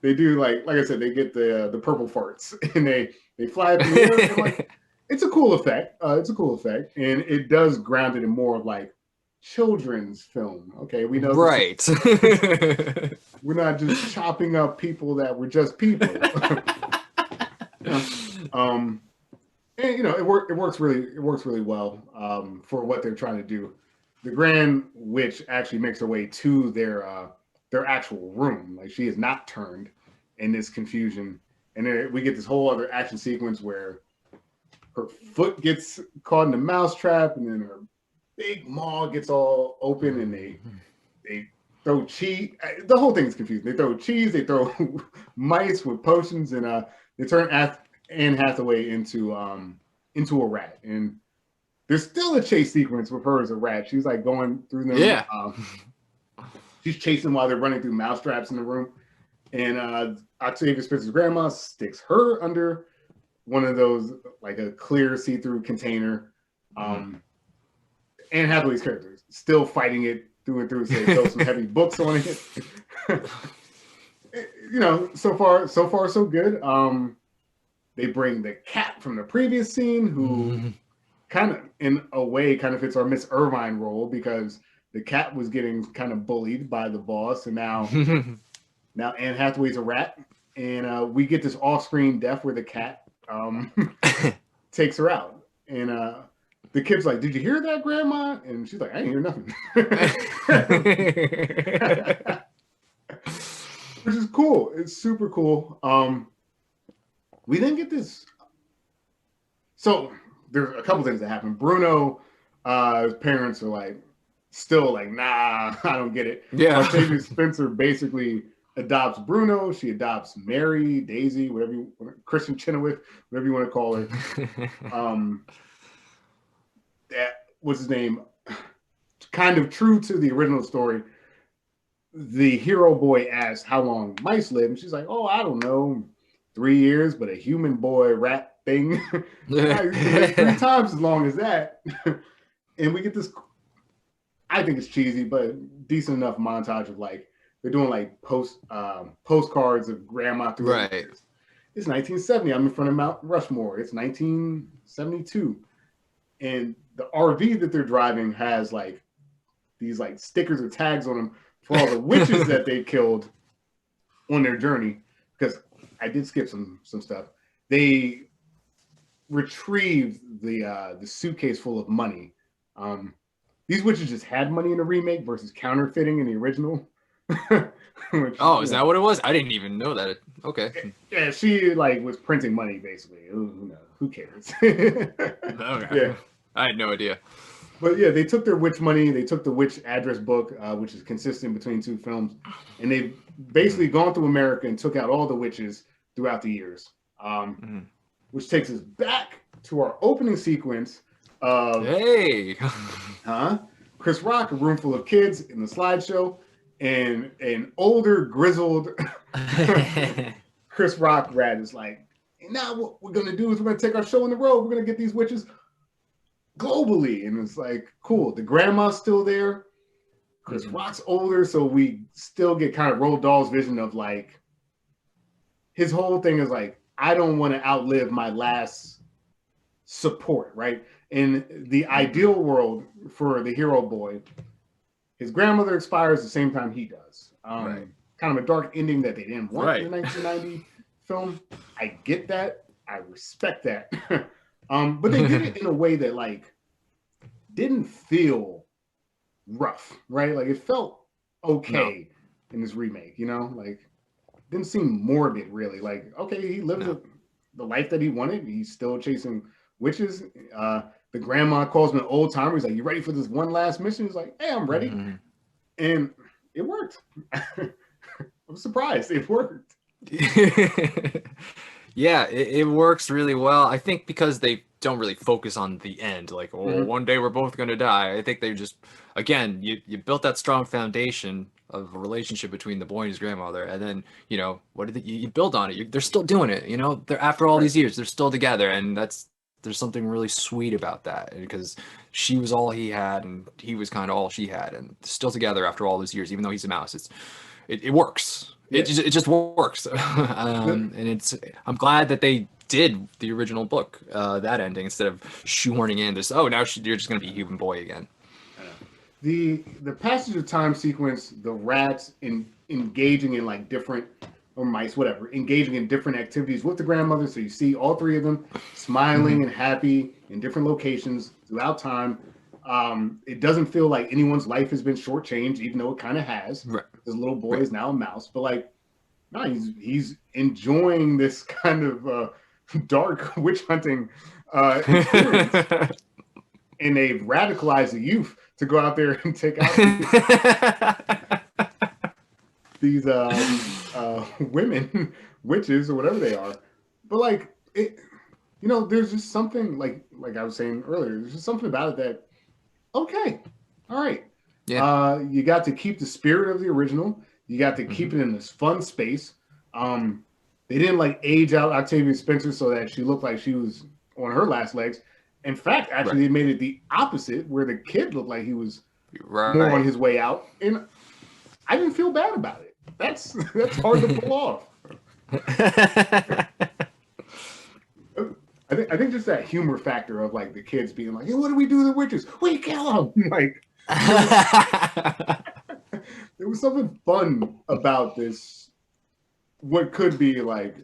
They do like I said, they get the purple farts and they fly up in the air. And like, it's a cool effect. It's a cool effect, and it does ground it in more of like children's film. Okay, we know, right? We're not just chopping up people that were just people. And you know, it works really well for what they're trying to do. The Grand Witch actually makes her way to their actual room. Like she is not turned in this confusion, and then we get this whole other action sequence where her foot gets caught in the mousetrap, and then her big maw gets all open, and they throw cheese. The whole thing is confusing. They throw cheese, they throw mice with potions, and they turn Anne Hathaway into a rat. And there's still a chase sequence with her as a rat. She's like going through them. Yeah. She's chasing while they're running through mousetraps in the room. And Octavia Spencer's grandma sticks her under one of those, like a clear see-through container. Anne Hathaway's character is still fighting it through and through, so they throw some heavy books on it. You know, so far so good. They bring the cat from the previous scene, who kind of, in a way, kind of fits our Miss Irvine role, because the cat was getting kind of bullied by the boss, and now Anne Hathaway's a rat, and we get this off-screen death where the cat takes her out, and the kid's like, "Did you hear that, Grandma?" And she's like, "I didn't hear nothing," which is cool. It's super cool. We then get this. So there's a couple things that happen. Bruno, his parents are like, still like, nah, I don't get it. Yeah. Octavia Spencer basically adopts Bruno. She adopts Mary, Daisy, whatever you, Kristen Chenoweth, whatever you want to call her. That was his name. Kind of true to the original story. The hero boy asks how long mice live, and she's like, "Oh, I don't know, 3 years, but a human boy rat thing, 3 times as long as that." And we get this, I think it's cheesy, but decent enough montage of like, they're doing like postcards of grandma through the years. It's 1970. I'm in front of Mount Rushmore. It's 1972. And the RV that they're driving has like these like stickers or tags on them for all the witches that they killed on their journey. Because I did skip some stuff. They retrieved the suitcase full of money. These witches just had money in the remake versus counterfeiting in the original. Which, is that what it was? I didn't even know that. Okay. Yeah, she like was printing money basically. Who cares? Okay. Yeah. I had no idea. But yeah, they took their witch money. They took the witch address book, which is consistent between two films, and they basically gone through America and took out all the witches throughout the years. Mhm. Which takes us back to our opening sequence of Hey. Chris Rock, a room full of kids in the slideshow, and an older, grizzled Chris Rock rat is like, now what we're gonna do is we're gonna take our show on the road. We're gonna get these witches globally, and it's like, cool. The grandma's still there. Chris Rock's older, so we still get kind of Roald Dahl's vision of like his whole thing is like, I don't want to outlive my last support, right? In the ideal world for the hero boy, his grandmother expires the same time he does. Right. Kind of a dark ending that they didn't want in the Right. 1990 film. I get that. I respect that. But they did it in a way that like didn't feel rough, right? Like it felt okay in this remake, you know, like didn't seem morbid really. Like, okay, he lived the life that he wanted. He's still chasing witches. The grandma calls him an old timer. He's like, "You ready for this one last mission?" He's like, "Hey, I'm ready." And it worked. I'm surprised it worked. Yeah, it works really well. I think because they don't really focus on the end, like, oh, one day we're both gonna die. I think they just, again, you built that strong foundation of a relationship between the boy and his grandmother, and then what did you build on it? They're still doing it. They're after all these years, they're still together, and there's something really sweet about that because she was all he had, and he was kind of all she had, and still together after all these years, even though he's a mouse. It works. Yeah. It just works. And I'm glad that they did the original book, that ending, instead of shoehorning in this, oh, now you're just going to be a human boy again. The passage of time sequence, the rats engaging in like different, or mice, whatever, engaging in different activities with the grandmother. So you see all three of them smiling and happy in different locations throughout time. It doesn't feel like anyone's life has been shortchanged, even though it kind of has. Right. This little boy is now a mouse, but like, no, he's enjoying this kind of dark witch hunting experience, and they've radicalized the youth to go out there and take out these women, witches or whatever they are. But like it, there's just something like I was saying earlier. There's just something about it that, okay, all right. Yeah. You got to keep the spirit of the original. You got to keep it in this fun space. They didn't like age out Octavia Spencer so that she looked like she was on her last legs. In fact, actually, they made it the opposite, where the kid looked like he was more on his way out, and I didn't feel bad about it. That's hard to pull off. I think just that humor factor of like the kids being like, "Hey, what do we do to the witches? We kill them!" Like, there was something fun about this. What could be like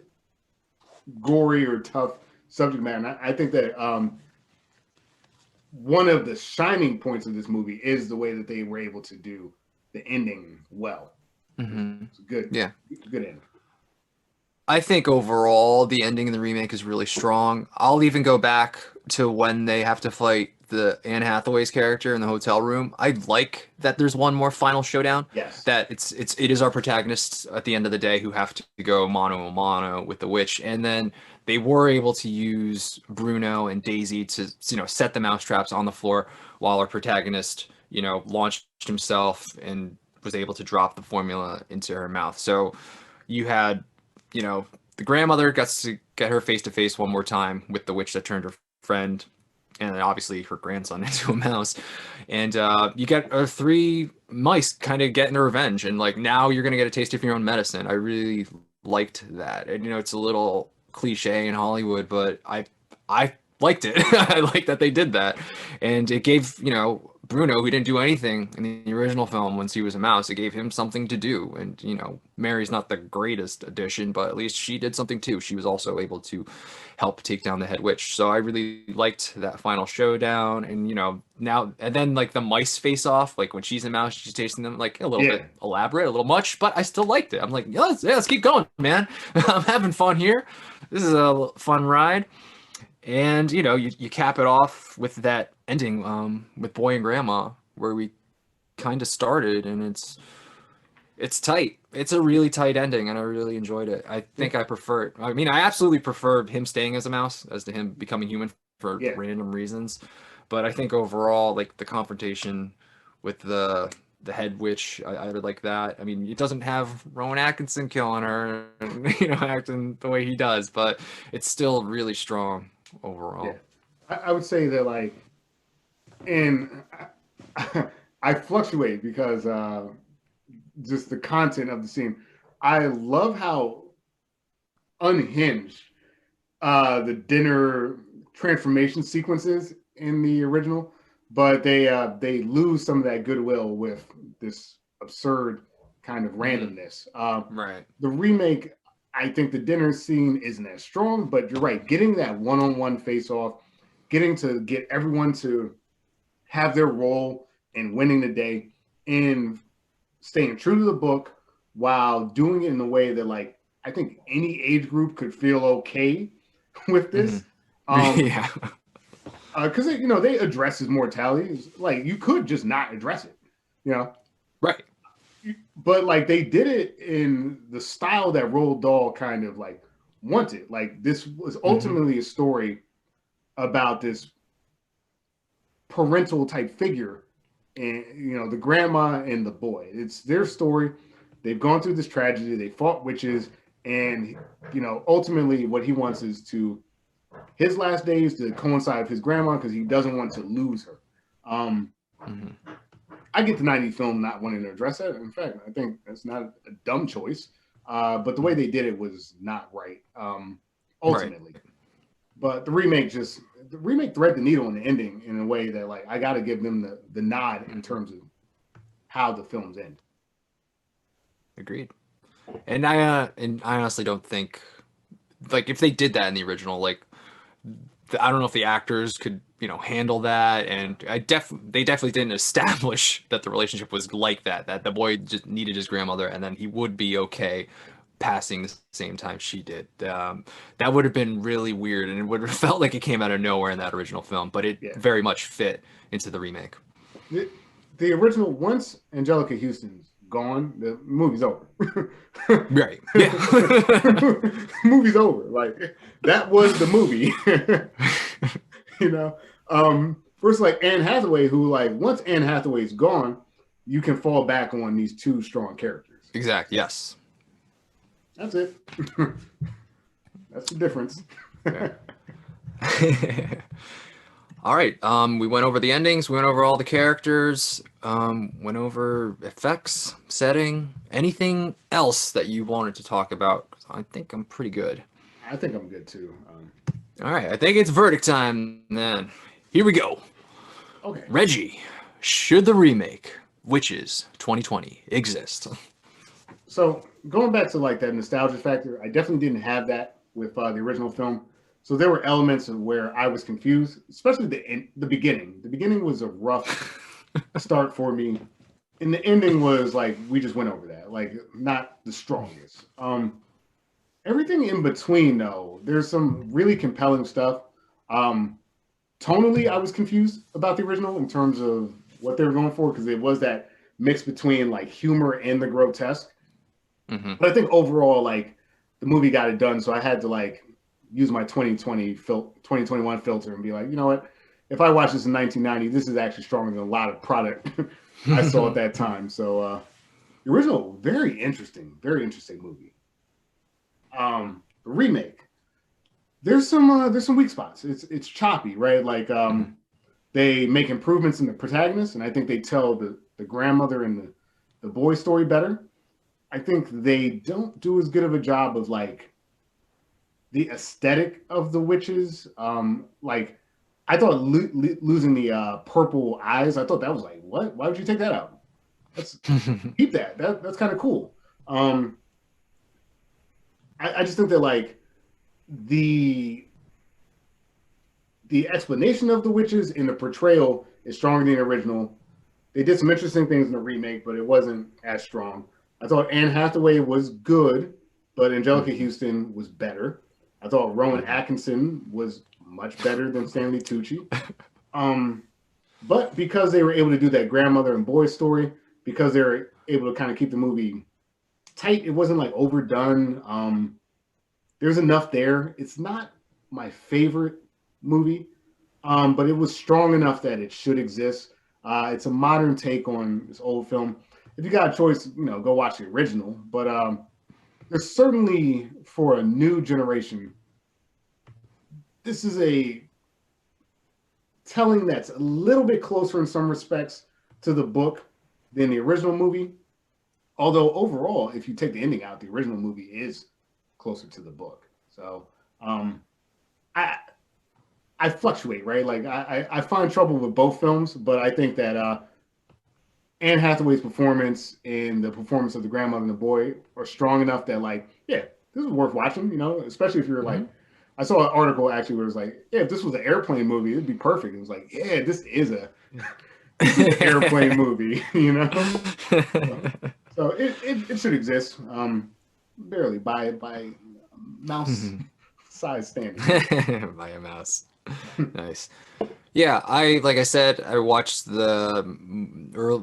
gory or tough subject matter. And I think that one of the shining points of this movie is the way that they were able to do the ending well. It's good. Yeah. Good ending. I think overall the ending in the remake is really strong. I'll even go back to when they have to fight the Anne Hathaway's character in the hotel room. I like that there's one more final showdown. Yes. That it is our protagonists at the end of the day who have to go mano a mano with the witch, and then they were able to use Bruno and Daisy to set the mousetraps on the floor while our protagonist launched himself and was able to drop the formula into her mouth. So you had the grandmother got to get her face to face one more time with the witch that turned her friend, and then obviously her grandson into a mouse. And you get three mice kind of getting their revenge, and like now you're gonna get a taste of your own medicine. I really liked that, and it's a little cliche in Hollywood, but I liked it. I like that they did that, and it gave Bruno, who didn't do anything in the original film once he was a mouse, it gave him something to do. And Mary's not the greatest addition, but at least she did something too. She was also able to help take down the head witch. So I really liked that final showdown. And now and then like the mice face off, like when she's a mouse, she's tasting them, like a little bit elaborate, a little much, but I still liked it. I'm like, yeah, let's keep going, man. I'm having fun here. This is a fun ride. And you cap it off with that ending with Boy and Grandma, where we kind of started, and It's tight. It's a really tight ending, and I really enjoyed it. I think I prefer it. I mean, I absolutely prefer him staying as a mouse as to him becoming human for Yeah. random reasons. But I think overall, like the confrontation with the head witch, I would like that. I mean, it doesn't have Rowan Atkinson killing her and acting the way he does, but it's still really strong Yeah. overall. I would say that like, and I fluctuate because just the content of the scene. I love how unhinged the dinner transformation sequences in the original, but they lose some of that goodwill with this absurd kind of randomness. Right. The remake, I think the dinner scene isn't as strong, but you're right. Getting that one-on-one face-off, getting to get everyone to have their role in winning the day, and staying true to the book while doing it in a way that like I think any age group could feel okay with this. Yeah. Because they address his mortality. Like you could just not address it, you know. Right. But like they did it in the style that Roald Dahl kind of like wanted. Like this was ultimately a story about this parental type figure, and the grandma and the boy. It's their story. They've gone through this tragedy. They fought witches, and ultimately what he wants is to his last days to coincide with his grandma because he doesn't want to lose her. I get the 90s film not wanting to address that. In fact, I think that's not a dumb choice. But the way they did it was not right, ultimately. Right. But the remake thread the needle in the ending in a way that like I got to give them the nod in terms of how the films end. Agreed. And I honestly don't think like if they did that in the original, like I don't know if the actors could, handle that. And they definitely didn't establish that the relationship was like that. That the boy just needed his grandmother, and then he would be okay passing the same time she did. That would have been really weird, and it would have felt like it came out of nowhere in that original film. But it very much fit into the remake. The original, once Angelica Houston's gone, the movie's over. Right. Yeah. Movie's over. Like that was the movie. First like Anne Hathaway, who like once Anne Hathaway's gone, you can fall back on these two strong characters. Exactly. Yes. That's it. That's the difference. All right. We went over the endings. We went over all the characters. Went over effects, setting. Anything else that you wanted to talk about? I think I'm pretty good. I think I'm good too. All right. I think it's verdict time then. Here we go. Okay. Reggie, should the remake Witches 2020 exist? So going back to like that nostalgia factor, I definitely didn't have that with the original film. So there were elements of where I was confused, especially the beginning. The beginning was a rough start for me, and the ending was like we just went over that, like not the strongest. Everything in between though, there's some really compelling stuff. Tonally, I was confused about the original in terms of what they were going for because it was that mix between like humor and the grotesque. But I think overall, like the movie got it done, so I had to like use my 2021 filter and be like, you know what? If I watched this in 1990, this is actually stronger than a lot of product I saw at that time. So the original, very interesting movie. The remake, there's some weak spots. It's choppy, right? Like they make improvements in the protagonist, and I think they tell the grandmother and the boy story better. I think they don't do as good of a job of like the aesthetic of the witches. Like I thought losing the purple eyes, I thought that was like, what? Why would you take that out? Let's keep that. That's kind of cool. I just think that like the explanation of the witches in the portrayal is stronger than the original. They did some interesting things in the remake, but it wasn't as strong. I thought Anne Hathaway was good, but Angelica Houston was better. I thought Rowan Atkinson was much better than Stanley Tucci. But because they were able to do that grandmother and boy story, because they were able to kind of keep the movie tight. It wasn't like overdone. There's enough there. It's not my favorite movie, but it was strong enough that it should exist. It's a modern take on this old film. If you got a choice, go watch the original. But there's certainly for a new generation, this is a telling that's a little bit closer in some respects to the book than the original movie. Although overall, if you take the ending out, the original movie is closer to the book. So I fluctuate, right? Like I find trouble with both films, but I think that Anne Hathaway's performance and the performance of the grandmother and the boy are strong enough that, like, yeah, this is worth watching, especially if you're like, I saw an article actually where it was like, yeah, if this was an airplane movie, it'd be perfect. It was like, yeah, this is an airplane movie, So it should exist. Barely by mouse size standard. By a mouse. Nice. Yeah, like I said, I watched the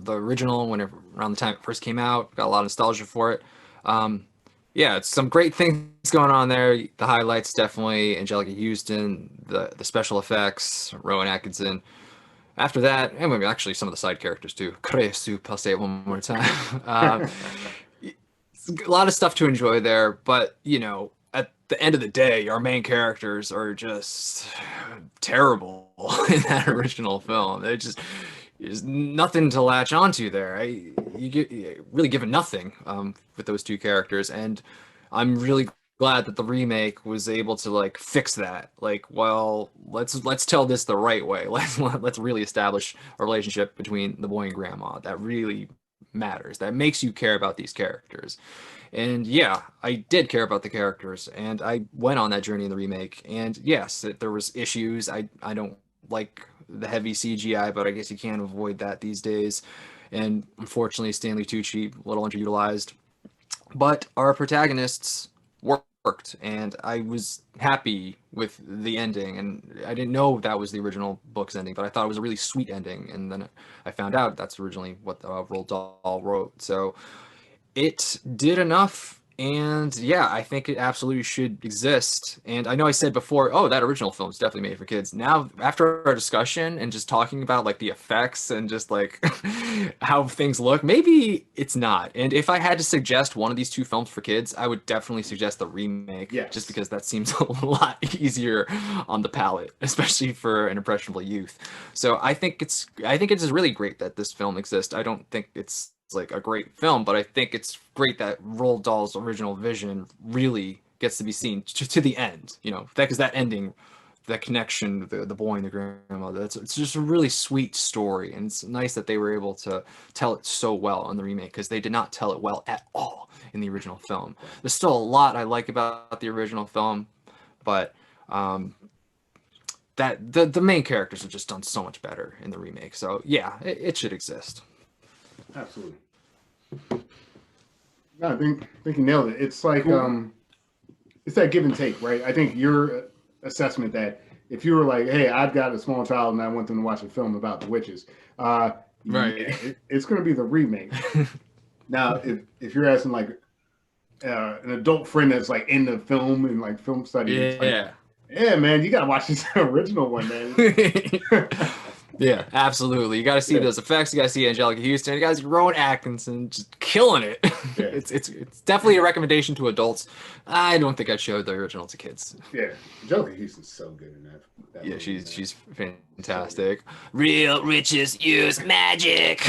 original whenever around the time it first came out. Got a lot of nostalgia for it. Yeah, it's some great things going on there. The highlights definitely Angelica Houston, the special effects, Rowan Atkinson. After that, and maybe actually some of the side characters too. Soup, I'll say it one more time. A lot of stuff to enjoy there, but at the end of the day, our main characters are just terrible in that original film. There's nothing to latch onto there. You really given nothing with those two characters, and I'm really glad that the remake was able to like fix that. Like, well, let's tell this the right way. Let's really establish a relationship between the boy and grandma that really matters. That makes you care about these characters. And yeah, I did care about the characters, and I went on that journey in the remake. And yes, there was issues. I don't like the heavy CGI, but I guess you can't avoid that these days. And unfortunately, Stanley Tucci, a little underutilized. But our protagonists worked, and I was happy with the ending. And I didn't know that was the original book's ending, but I thought it was a really sweet ending. And then I found out that's originally what Roald Dahl wrote. So it did enough, and yeah, I think it absolutely should exist. And I know I said before, oh, that original film is definitely made for kids. Now, after our discussion and just talking about like the effects and just like how things look, maybe it's not. And if I had to suggest one of these two films for kids, I would definitely suggest the remake, just because that seems a lot easier on the palate, especially for an impressionable youth. So I think it's really great that this film exists. I don't think it's like a great film, but I think it's great that Roald Dahl's original vision really gets to be seen to the end, because that ending, that connection, the boy and the grandmother, it's just a really sweet story, and it's nice that they were able to tell it so well in the remake, because they did not tell it well at all in the original film. There's still a lot I like about the original film, but that the main characters are just done so much better in the remake. So yeah, it should exist. Absolutely. No, I think you nailed it. It's like it's that give and take, right? I think your assessment that if you were like, hey, I've got a small child and I want them to watch a film about the witches, right? It's going to be the remake. Now, if you're asking like an adult friend that's like in the film and like film study, yeah, man, you got to watch this original one, man. Yeah, absolutely. You got to see those effects. You got to see Angelica Houston. You got to see Rowan Atkinson just killing it. Yeah. It's definitely a recommendation to adults. I don't think I'd show the original to kids. Yeah, Angelica Houston's so good in that yeah, movie, she's fantastic. So Real riches use magic.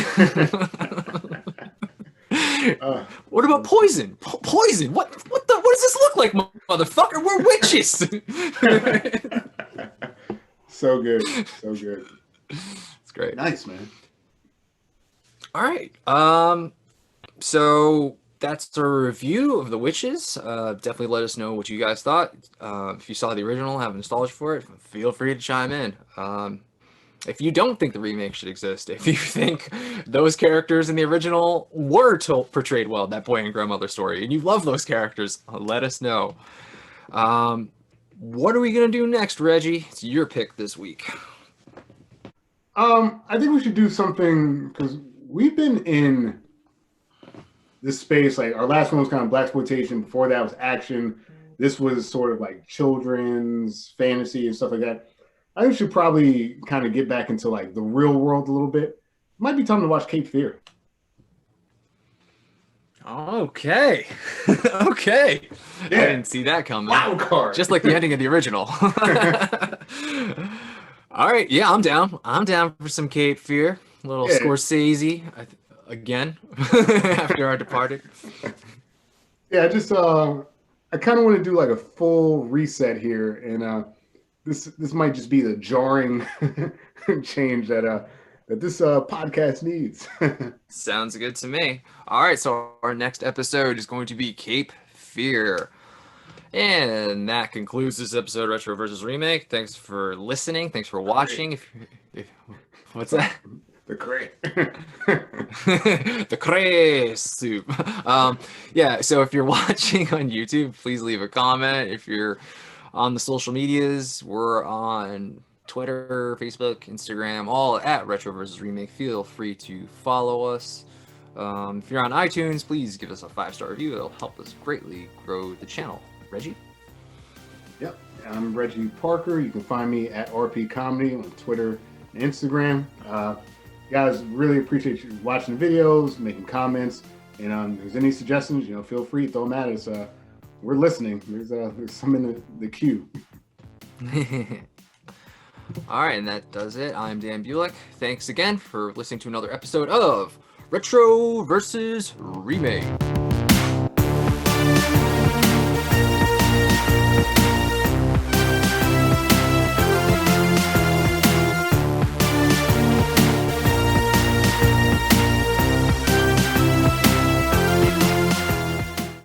What about poison? Poison? What does this look like, motherfucker? We're witches. So good, so good. It's great. Nice, man. All right. So that's a review of The Witches. Definitely let us know what you guys thought. If you saw the original, have nostalgia for it, feel free to chime in. If you don't think the remake should exist, if you think those characters in the original were portrayed well, that boy and grandmother story, and you love those characters, let us know. What are we going to do next, Reggie? It's your pick this week. I think we should do something, because we've been in this space, like our last one was kind of blaxploitation. Before that was action. This was sort of like children's fantasy and stuff like that. I think we should probably kind of get back into like the real world a little bit. Might be time to watch Cape Fear. Okay. Okay. Yeah. I didn't see that coming. Wild card. Just like the ending of the original. All right. Yeah, I'm down. I'm down for some Cape Fear. A little Yeah. Scorsese again after our departed. Yeah, I kind of want to do like a full reset here, and this might just be the jarring change that this podcast needs. Sounds good to me. All right, so our next episode is going to be Cape Fear. And that concludes this episode of Retro versus Remake. Thanks for listening. Thanks for watching. What's that? The cray. The cray soup. Yeah, so if you're watching on YouTube, please leave a comment. If you're on the social medias, we're on Twitter, Facebook, Instagram, all at Retro versus Remake. Feel free to follow us. If you're on iTunes, please give us a 5-star review. It'll help us greatly grow the channel. Reggie? Yep, I'm Reggie Parker. You can find me at RP Comedy on Twitter and Instagram. Guys, really appreciate you watching the videos, making comments, and if there's any suggestions, feel free, throw them at us. We're listening. There's some in the queue. All right, and that does it. I'm Dan Bulick. Thanks again for listening to another episode of Retro versus Remake.